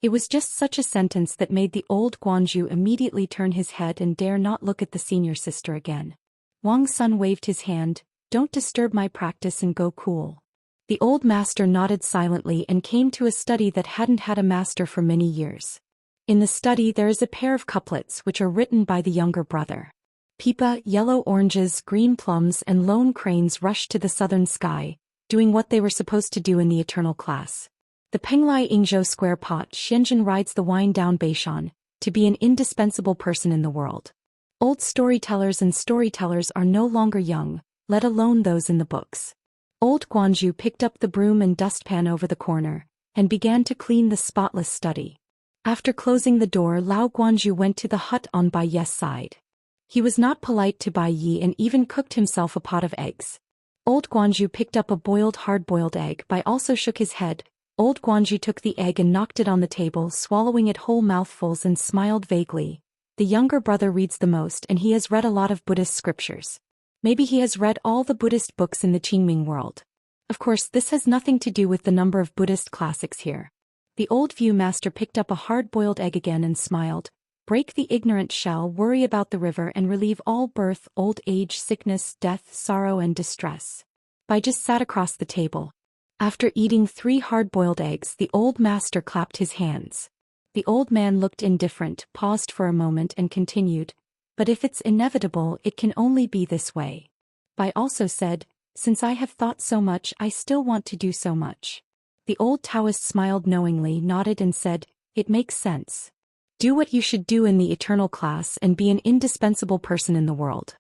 It was just such a sentence that made the old Guanzhou immediately turn his head and dare not look at the senior sister again. Wang's son waved his hand, "Don't disturb my practice and go cool." The old master nodded silently and came to a study that hadn't had a master for many years. In the study there is a pair of couplets which are written by the younger brother. Pipa, yellow oranges, green plums and lone cranes rushed to the southern sky, doing what they were supposed to do in the eternal class. The Penglai Ingzhou square pot Xianzhen rides the wine down Beishan, to be an indispensable person in the world. Old storytellers and storytellers are no longer young, let alone those in the books. Old Guanzhou picked up the broom and dustpan over the corner, and began to clean the spotless study. After closing the door, Lao Guanzhou went to the hut on Bai Ye's side. He was not polite to Bai Yi and even cooked himself a pot of eggs. Old Guanzhou picked up a hard-boiled egg. Bai also shook his head. Old Guanzhou took the egg and knocked it on the table, swallowing it whole mouthfuls and smiled vaguely. The younger brother reads the most and he has read a lot of Buddhist scriptures. Maybe he has read all the Buddhist books in the Qingming world. Of course, this has nothing to do with the number of Buddhist classics here. The old view master picked up a hard-boiled egg again and smiled. Break the ignorant shell, worry about the river and relieve all birth, old age, sickness, death, sorrow and distress. Bai just sat across the table. After eating 3 hard-boiled eggs, the old master clapped his hands. The old man looked indifferent, paused for a moment and continued, "But if it's inevitable, it can only be this way. Bai also said, since I have thought so much, I still want to do so much. The old Taoist smiled knowingly, nodded and said, it makes sense. Do what you should do in the eternal class and be an indispensable person in the world.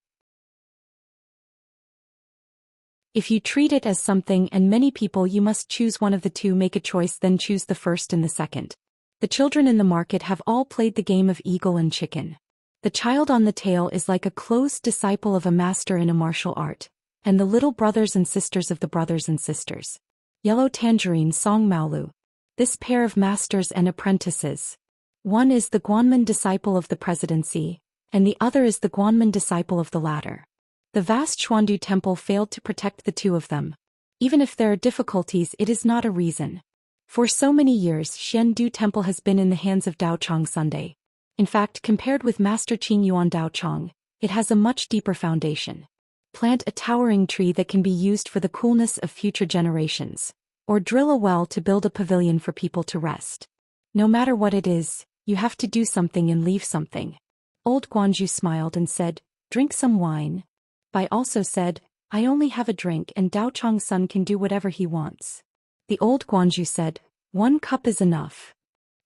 If you treat it as something and many people, you must choose one of the two. Make a choice, then choose the first and the second. The children in the market have all played the game of eagle and chicken. The child on the tail is like a close disciple of a master in a martial art, and the little brothers and sisters of the brothers and sisters. Yellow Tangerine Song Maolu. This pair of masters and apprentices. One is the Guanmen disciple of the presidency, and the other is the Guanmen disciple of the latter. The vast Xuandu temple failed to protect the two of them. Even if there are difficulties, it is not a reason. For so many years, Xiandu temple has been in the hands of Dao Chang Sunday. In fact, compared with Master Qing Yuan Dao Chang, it has a much deeper foundation. Plant a towering tree that can be used for the coolness of future generations, or drill a well to build a pavilion for people to rest. No matter what it is, you have to do something and leave something. Old Guanju smiled and said, drink some wine. Bai also said, I only have a drink and Dao Chang's son can do whatever he wants. The old Guanju said, 1 cup is enough.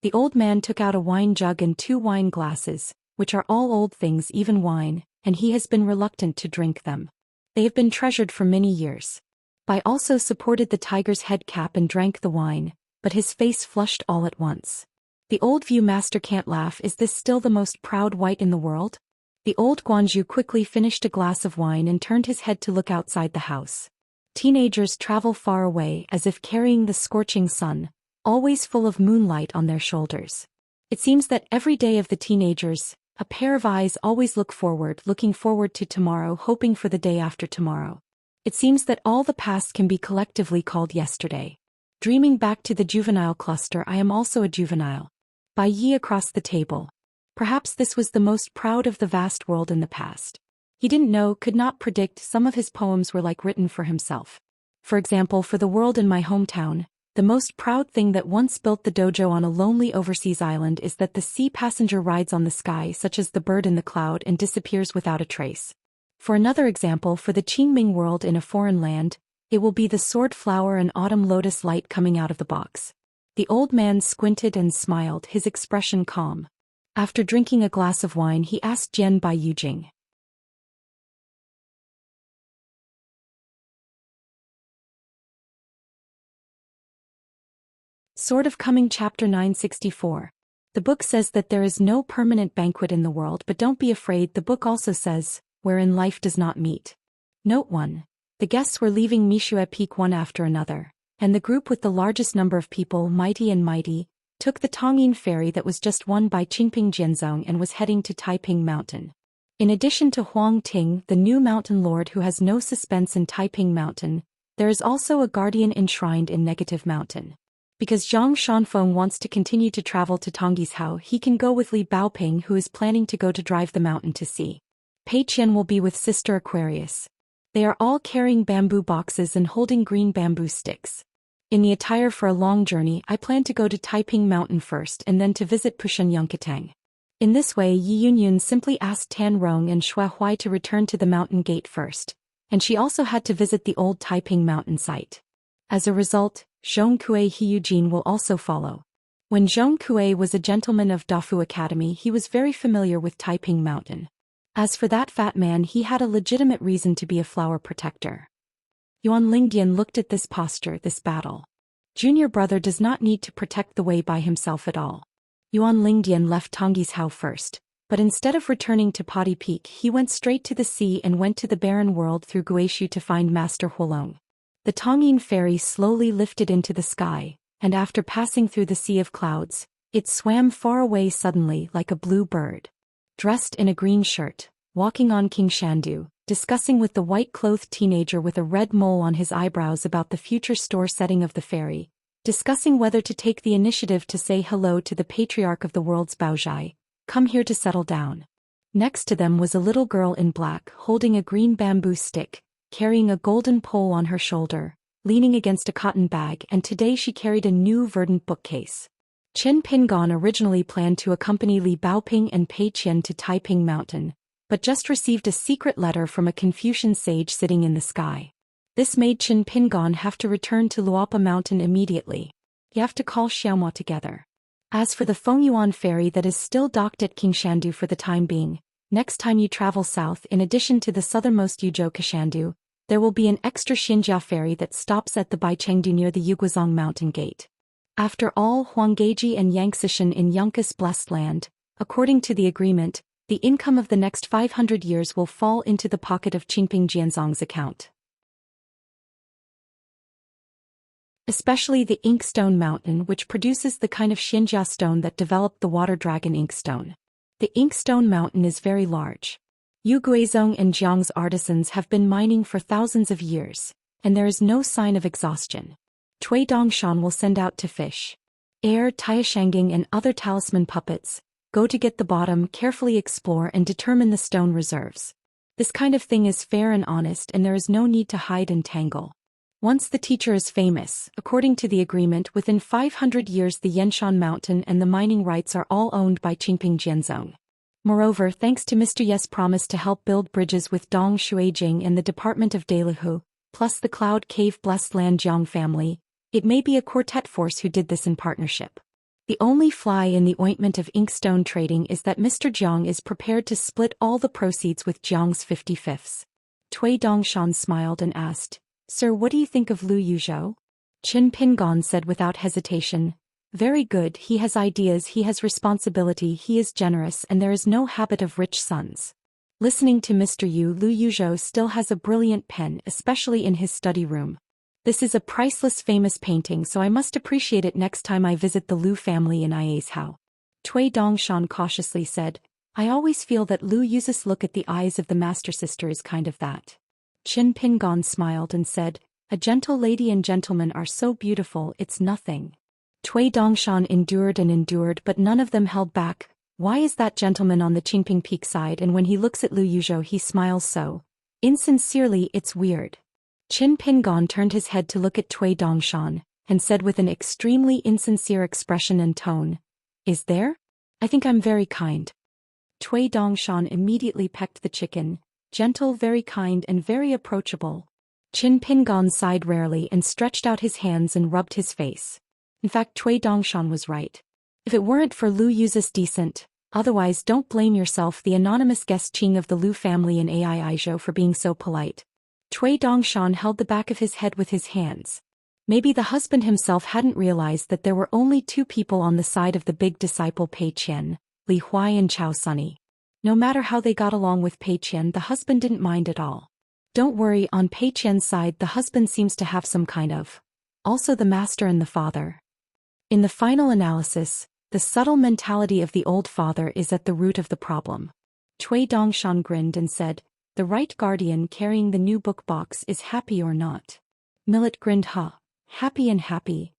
The old man took out a wine jug and 2 wine glasses, which are all old things, even wine, and he has been reluctant to drink them. They have been treasured for many years. Bai also supported the tiger's head cap and drank the wine, but his face flushed all at once. The old View master can't laugh. Is this still the most proud white in the world? The old Guanju quickly finished a glass of wine and turned his head to look outside the house. Teenagers travel far away as if carrying the scorching sun, always full of moonlight on their shoulders. It seems that every day of the teenagers, a pair of eyes always looking forward to tomorrow, hoping for the day after tomorrow. It seems that all the past can be collectively called yesterday. Dreaming back to the juvenile cluster, I am also a juvenile. Bai Yi across the table. Perhaps this was the most proud of the vast world in the past. He didn't know, could not predict, some of his poems were like written for himself. For example, for the world in my hometown, the most proud thing that once built the dojo on a lonely overseas island is that the sea passenger rides on the sky such as the bird in the cloud and disappears without a trace. For another example, for the Qingming world in a foreign land, it will be the sword flower and autumn lotus light coming out of the box. The old man squinted and smiled, his expression calm. After drinking a glass of wine, he asked Jian Bai Yujing. Sword of Coming Chapter 964. The book says that there is no permanent banquet in the world, but don't be afraid. The book also says, wherein life does not meet. Note 1. The guests were leaving Mishue Peak one after another, and the group with the largest number of people, mighty, took the Tongyin ferry that was just won by Qingping Jianzong and was heading to Taiping Mountain. In addition to Huang Ting, the new mountain lord who has no suspense in Taiping Mountain, there is also a guardian enshrined in Negative Mountain. Because Zhang Shanfeng wants to continue to travel to Tonggishao, he can go with Li Baoping, who is planning to go to drive the mountain to sea. Pei Qian will be with Sister Aquarius. They are all carrying bamboo boxes and holding green bamboo sticks. In the attire for a long journey, I plan to go to Taiping Mountain first and then to visit Pushen Yongkatang. In this way, Yi Yunyun simply asked Tan Rong and Xue Huai to return to the mountain gate first, and she also had to visit the old Taiping Mountain site. As a result, Zhong Kue Hiyujin will also follow. When Zhong Kue was a gentleman of Dafu Academy, he was very familiar with Taiping Mountain. As for that fat man, he had a legitimate reason to be a flower protector. Yuan Lingdian looked at this posture, this battle. Junior brother does not need to protect the way by himself at all. Yuan Lingdian left Tonggishao first, but instead of returning to Potty Peak, he went straight to the sea and went to the barren world through Guishu to find Master Huolong. The Tongyin ferry slowly lifted into the sky, and after passing through the sea of clouds, it swam far away suddenly like a blue bird. Dressed in a green shirt, walking on King Shandu, discussing with the white-clothed teenager with a red mole on his eyebrows about the future store setting of the ferry, discussing whether to take the initiative to say hello to the patriarch of the world's Baozhai, come here to settle down. Next to them was a little girl in black holding a green bamboo stick, carrying a golden pole on her shoulder, leaning against a cotton bag, and today she carried a new verdant bookcase. Chen Pingon originally planned to accompany Li Baoping and Pei Qian to Taiping Mountain, but just received a secret letter from a Confucian sage sitting in the sky. This made Qin Pingon have to return to Luopa Mountain immediately. You have to call Xianxia together. As for the Fengyuan ferry that is still docked at Qingshandu for the time being, next time you travel south, in addition to the southernmost Yuzhou Kashandu, there will be an extra Xinjia ferry that stops at the Baichengdu near the Yuguazong mountain gate. After all, Huanggeji and Yangxishan in Yunkus blessed land, according to the agreement, the income of the next 500 years will fall into the pocket of Qingping Jianzong's account. Especially the Inkstone Mountain, which produces the kind of Xinjia stone that developed the water dragon inkstone. The Inkstone Mountain is very large. Yuguazong and Jiang's artisans have been mining for thousands of years, and there is no sign of exhaustion. Cui Dongshan will send out to fish. Air, Taishanging and other talisman puppets, go to get the bottom, carefully explore and determine the stone reserves. This kind of thing is fair and honest, and there is no need to hide and tangle. Once the teacher is famous, according to the agreement, within 500 years the Yenshan Mountain and the mining rights are all owned by Qingping Jianzong. Moreover, thanks to Mr. Yes' promise to help build bridges with Dong Shuijing and the Department of Dalihu, plus the Cloud Cave Blessed Land Jiang family, it may be a quartet force who did this in partnership. The only fly in the ointment of inkstone trading is that Mr. Jiang is prepared to split all the proceeds with Jiang's 50/5. Cui Dongshan smiled and asked, "Sir, what do you think of Lu Yuzhou?" Qin Pingon said without hesitation, "Very good, he has ideas, he has responsibility, he is generous, and there is no habit of rich sons." Listening to Mr. Yu, Lu Yuzhou still has a brilliant pen, especially in his study room. This is a priceless famous painting, so I must appreciate it next time I visit the Lu family in Iazhao. Cui Dongshan cautiously said, "I always feel that Lu Yu's look at the eyes of the master sister is kind of that." Qin Pingon smiled and said, "A gentle lady and gentleman are so beautiful, it's nothing." Cui Dongshan endured and endured, but none of them held back. Why is that gentleman on the Qingping Peak side, and when he looks at Lu Yuzhou he smiles so insincerely, it's weird. Qin Pingon turned his head to look at Cui Dongshan, and said with an extremely insincere expression and tone, "Is there? I think I'm very kind." Cui Dongshan immediately pecked the chicken, gentle, very kind and very approachable. Qin Pingon sighed rarely and stretched out his hands and rubbed his face. In fact, Cui Dongshan was right. If it weren't for Lu Yu's decent, otherwise don't blame yourself, the anonymous guest Qing of the Lu family in Aizhou for being so polite. Cui Dongshan held the back of his head with his hands. Maybe the husband himself hadn't realized that there were only two people on the side of the big disciple Pei Qian, Li Huai and Chao Sunny. No matter how they got along with Pei Qian, the husband didn't mind at all. Don't worry, on Pei Qian's side the husband seems to have some kind of. Also the master and the father. In the final analysis, the subtle mentality of the old father is at the root of the problem. Cui Dongshan grinned and said, "The right guardian carrying the new book box is happy or not?" Millet grinned, happy and happy."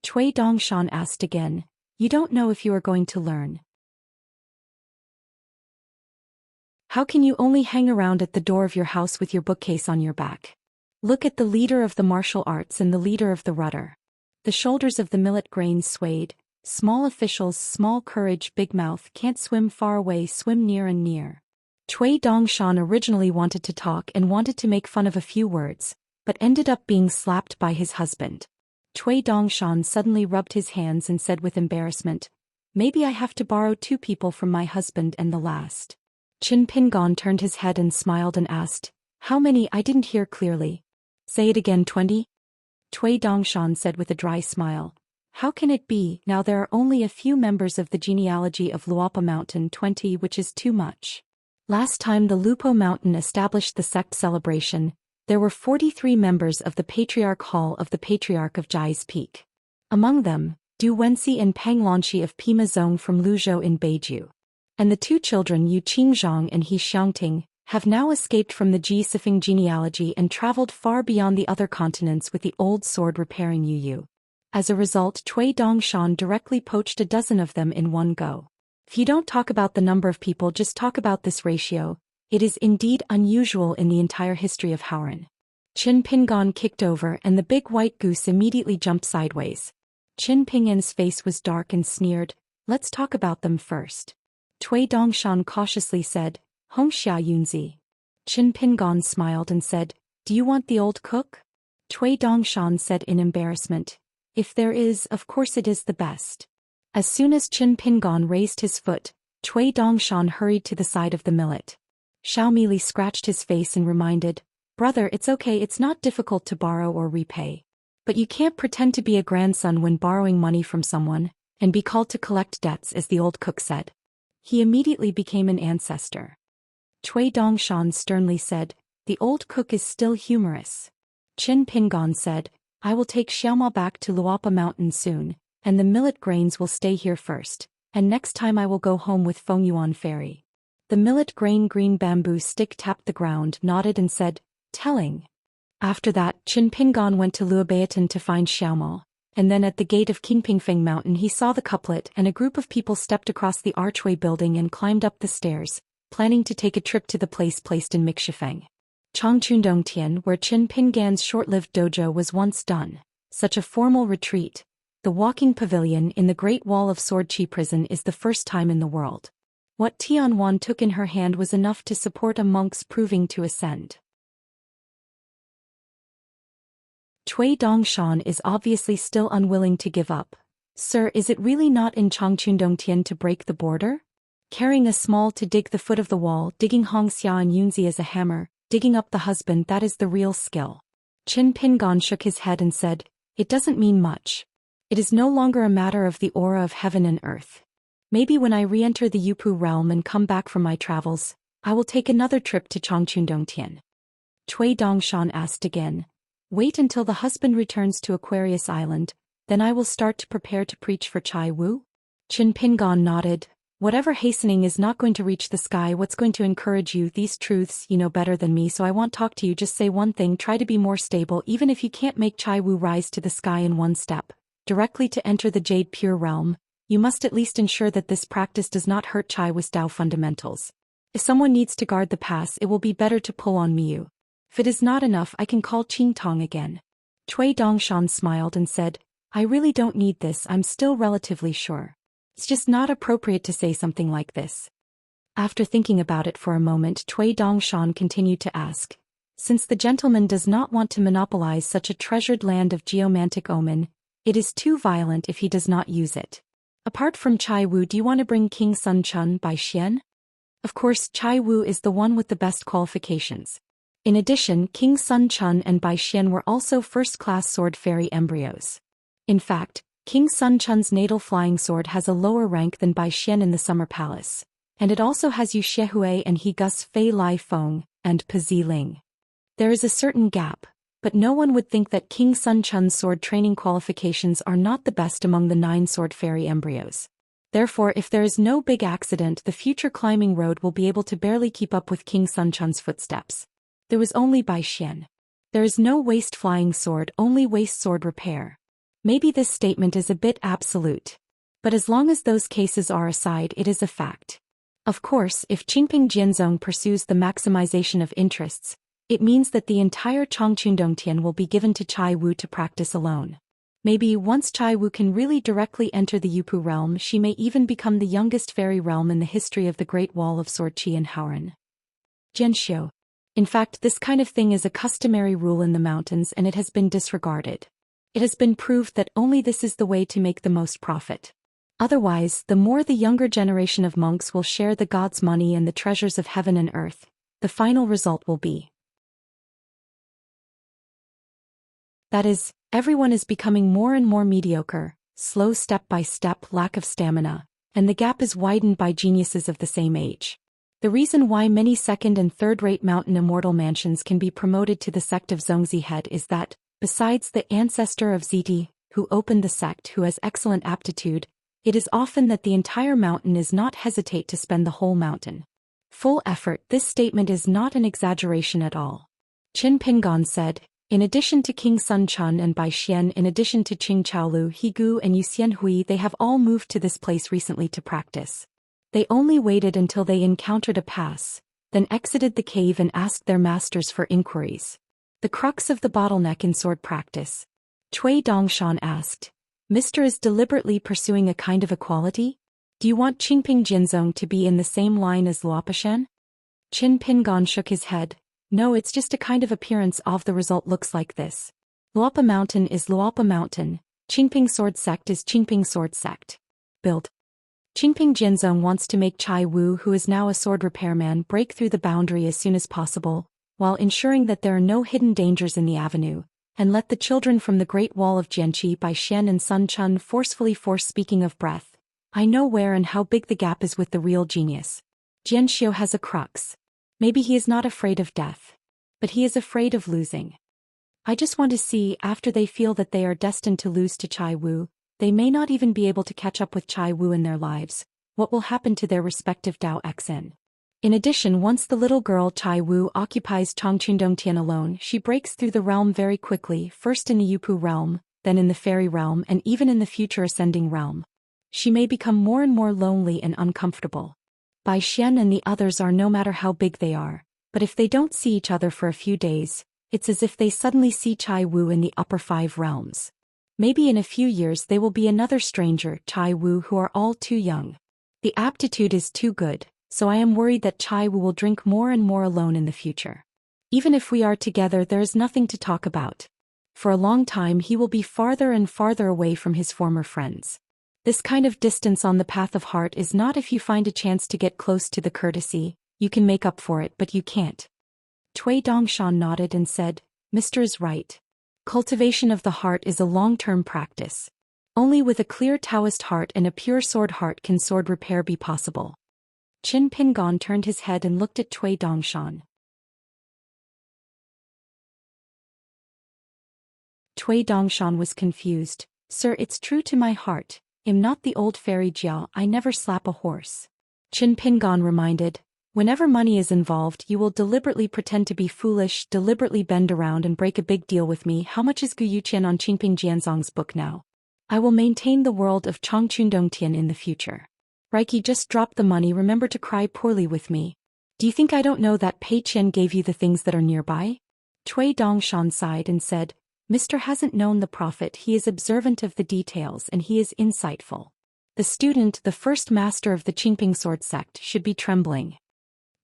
Cui Dongshan asked again, "You don't know if you are going to learn? How can you only hang around at the door of your house with your bookcase on your back? Look at the leader of the martial arts and the leader of the rudder." The shoulders of the millet grains swayed. Small officials, small courage, big mouth, can't swim far away, swim near and near. Cui Dongshan originally wanted to talk and wanted to make fun of a few words, but ended up being slapped by his husband. Cui Dongshan suddenly rubbed his hands and said with embarrassment, "Maybe I have to borrow 2 people from my husband and the last." Qin Pingon turned his head and smiled and asked, "How many? I didn't hear clearly." "Say it again, 20? Cui Dongshan said with a dry smile. "How can it be? Now there are only a few members of the genealogy of Luopa Mountain, 20, which is too much. Last time the Lupo Mountain established the sect celebration, there were 43 members of the Patriarch Hall of the Patriarch of Jai's Peak. Among them, Du Wenxi and Peng Lanxi of Pima Zone from Luzhou in Beiju. And the 2 children Yu Qingzhong and He Xiangting have now escaped from the Ji Sifeng genealogy and traveled far beyond the other continents with the old sword repairing Yu Yu. As a result, Cui Dongshan directly poached a dozen of them in one go. If you don't talk about the number of people, just talk about this ratio. It is indeed unusual in the entire history of Howren." Qin Pingon kicked over and the big white goose immediately jumped sideways. Qin Pingon's face was dark and sneered, "Let's talk about them first." Cui Dongshan cautiously said, Hongxia Yunzi. Qin Pingan smiled and said, "Do you want the old cook?" Cui Dongshan said in embarrassment, "If there is, of course it is the best." As soon as Qin Pingan raised his foot, Cui Dongshan hurried to the side of the millet. Xiao Mili scratched his face and reminded, "Brother, it's okay, it's not difficult to borrow or repay. But you can't pretend to be a grandson when borrowing money from someone, and be called to collect debts," as the old cook said. He immediately became an ancestor. Cui Dongshan sternly said, "The old cook is still humorous." Qin Pingan said, "I will take Xiaoma back to Luapa Mountain soon, and the millet grains will stay here first, and next time I will go home with Fengyuan Fairy." The millet grain green bamboo stick tapped the ground, nodded and said, "Telling." After that, Qin Pingan went to Luobaotan to find Xiaomo, and then at the gate of Qingpingfeng Mountain he saw the couplet, and a group of people stepped across the archway building and climbed up the stairs, planning to take a trip to the place placed in Mixifeng. Changchundongtian, where Qin Pingan's short-lived dojo was once done, such a formal retreat, the walking pavilion in the Great Wall of Sword Chi prison, is the first time in the world. What Tianwan took in her hand was enough to support a monk's proving to ascend. Cui Dongshan is obviously still unwilling to give up. "Sir, is it really not in Changchundongtian to break the border? Carrying a small to dig the foot of the wall, digging Hongxia and Yunzi as a hammer, digging up the husband, that is the real skill." Qin Pingan shook his head and said, "It doesn't mean much. It is no longer a matter of the aura of heaven and earth. Maybe when I re-enter the Yupu realm and come back from my travels, I will take another trip to Changchundongtian." Cui Dongshan asked again, "Wait until the husband returns to Aquarius Island, then I will start to prepare to preach for Chai Wu?" Qin Pingan nodded. "Whatever hastening is not going to reach the sky. What's going to encourage you? These truths you know better than me, so I won't talk to you. Just say one thing, try to be more stable. Even if you can't make Chai Wu rise to the sky in one step, directly to enter the Jade Pure realm, you must at least ensure that this practice does not hurt Chai Wu's Tao fundamentals. If someone needs to guard the pass, it will be better to pull on me. If it is not enough, I can call Qing Tong again." Cui Dongshan smiled and said, "I really don't need this. I'm still relatively sure. It's just not appropriate to say something like this." After thinking about it for a moment, Cui Dongshan continued to ask, "Since the gentleman does not want to monopolize such a treasured land of geomantic omen, it is too violent if he does not use it. Apart from Chai Wu, do you want to bring King Sun Chun by Xian? Of course, Chai Wu is the one with the best qualifications. In addition, King Sun Chun and Bai Xian were also first-class sword fairy embryos. In fact, King Sun Chun's natal flying sword has a lower rank than Bai Xian in the Summer Palace, and it also has Yu Xiehui and He Gus Fei Lai Feng, and Pa Zi Ling. There is a certain gap, but no one would think that King Sun Chun's sword training qualifications are not the best among the 9 sword fairy embryos. Therefore, if there is no big accident, the future climbing road will be able to barely keep up with King Sun Chun's footsteps. There was only Bai Xian. There is no waist flying sword, only waist sword repair. Maybe this statement is a bit absolute. But as long as those cases are aside, it is a fact. Of course, if Qingping Jianzong pursues the maximization of interests, it means that the entire Changchundongtian will be given to Chai Wu to practice alone. Maybe once Chai Wu can really directly enter the Yupu realm, she may even become the youngest fairy realm in the history of the Great Wall of Sword Chi and Hauran. Jianxiu. In fact, this kind of thing is a customary rule in the mountains and it has been disregarded. It has been proved that only this is the way to make the most profit. Otherwise, the more the younger generation of monks will share the gods' money and the treasures of heaven and earth, the final result will be. That is, everyone is becoming more and more mediocre, slow step by step, lack of stamina, and the gap is widened by geniuses of the same age. The reason why many second- and third-rate mountain immortal mansions can be promoted to the sect of Zhongzi head is that, besides the ancestor of Ziti, who opened the sect who has excellent aptitude, it is often that the entire mountain is not hesitate to spend the whole mountain. Full effort. This statement is not an exaggeration at all. Qin Pingan said, in addition to King Sun Chun and Bai Xian, in addition to Qing Chaolu, He Gu and Yu Xianhui, they have all moved to this place recently to practice. They only waited until they encountered a pass, then exited the cave and asked their masters for inquiries. The crux of the bottleneck in sword practice. Cui Dongshan asked, Mr. is deliberately pursuing a kind of equality? Do you want Qingping Jianzong to be in the same line as Luopashan? Qin Pingon shook his head. No, it's just a kind of appearance of the result looks like this. Luopa Mountain is Luopa Mountain. Qingping Sword Sect is Qingping Sword Sect. Build. Qingping Jianzong wants to make Chai Wu, who is now a sword repairman, break through the boundary as soon as possible, while ensuring that there are no hidden dangers in the avenue, and let the children from the Great Wall of Jianqi by Xian and Sun Chun forcefully force. Speaking of breath, I know where and how big the gap is with the real genius. Jianxiu has a crux. Maybe he is not afraid of death. But he is afraid of losing. I just want to see, after they feel that they are destined to lose to Chai Wu, they may not even be able to catch up with Chai Wu in their lives, what will happen to their respective Dao Xin. In addition, once the little girl Chai Wu occupies Chongqundongtian alone, she breaks through the realm very quickly, first in the Yupu realm, then in the fairy realm, and even in the future ascending realm. She may become more and more lonely and uncomfortable. Bai Xian and the others are no matter how big they are, but if they don't see each other for a few days, it's as if they suddenly see Chai Wu in the upper 5 realms. Maybe in a few years they will be another stranger, Chai Wu, who are all too young. The aptitude is too good, so I am worried that Chai Wu will drink more and more alone in the future. Even if we are together, there is nothing to talk about. For a long time he will be farther and farther away from his former friends. This kind of distance on the path of heart is not if you find a chance to get close to the courtesy, you can make up for it, but you can't. Cui Dongshan nodded and said, Mr. is right. Cultivation of the heart is a long-term practice. Only with a clear Taoist heart and a pure sword heart can sword repair be possible. Qin Pingon turned his head and looked at Cui Dongshan. Cui Dongshan was confused. Sir, it's true to my heart. Am not the old fairy Jiao, I never slap a horse. Qin Pingon reminded. Whenever money is involved, you will deliberately pretend to be foolish, deliberately bend around and break a big deal with me. How much is Gu Yuqian on Qingping Jianzong's book now? I will maintain the world of Chongqundongtian in the future. Reiki, just drop the money, remember to cry poorly with me. Do you think I don't know that Pei Qian gave you the things that are nearby? Cui Dongshan sighed and said, Mr. hasn't known the prophet, he is observant of the details and he is insightful. The student, the first master of the Qingping sword sect, should be trembling.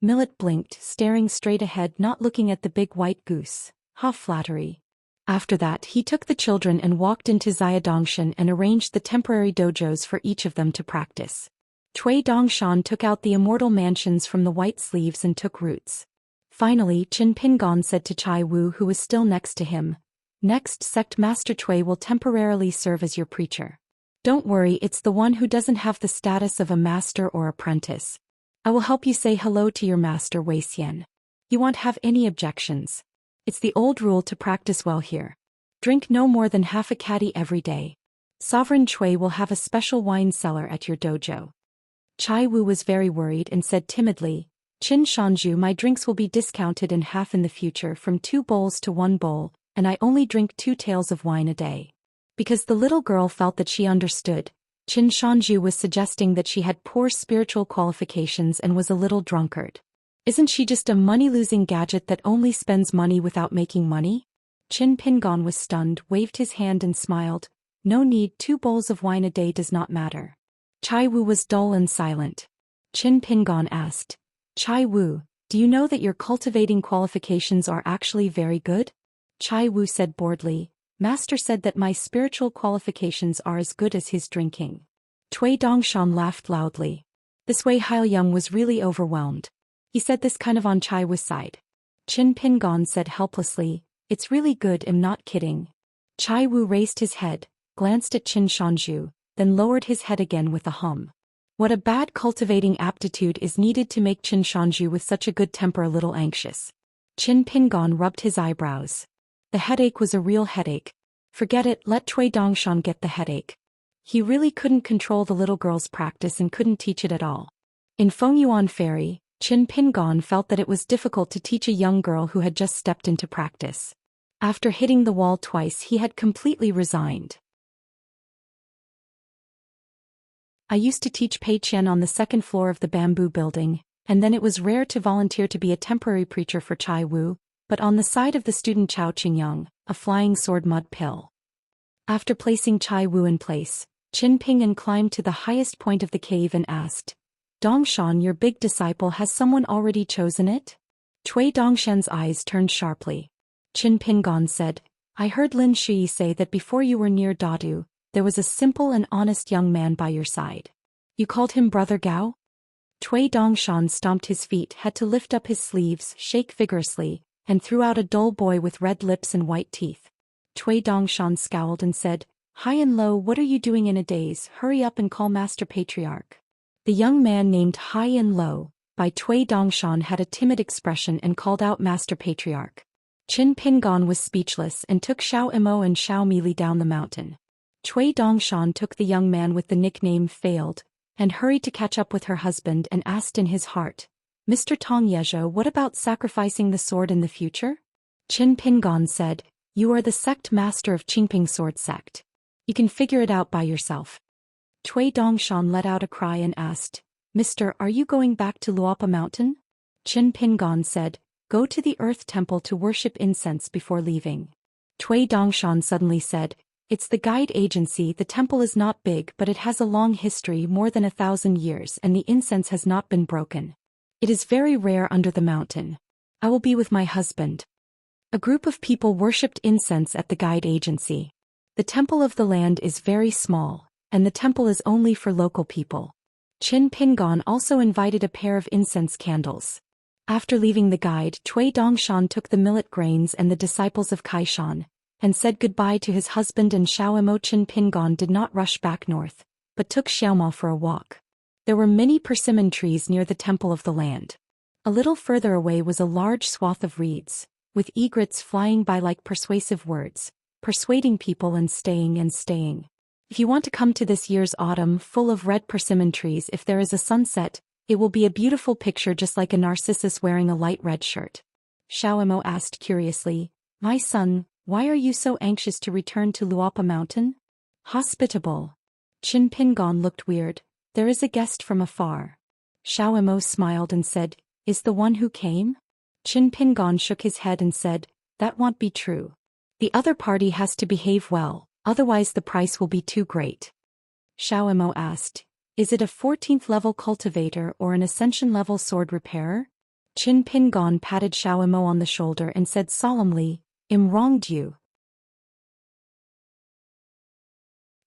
Millet blinked, staring straight ahead, not looking at the big white goose. Ha, flattery. After that he took the children and walked into Xiadongshan and arranged the temporary dojos for each of them to practice. Cui Dongshan took out the immortal mansions from the white sleeves and took roots. Finally, Qin Pingon said to Chai Wu, who was still next to him, Next sect Master Cui will temporarily serve as your preacher. Don't worry, it's the one who doesn't have the status of a master or apprentice. I will help you say hello to your master Wei Xian. You won't have any objections. It's the old rule to practice well here. Drink no more than half a caddy every day. Sovereign Cui will have a special wine cellar at your dojo. Chai Wu was very worried and said timidly, Qin Shanju, my drinks will be discounted in half in the future from 2 bowls to 1 bowl, and I only drink 2 taels of wine a day. Because the little girl felt that she understood, Qin Shanju was suggesting that she had poor spiritual qualifications and was a little drunkard. Isn't she just a money-losing gadget that only spends money without making money? Qin Pingon was stunned, waved his hand and smiled. No need, 2 bowls of wine a day does not matter. Chai Wu was dull and silent. Qin Pingon asked, Chai Wu, do you know that your cultivating qualifications are actually very good? Chai Wu said boredly, Master said that my spiritual qualifications are as good as his drinking. Cui Dongshan laughed loudly. This Wei Haoyang was really overwhelmed. He said this kind of on Chai Wu's side. Qin Pingon said helplessly, It's really good, I'm not kidding. Chai Wu raised his head, glanced at Qin Shanju, then lowered his head again with a hum. What a bad cultivating aptitude is needed to make Qin Shanju with such a good temper a little anxious. Qin Pingon rubbed his eyebrows. The headache was a real headache. Forget it, let Cui Dongshan get the headache. He really couldn't control the little girl's practice and couldn't teach it at all. In Fengyuan Ferry, Qin Pingon felt that it was difficult to teach a young girl who had just stepped into practice. After hitting the wall twice, he had completely resigned. I used to teach Pei Qian on the 2nd floor of the bamboo building, and then it was rare to volunteer to be a temporary preacher for Chai Wu, but on the side of the student Chao Qingyang, a flying sword mud pill. After placing Chai Wu in place, Qin Pingon climbed to the highest point of the cave and asked, Dongshan, your big disciple, has someone already chosen it? Cui Dongshan's eyes turned sharply. Qin Pingon said, I heard Lin Shui say that before you were near Dadu, there was a simple and honest young man by your side. You called him Brother Gao? Cui Dongshan stomped his feet, had to lift up his sleeves, shake vigorously, and threw out a dull boy with red lips and white teeth. Cui Dongshan scowled and said, High and low, what are you doing in a daze? Hurry up and call Master Patriarch. The young man named High and Low, by Cui Dongshan, had a timid expression and called out Master Patriarch. Qin Pingon was speechless and took Xiao Imo and Xiao Mili down the mountain. Cui Dongshan took the young man with the nickname Failed, and hurried to catch up with her husband and asked in his heart, Mr. Tong Yezhou, what about sacrificing the sword in the future? Qin Pingon said, You are the sect master of Qingping sword sect. You can figure it out by yourself. Cui Dongshan let out a cry and asked, Mister, are you going back to Luopa Mountain? Qin Pingon said, Go to the Earth Temple to worship incense before leaving. Cui Dongshan suddenly said, It's the guide agency. The temple is not big, but it has a long history, more than 1,000 years, and the incense has not been broken. It is very rare under the mountain. I will be with my husband. A group of people worshipped incense at the guide agency. The temple of the land is very small, and the temple is only for local people. Qin Pingon also invited a pair of incense candles. After leaving the guide, Cui Dongshan took the millet grains and the disciples of Kaishan, and said goodbye to his husband and Xiao Imo. Qin Pingon did not rush back north, but took Xiaoma for a walk. There were many persimmon trees near the temple of the land. A little further away was a large swath of reeds, with egrets flying by like persuasive words, persuading people and staying and staying. If you want to come to this year's autumn full of red persimmon trees, if there is a sunset, it will be a beautiful picture, just like a narcissus wearing a light red shirt. Xiao Imo asked curiously, My son, why are you so anxious to return to Luopa Mountain? Hospitable. Qin Pingon looked weird. There is a guest from afar. Xiao Imo smiled and said, Is the one who came? Qin Pingon shook his head and said, That won't be true. The other party has to behave well. Otherwise the price will be too great. Xiao Imo asked, Is it a 14th level cultivator or an ascension level sword repairer? Qin Pingon patted Xiao Imo on the shoulder and said solemnly, Im wronged you.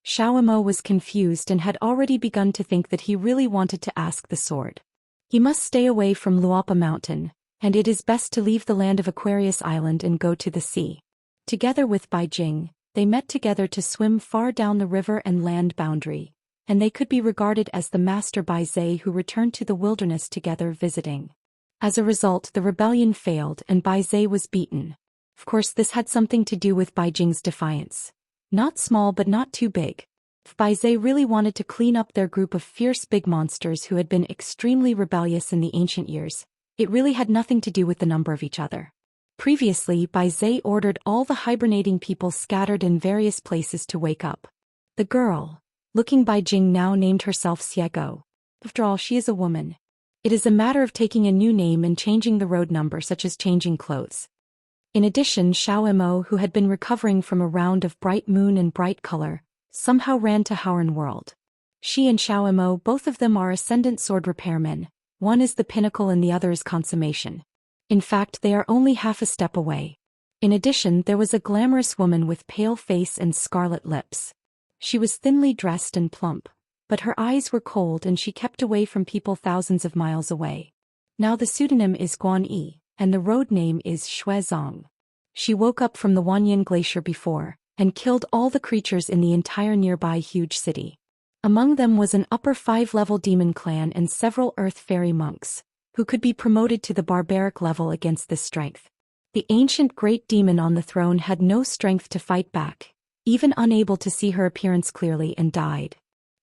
Xiao Imo was confused and had already begun to think that he really wanted to ask the sword. He must stay away from Luopa Mountain, and it is best to leave the land of Aquarius Island and go to the sea. Together with Bai Jing, they met together to swim far down the river and land boundary, and they could be regarded as the master Bai Zhe who returned to the wilderness together visiting. As a result, the rebellion failed and Bai Zhe was beaten. Of course, this had something to do with Bai Jing's defiance. Not small but not too big. If Bai Zhe really wanted to clean up their group of fierce big monsters who had been extremely rebellious in the ancient years, it really had nothing to do with the number of each other. Previously, Bai Zhe ordered all the hibernating people scattered in various places to wake up. The girl, looking Bai Jing, now named herself Xiego. After all, she is a woman. It is a matter of taking a new name and changing the road number, such as changing clothes. In addition, Xiao Imo, who had been recovering from a round of bright moon and bright color, somehow ran to Howren World. She and Xiao Imo, both of them are ascendant sword repairmen. One is the pinnacle and the other is consummation. In fact, they are only half a step away. In addition, there was a glamorous woman with pale face and scarlet lips. She was thinly dressed and plump, but her eyes were cold and she kept away from people thousands of miles away. Now the pseudonym is Guan Yi, and the road name is Shuezong. She woke up from the Wanyan Glacier before, and killed all the creatures in the entire nearby huge city. Among them was an upper 5-level demon clan and several earth fairy monks, who could be promoted to the barbaric level against this strength. The ancient great demon on the throne had no strength to fight back, even unable to see her appearance clearly, and died.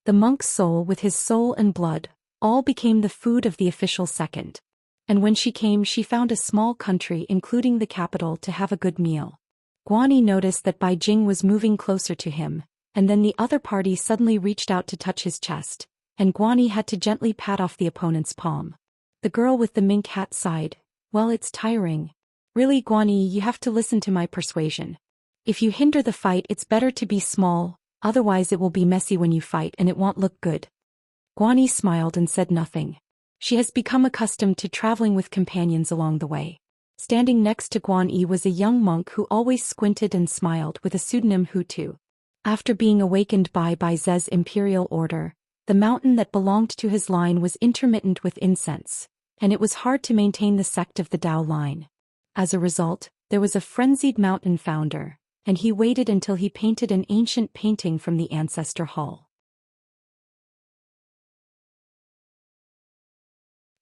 The monk's soul, with his soul and blood, all became the food of the official second. And when she came, she found a small country, including the capital, to have a good meal. Guani noticed that Bai Jing was moving closer to him, and then the other party suddenly reached out to touch his chest, and Guani had to gently pat off the opponent's palm. The girl with the mink hat sighed, Well, it's tiring. Really, Guani, you have to listen to my persuasion. If you hinder the fight, it's better to be small, otherwise it will be messy when you fight and it won't look good. Guan Yi smiled and said nothing. She has become accustomed to traveling with companions along the way. Standing next to Guan Yi was a young monk who always squinted and smiled with a pseudonym Hutu. After being awakened by Zhe's imperial order, the mountain that belonged to his line was intermittent with incense, and it was hard to maintain the sect of the Dao line. As a result, there was a frenzied mountain founder, and he waited until he painted an ancient painting from the ancestor hall.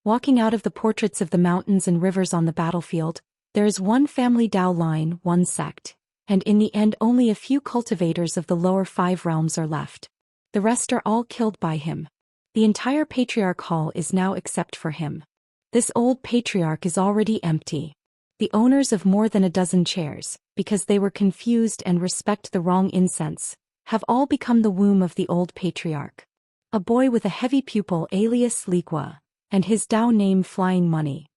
Walking out of the portraits of the mountains and rivers on the battlefield, there is one family Dao line, one sect, and in the end only a few cultivators of the lower 5 realms are left. The rest are all killed by him. The entire patriarch hall is now except for him. This old patriarch is already empty. The owners of more than a dozen chairs, because they were confused and respect the wrong incense, have all become the womb of the old patriarch. A boy with a heavy pupil alias Liqua, and his Dao name Flying Money.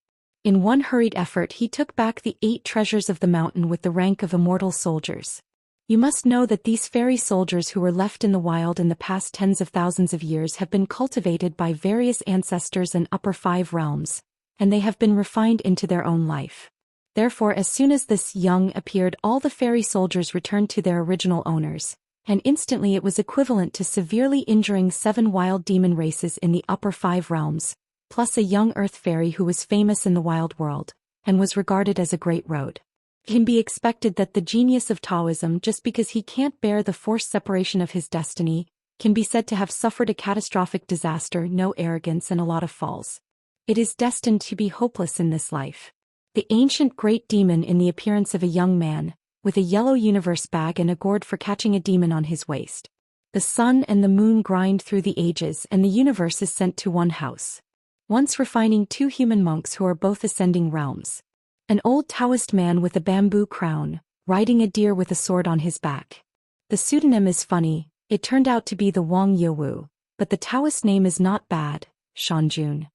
In one hurried effort he took back the 8 treasures of the mountain with the rank of immortal soldiers. You must know that these fairy soldiers who were left in the wild in the past tens of thousands of years have been cultivated by various ancestors in upper 5 realms, and they have been refined into their own life. Therefore, as soon as this young appeared, all the fairy soldiers returned to their original owners, and instantly it was equivalent to severely injuring 7 wild demon races in the upper 5 realms, plus a young earth fairy who was famous in the wild world, and was regarded as a great road. It can be expected that the genius of Taoism, just because he can't bear the forced separation of his destiny, can be said to have suffered a catastrophic disaster, no arrogance and a lot of falls. It is destined to be hopeless in this life. The ancient great demon in the appearance of a young man, with a yellow universe bag and a gourd for catching a demon on his waist. The sun and the moon grind through the ages and the universe is sent to one house. Once refining 2 human monks who are both ascending realms. An old Taoist man with a bamboo crown, riding a deer with a sword on his back. The pseudonym is funny, it turned out to be the Wang Yewu, but the Taoist name is not bad, Shanjun.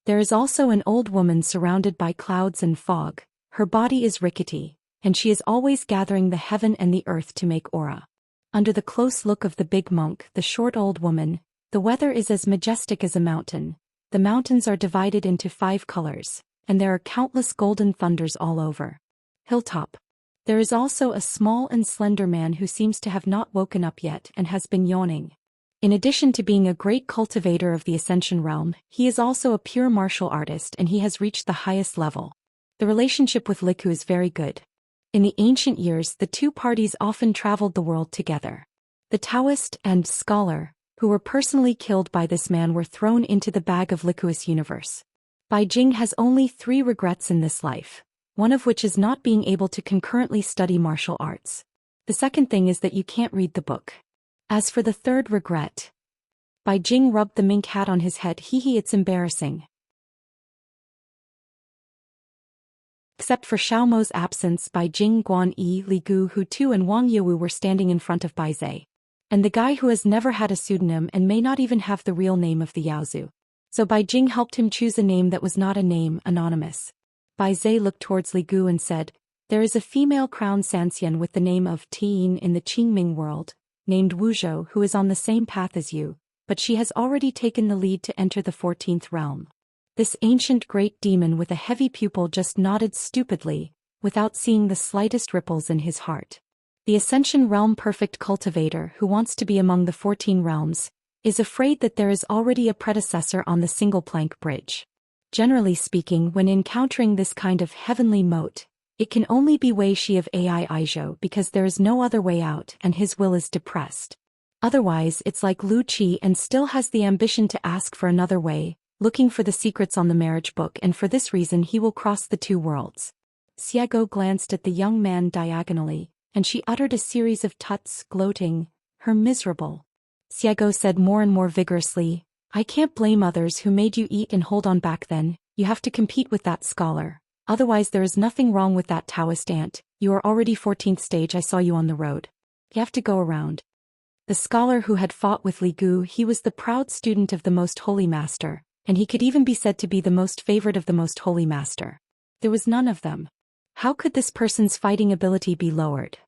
There is also an old woman surrounded by clouds and fog, her body is rickety, and she is always gathering the heaven and the earth to make aura. Under the close look of the big monk, the short old woman, the weather is as majestic as a mountain. The mountains are divided into 5 colors, and there are countless golden thunders all over. Hilltop. There is also a small and slender man who seems to have not woken up yet and has been yawning. In addition to being a great cultivator of the Ascension realm, he is also a pure martial artist and he has reached the highest level. The relationship with Liku is very good. In the ancient years, the 2 parties often traveled the world together. The Taoist and scholar, who were personally killed by this man, were thrown into the bag of Liku's universe. Bai Jing has only 3 regrets in this life, one of which is not being able to concurrently study martial arts. The second thing is that you can't read the book. As for the third regret, Bai Jing rubbed the mink hat on his head. It's embarrassing. Except for Xiao Mo's absence, Bai Jing, Guan Yi, Li Gu, Hu Tu and Wang Yewu were standing in front of Bai Zhe. And the guy who has never had a pseudonym and may not even have the real name of the Yaozu. So Bai Jing helped him choose a name that was not a name, anonymous. Bai Zhe looked towards Li Gu and said, "There is a female crown Xianxia with the name of Tian in the Qingming world, named Wuzhou, who is on the same path as you, but she has already taken the lead to enter the 14th realm." This ancient great demon with a heavy pupil just nodded stupidly, without seeing the slightest ripples in his heart. The Ascension realm perfect cultivator who wants to be among the 14 realms, is afraid that there is already a predecessor on the single plank bridge. Generally speaking, when encountering this kind of heavenly moat, it can only be Wei Shi of Ai Aizhou because there is no other way out and his will is depressed. Otherwise it's like Lu Qi and still has the ambition to ask for another way, looking for the secrets on the marriage book, and for this reason he will cross the 2 worlds. Xiago glanced at the young man diagonally, and she uttered a series of tuts, gloating, "Her miserable." Xiago said more and more vigorously, "I can't blame others who made you eat and hold on back then, you have to compete with that scholar. Otherwise there is nothing wrong with that Taoist ant, you are already 14th stage, I saw you on the road. You have to go around." The scholar who had fought with Li Gu, he was the proud student of the Most Holy Master, and he could even be said to be the most favored of the Most Holy Master. There was none of them. How could this person's fighting ability be lowered?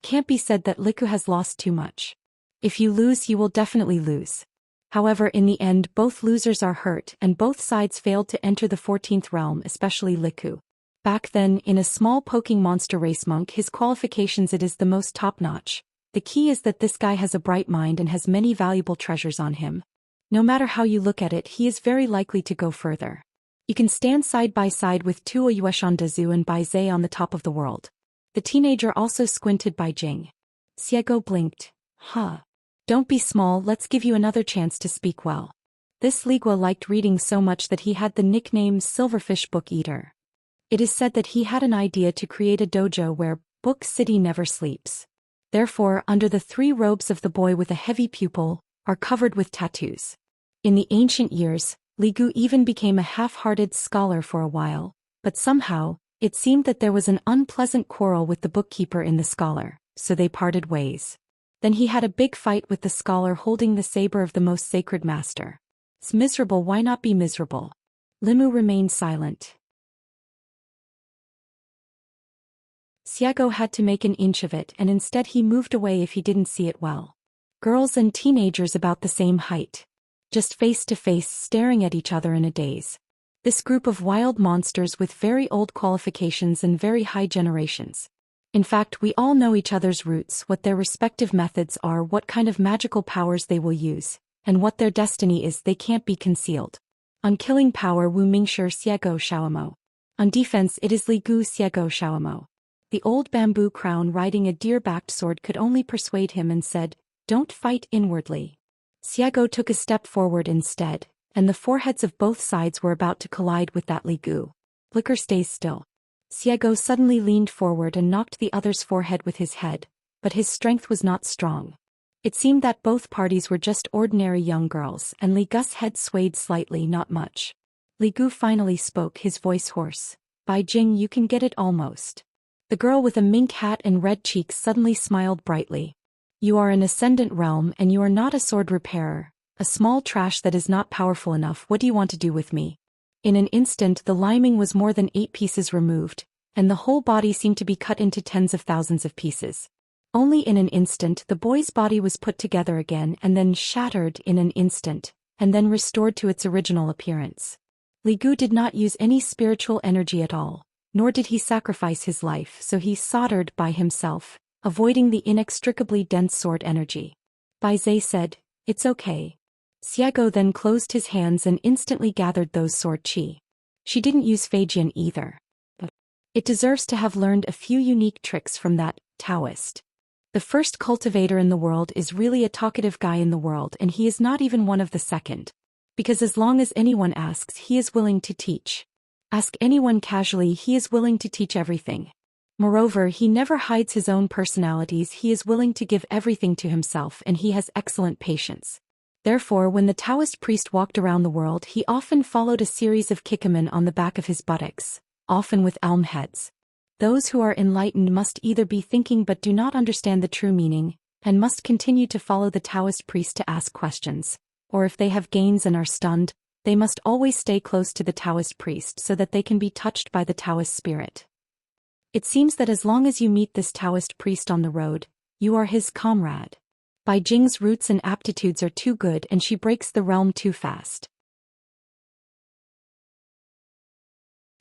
Can't be said that Liku has lost too much. If you lose, you will definitely lose. However, in the end both losers are hurt and both sides failed to enter the 14th realm, especially Liku. Back then, in a small poking monster race monk, his qualifications it is the most top-notch. The key is that this guy has a bright mind and has many valuable treasures on him. No matter how you look at it, he is very likely to go further. You can stand side by side with Tuo Yueshandazu and Bai Zhe on the top of the world. The teenager also squinted Bai Jing. Xiego blinked. Huh. Don't be small, let's give you another chance to speak well. This Ligua liked reading so much that he had the nickname Silverfish Book Eater. It is said that he had an idea to create a dojo where Book City never sleeps. Therefore, under the 3 robes of the boy with a heavy pupil, are covered with tattoos. In the ancient years, Li Gu even became a half-hearted scholar for a while, but somehow, it seemed that there was an unpleasant quarrel with the bookkeeper in the scholar, so they parted ways. Then he had a big fight with the scholar holding the saber of the most sacred master. It's miserable, why not be miserable? Limu remained silent. Xiego had to make an inch of it and instead he moved away if he didn't see it well. Girls and teenagers about the same height. Just face to face staring at each other in a daze. This group of wild monsters with very old qualifications and very high generations. In fact, we all know each other's roots, what their respective methods are, what kind of magical powers they will use, and what their destiny is. They can't be concealed. On killing power, Wu Mingshi Xiego Xiaomo. On defense, it is Li Gu Xiego Xiaomo. The old bamboo crown riding a deer-backed sword could only persuade him and said, "Don't fight inwardly." Xiego took a step forward instead, and the foreheads of both sides were about to collide with that Li Gu. Liquor stays still. Xiego suddenly leaned forward and knocked the other's forehead with his head, but his strength was not strong. It seemed that both parties were just ordinary young girls, and Li Gu's head swayed slightly, not much. Li Gu finally spoke, his voice hoarse. "Bai Jing, you can get it almost." The girl with a mink hat and red cheeks suddenly smiled brightly. "You are an ascendant realm and you are not a sword repairer, a small trash that is not powerful enough. What do you want to do with me?" In an instant the liming was more than 8 pieces removed, and the whole body seemed to be cut into tens of thousands of pieces. Only in an instant the boy's body was put together again and then shattered in an instant, and then restored to its original appearance. Li Gu did not use any spiritual energy at all, nor did he sacrifice his life, so he soldered by himself, avoiding the inextricably dense sword energy. Bai Zhe said, "It's okay." Xiego then closed his hands and instantly gathered those sword chi. She didn't use Feijian either. But it deserves to have learned a few unique tricks from that Taoist. The first cultivator in the world is really a talkative guy in the world, and he is not even one of the second. Because as long as anyone asks, he is willing to teach. Ask anyone casually, he is willing to teach everything. Moreover, he never hides his own personalities, he is willing to give everything to himself, and he has excellent patience. Therefore, when the Taoist priest walked around the world, he often followed a series of kikamen on the back of his buttocks, often with elm heads. Those who are enlightened must either be thinking but do not understand the true meaning, and must continue to follow the Taoist priest to ask questions, or if they have gains and are stunned, they must always stay close to the Taoist priest so that they can be touched by the Taoist spirit. It seems that as long as you meet this Taoist priest on the road, you are his comrade. Bai Jing's roots and aptitudes are too good and she breaks the realm too fast.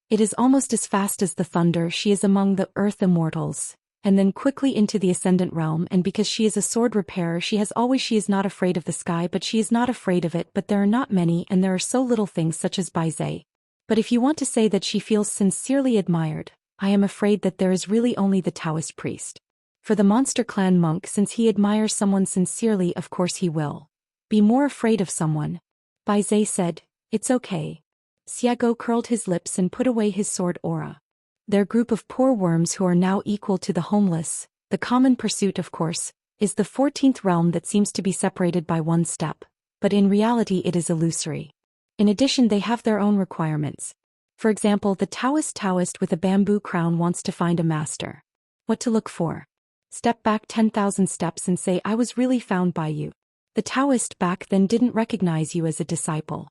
It is almost as fast as the thunder. She is among the earth immortals, and then quickly into the ascendant realm, and because she is a sword repairer she is not afraid of the sky, but she is not afraid of it, but there are not many and there are so little things such as Bai Zhe. But if you want to say that she feels sincerely admired, I am afraid that there is really only the Taoist priest. For the Monster Clan monk, since he admires someone sincerely, of course he will be more afraid of someone. Bai Zhe said, "It's okay." Xiego curled his lips and put away his sword aura. Their group of poor worms who are now equal to the homeless, the common pursuit of course, is the 14th realm that seems to be separated by 1 step, but in reality it is illusory. In addition, they have their own requirements. For example, the Taoist with a bamboo crown wants to find a master. What to look for? Step back 10,000 steps and say, "I was really found by you." The Taoist back then didn't recognize you as a disciple.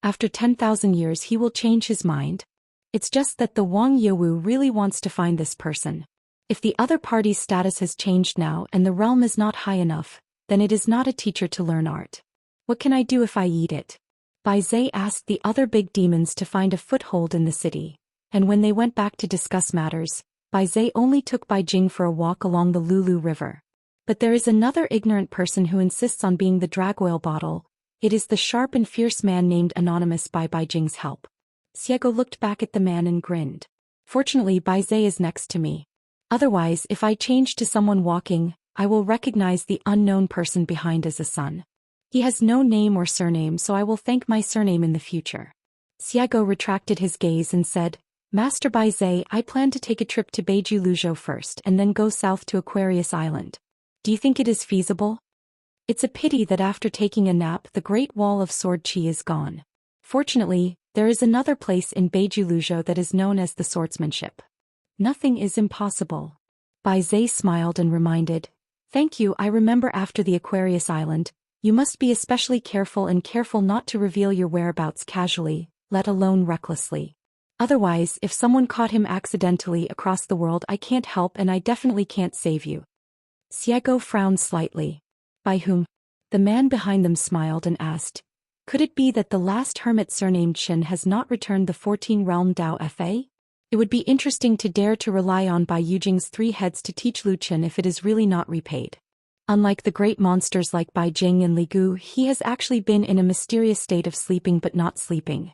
After 10,000 years he will change his mind. It's just that the Wang Youwu really wants to find this person. If the other party's status has changed now and the realm is not high enough, then it is not a teacher to learn art. What can I do if I eat it? Bai Zai asked the other big demons to find a foothold in the city, and when they went back to discuss matters, Bai Zai only took Bai Jing for a walk along the Lulu River. But there is another ignorant person who insists on being the drag oil bottle. It is the sharp and fierce man named Anonymous by Bai Jing's help. Xiego looked back at the man and grinned. Fortunately, Bai Zai is next to me. Otherwise, if I change to someone walking, I will recognize the unknown person behind as a son. He has no name or surname, so I will thank my surname in the future. Xiego retracted his gaze and said, Master Bai Zai, I plan to take a trip to Beiju Luzhou first and then go south to Aquarius Island. Do you think it is feasible? It's a pity that after taking a nap the Great Wall of Sword Qi is gone. Fortunately, there is another place in Beiju Luzhou that is known as the Swordsmanship. Nothing is impossible. Bai Zai smiled and reminded, Thank you, I remember after the Aquarius Island, you must be especially careful not to reveal your whereabouts casually, let alone recklessly. Otherwise, if someone caught him accidentally across the world, I can't help and I definitely can't save you. Xiego frowned slightly. By whom? The man behind them smiled and asked, Could it be that the last hermit surnamed Chen has not returned the 14-realm Dao Fa? It would be interesting to dare to rely on Bai Yujing's 3 heads to teach Lu Chen if it is really not repaid. Unlike the great monsters like Bai Jing and Li Gu, he has actually been in a mysterious state of sleeping but not sleeping.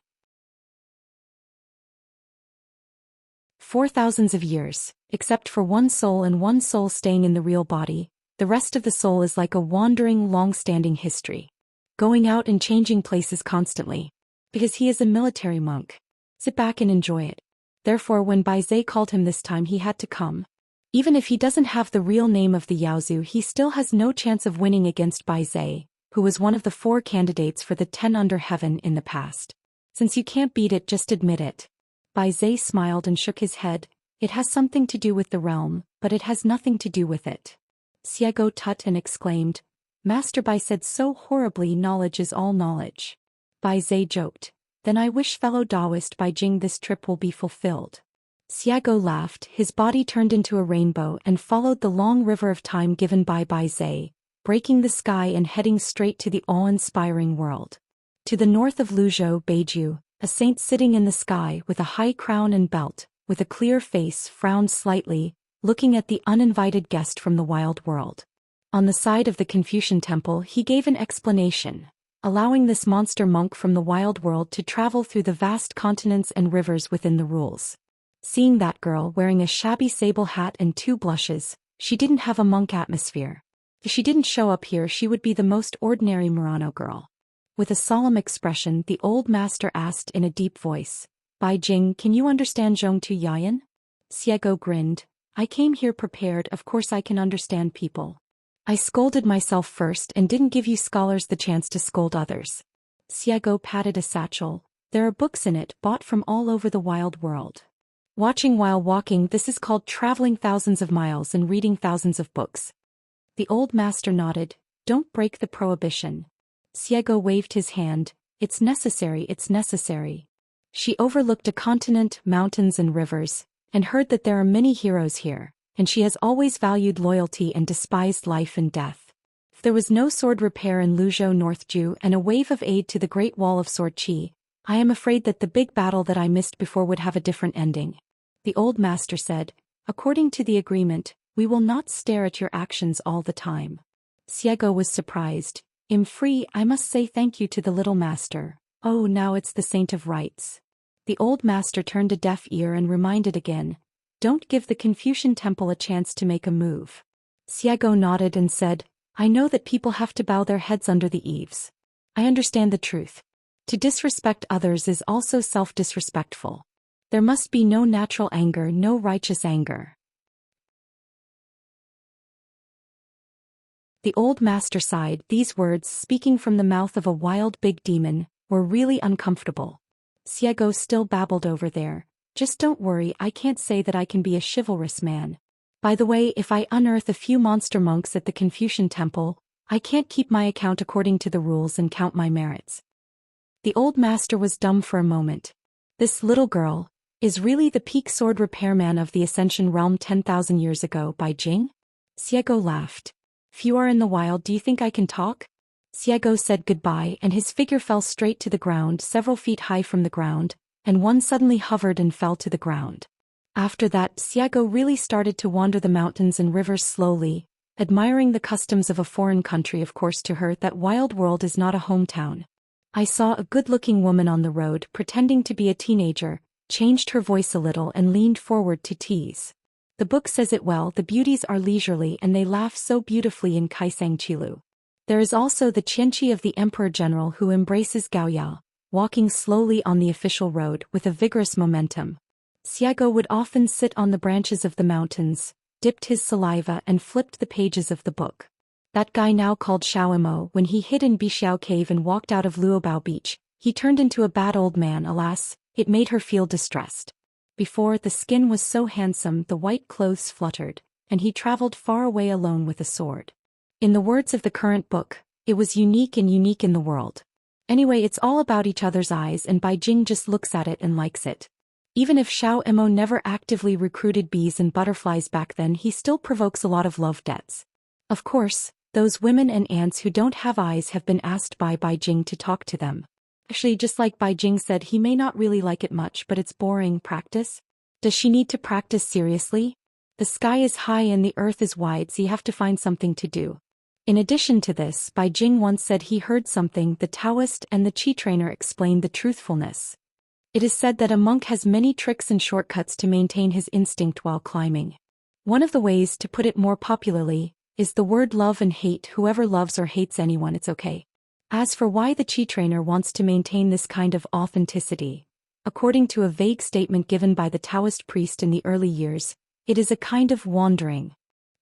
4,000 of years, except for one soul and one soul staying in the real body, the rest of the soul is like a wandering, long-standing history. Going out and changing places constantly. Because he is a military monk. Sit back and enjoy it. Therefore when Bai Zai called him this time he had to come. Even if he doesn't have the real name of the Yaozu, he still has no chance of winning against Bai Zai, who was one of the 4 candidates for the 10 under heaven in the past. Since you can't beat it, just admit it. Bai Zai smiled and shook his head. It has something to do with the realm, but it has nothing to do with it. Xiego tut and exclaimed, Master Bai said so horribly, knowledge is all knowledge. Bai Zai joked, Then I wish fellow Taoist Bai Jing this trip will be fulfilled. Xiego laughed, his body turned into a rainbow and followed the long river of time given by Bai Zai, breaking the sky and heading straight to the awe-inspiring world. To the north of Luzhou, Beiju, a saint sitting in the sky with a high crown and belt, with a clear face, frowned slightly, looking at the uninvited guest from the wild world. On the side of the Confucian temple he gave an explanation, allowing this monster monk from the wild world to travel through the vast continents and rivers within the rules. Seeing that girl wearing a shabby sable hat and 2 blushes, she didn't have a monk atmosphere. If she didn't show up here she would be the most ordinary Murano girl. With a solemn expression the old master asked in a deep voice, Bai Jing, can you understand Zhongtu Yayan? Xiego grinned, I came here prepared, of course I can understand people. I scolded myself first and didn't give you scholars the chance to scold others. Xiego patted a satchel, there are books in it bought from all over the wild world. Watching while walking, this is called traveling thousands of miles and reading thousands of books. The old master nodded, don't break the prohibition. Xiego waved his hand, it's necessary, it's necessary. She overlooked a continent, mountains and rivers, and heard that there are many heroes here, and she has always valued loyalty and despised life and death. If there was no sword repair in Luzhou Northju and a wave of aid to the Great Wall of Sword Qi, I am afraid that the big battle that I missed before would have a different ending. The old master said, according to the agreement, we will not stare at your actions all the time. Xiego was surprised. I'm free, I must say thank you to the little master. Oh, now it's the saint of rights. The old master turned a deaf ear and reminded again, don't give the Confucian temple a chance to make a move. Xiego nodded and said, I know that people have to bow their heads under the eaves. I understand the truth. To disrespect others is also self-disrespectful. There must be no natural anger, no righteous anger. The old master sighed. These words, speaking from the mouth of a wild big demon, were really uncomfortable. Xiego still babbled over there. Just don't worry, I can't say that I can be a chivalrous man. By the way, if I unearth a few monster monks at the Confucian temple, I can't keep my account according to the rules and count my merits. The old master was dumb for a moment. This little girl is really the peak sword repairman of the Ascension realm 10,000 years ago, Bai Jing? Xiego laughed. If you are in the wild, do you think I can talk? Xiago said goodbye and his figure fell straight to the ground several feet high from the ground, and one suddenly hovered and fell to the ground. After that, Xiago really started to wander the mountains and rivers slowly, admiring the customs of a foreign country. Of course, to her that wild world is not a hometown. I saw a good-looking woman on the road pretending to be a teenager, changed her voice a little and leaned forward to tease. The book says it well, the beauties are leisurely and they laugh so beautifully in Kaisang Chilu. There is also the Xianxia of the Emperor General who embraces Gaoya, walking slowly on the official road with a vigorous momentum. Xiago would often sit on the branches of the mountains, dipped his saliva and flipped the pages of the book. That guy now called Xiao, when he hid in Bixiao Cave and walked out of Luobao Beach, he turned into a bad old man. Alas, it made her feel distressed. Before, the skin was so handsome, the white clothes fluttered, and he traveled far away alone with a sword. In the words of the current book, it was unique and unique in the world. Anyway, it's all about each other's eyes and Bai Jing just looks at it and likes it. Even if Xiao Emo never actively recruited bees and butterflies back then, he still provokes a lot of love debts. Of course, those women and ants who don't have eyes have been asked by Bai Jing to talk to them. Actually, just like Bai Jing said, he may not really like it much, but it's boring practice. Does she need to practice seriously? The sky is high and the earth is wide, so you have to find something to do. In addition to this, Bai Jing once said he heard something the Taoist and the Qi trainer explained the truthfulness. It is said that a monk has many tricks and shortcuts to maintain his instinct while climbing. One of the ways, to put it more popularly, is the word love and hate. Whoever loves or hates anyone, it's okay. As for why the Qi trainer wants to maintain this kind of authenticity, according to a vague statement given by the Taoist priest in the early years, it is a kind of wandering.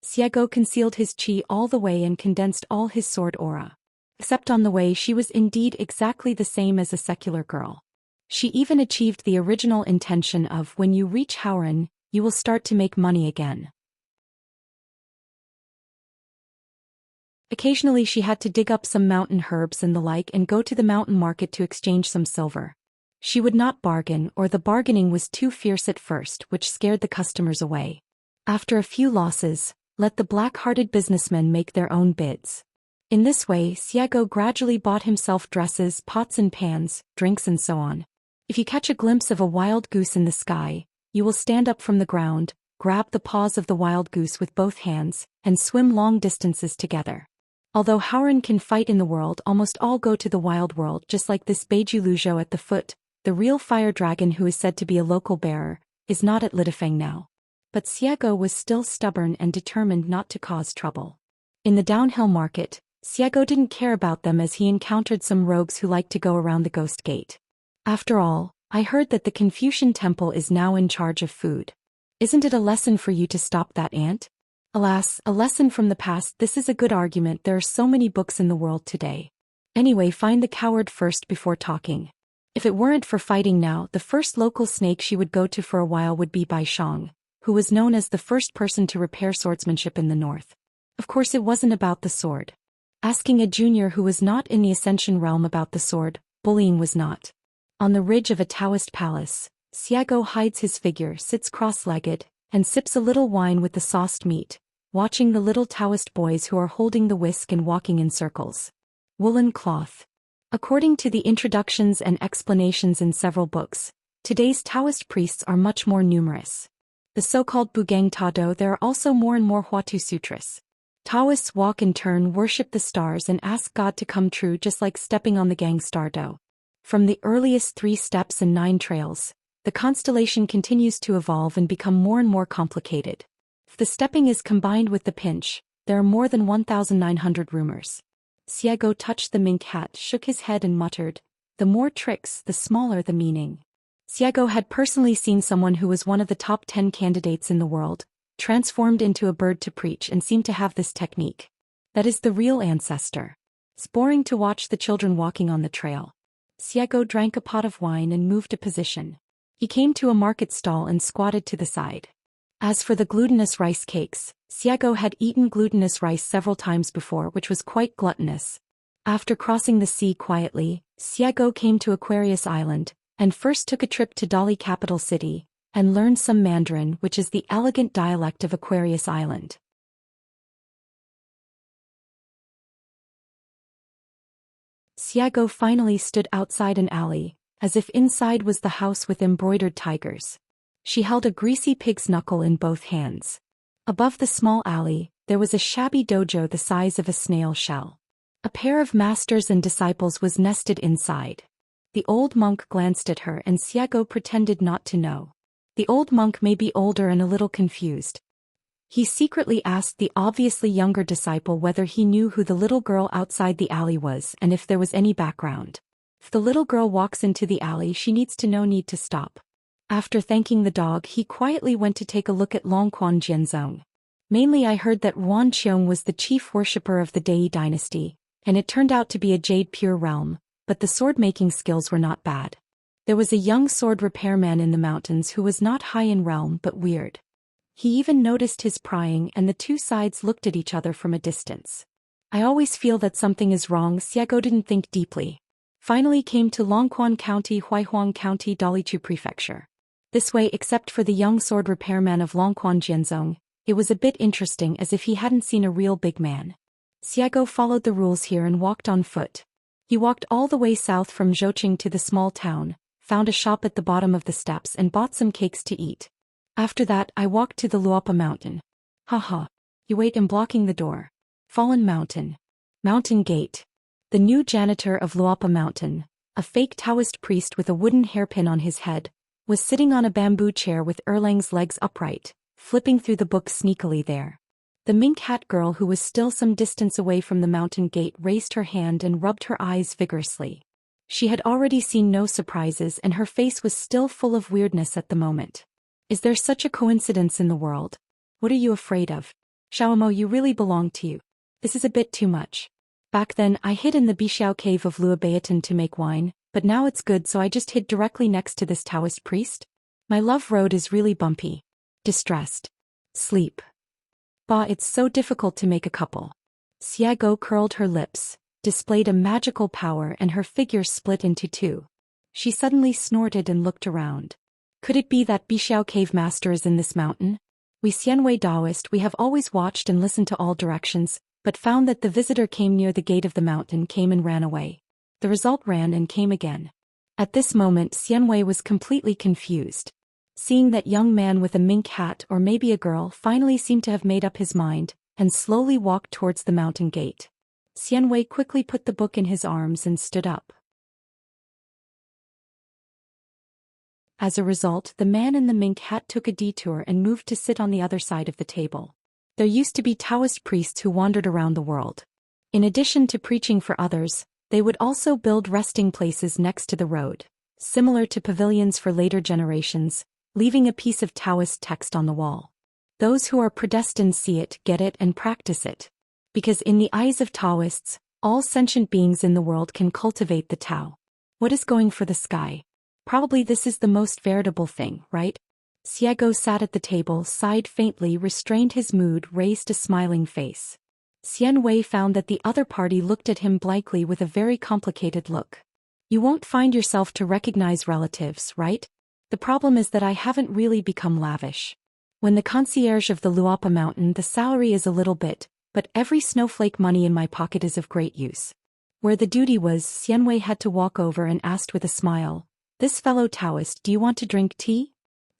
Xiago concealed his qi all the way and condensed all his sword aura. Except on the way, she was indeed exactly the same as a secular girl. She even achieved the original intention of when you reach Hauran, you will start to make money again. Occasionally she had to dig up some mountain herbs and the like and go to the mountain market to exchange some silver. She would not bargain, or the bargaining was too fierce at first, which scared the customers away. After a few losses, let the black-hearted businessmen make their own bids. In this way, Xiago gradually bought himself dresses, pots and pans, drinks and so on. If you catch a glimpse of a wild goose in the sky, you will stand up from the ground, grab the paws of the wild goose with both hands, and swim long distances together. Although Hauran can fight in the world, almost all go to the wild world, just like this Beiju Luzhou at the foot. The real fire dragon, who is said to be a local bearer, is not at Litafeng now. But Xiago was still stubborn and determined not to cause trouble. In the downhill market, Xiago didn't care about them as he encountered some rogues who liked to go around the ghost gate. After all, I heard that the Confucian temple is now in charge of food. Isn't it a lesson for you to stop that ant? Alas, a lesson from the past. This is a good argument. There are so many books in the world today. Anyway, find the coward first before talking. If it weren't for fighting now, the first local snake she would go to for a while would be Bai Shang, who was known as the first person to repair swordsmanship in the north. Of course, it wasn't about the sword. Asking a junior who was not in the Ascension realm about the sword, bullying was not. On the ridge of a Taoist palace, Xiago hides his figure, sits cross-legged, and sips a little wine with the sauced meat, watching the little Taoist boys who are holding the whisk and walking in circles. Woolen cloth. According to the introductions and explanations in several books, today's Taoist priests are much more numerous. The so-called Bugang Tado, there are also more and more Huatu Sutras. Taoists walk in turn, worship the stars and ask God to come true, just like stepping on the Gang Star Do. From the earliest 3 steps and 9 trails, the constellation continues to evolve and become more and more complicated. If the stepping is combined with the pinch, there are more than 1,900 rumors. Xiago touched the mink hat, shook his head and muttered, "The more tricks, the smaller the meaning." Xiago had personally seen someone who was one of the top 10 candidates in the world, transformed into a bird to preach, and seemed to have this technique. That is the real ancestor. It's boring to watch the children walking on the trail. Xiago drank a pot of wine and moved a position. He came to a market stall and squatted to the side. As for the glutinous rice cakes, Xiago had eaten glutinous rice several times before, which was quite gluttonous. After crossing the sea quietly, Xiago came to Aquarius Island, and first took a trip to Dali capital city, and learned some Mandarin, which is the elegant dialect of Aquarius Island. Xiago finally stood outside an alley, as if inside was the house with embroidered tigers. She held a greasy pig's knuckle in both hands. Above the small alley, there was a shabby dojo the size of a snail shell. A pair of masters and disciples was nested inside. The old monk glanced at her and Xiago pretended not to know. The old monk may be older and a little confused. He secretly asked the obviously younger disciple whether he knew who the little girl outside the alley was and if there was any background. If the little girl walks into the alley, she needs to stop. After thanking the dog, he quietly went to take a look at Longquan Jianzong. Mainly I heard that Wan Qiong was the chief worshipper of the Dai dynasty, and it turned out to be a jade pure realm, but the sword-making skills were not bad. There was a young sword repairman in the mountains who was not high in realm but weird. He even noticed his prying and the two sides looked at each other from a distance. I always feel that something is wrong. Xiago didn't think deeply. Finally came to Longquan County, Huaihuang County, Dalichu Prefecture. This way, except for the young sword repairman of Longquan Jianzong, it was a bit interesting, as if he hadn't seen a real big man. Xiago followed the rules here and walked on foot. He walked all the way south from Zhouqing to the small town, found a shop at the bottom of the steps and bought some cakes to eat. After that I walked to the Luopa mountain. Haha. You wait, I'm blocking the door. Fallen mountain. Mountain gate. The new janitor of Luopa mountain, a fake Taoist priest with a wooden hairpin on his head, was sitting on a bamboo chair with Erlang's legs upright, flipping through the book sneakily there. The mink hat girl, who was still some distance away from the mountain gate, raised her hand and rubbed her eyes vigorously. She had already seen no surprises and her face was still full of weirdness at the moment. Is there such a coincidence in the world? What are you afraid of? Xiaomo, you really belong to you. This is a bit too much. Back then I hid in the Bixiao cave of Luobaotan to make wine, but now it's good, so I just hid directly next to this Taoist priest. My love road is really bumpy. Distressed. Sleep. Bah, it's so difficult to make a couple. Xiago curled her lips, displayed a magical power, and her figure split into two. She suddenly snorted and looked around. Could it be that Bixiao cave master is in this mountain? We Xianwei Taoist, we have always watched and listened to all directions, but found that the visitor came near the gate of the mountain, came and ran away. The result ran and came again. At this moment Xianwei was completely confused. Seeing that young man with a mink hat, or maybe a girl, finally seemed to have made up his mind, and slowly walked towards the mountain gate. Xianwei quickly put the book in his arms and stood up. As a result, the man in the mink hat took a detour and moved to sit on the other side of the table. There used to be Taoist priests who wandered around the world. In addition to preaching for others, they would also build resting places next to the road, similar to pavilions for later generations, leaving a piece of Taoist text on the wall. Those who are predestined see it, get it, and practice it. Because in the eyes of Taoists, all sentient beings in the world can cultivate the Tao. What is going for the sky? Probably this is the most veritable thing, right? Xiago sat at the table, sighed faintly, restrained his mood, raised a smiling face. Xianwei found that the other party looked at him blankly with a very complicated look. You won't find yourself to recognize relatives, right? The problem is that I haven't really become lavish. When the concierge of the Luopa mountain, the salary is a little bit, but every snowflake money in my pocket is of great use. Where the duty was, Xianwei had to walk over and asked with a smile, "This fellow Taoist, do you want to drink tea?"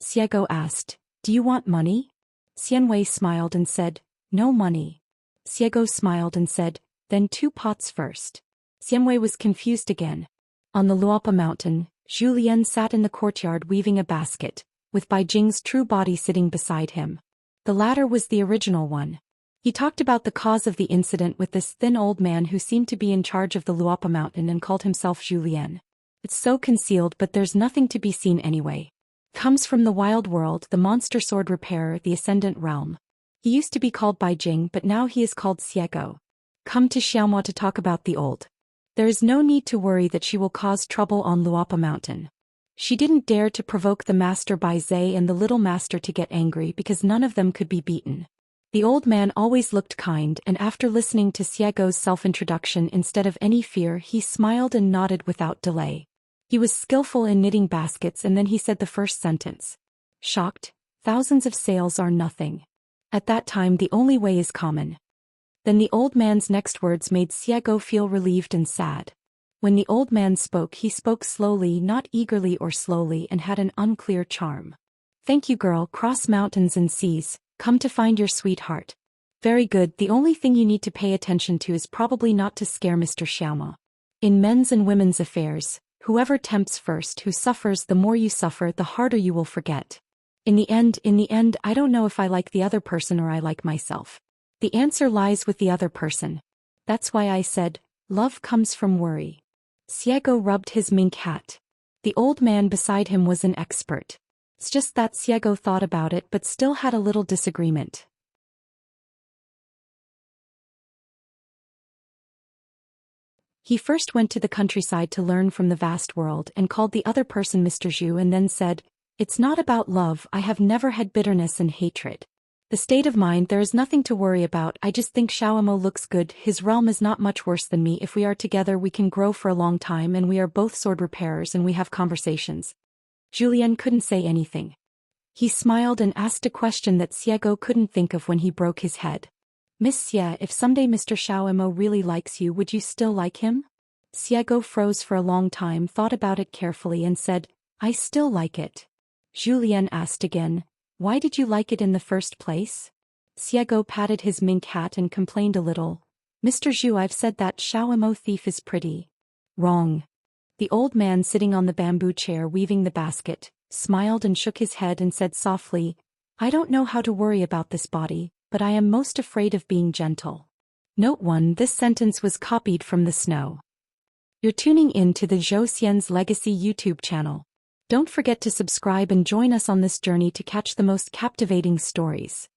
Xiago asked, "Do you want money?" Xianwei smiled and said, "No money." Xiago smiled and said, "Then 2 pots first." Xianwei was confused again. On the Luopa mountain, Zhou Xian sat in the courtyard weaving a basket, with Bai Jing's true body sitting beside him. The latter was the original one. He talked about the cause of the incident with this thin old man who seemed to be in charge of the Luopa mountain and called himself Zhou Xian. It's so concealed, but there's nothing to be seen anyway. Comes from the wild world, the monster sword repairer, the ascendant realm. He used to be called Bai Jing, but now he is called Xiago. Come to Xiaomua to talk about the old. There is no need to worry that she will cause trouble on Luopa mountain. She didn't dare to provoke the master Bai Zhe and the little master to get angry because none of them could be beaten. The old man always looked kind, and after listening to Xiago's self-introduction, instead of any fear, he smiled and nodded without delay. He was skillful in knitting baskets, and then he said the first sentence. Shocked, thousands of sales are nothing. At that time the only way is common. Then the old man's next words made Xiago feel relieved and sad. When the old man spoke, he spoke slowly, not eagerly or slowly, and had an unclear charm. Thank you, girl, cross mountains and seas, come to find your sweetheart. Very good, the only thing you need to pay attention to is probably not to scare Mr. Xiaoma. In men's and women's affairs, whoever tempts first, who suffers, the more you suffer, the harder you will forget. In the end, I don't know if I like the other person or I like myself. The answer lies with the other person. That's why I said, love comes from worry. Xiego rubbed his mink hat. The old man beside him was an expert. It's just that Xiego thought about it but still had a little disagreement. He first went to the countryside to learn from the vast world and called the other person Mr. Zhu and then said, it's not about love, I have never had bitterness and hatred. The state of mind, there is nothing to worry about, I just think Xiaomo looks good, his realm is not much worse than me, if we are together we can grow for a long time and we are both sword repairers and we have conversations. Julien couldn't say anything. He smiled and asked a question that Xiego couldn't think of when he broke his head. Miss Xie, if someday Mr. Xiaomo really likes you, would you still like him? Xiego froze for a long time, thought about it carefully and said, I still like it. Julien asked again, why did you like it in the first place? Xiego patted his mink hat and complained a little. Mr. Zhu, I've said that Xiaomo thief is pretty. Wrong. The old man sitting on the bamboo chair weaving the basket, smiled and shook his head and said softly, I don't know how to worry about this body, but I am most afraid of being gentle. Note 1. This sentence was copied from the snow. You're tuning in to the Zhou Xian's Legacy YouTube channel. Don't forget to subscribe and join us on this journey to catch the most captivating stories.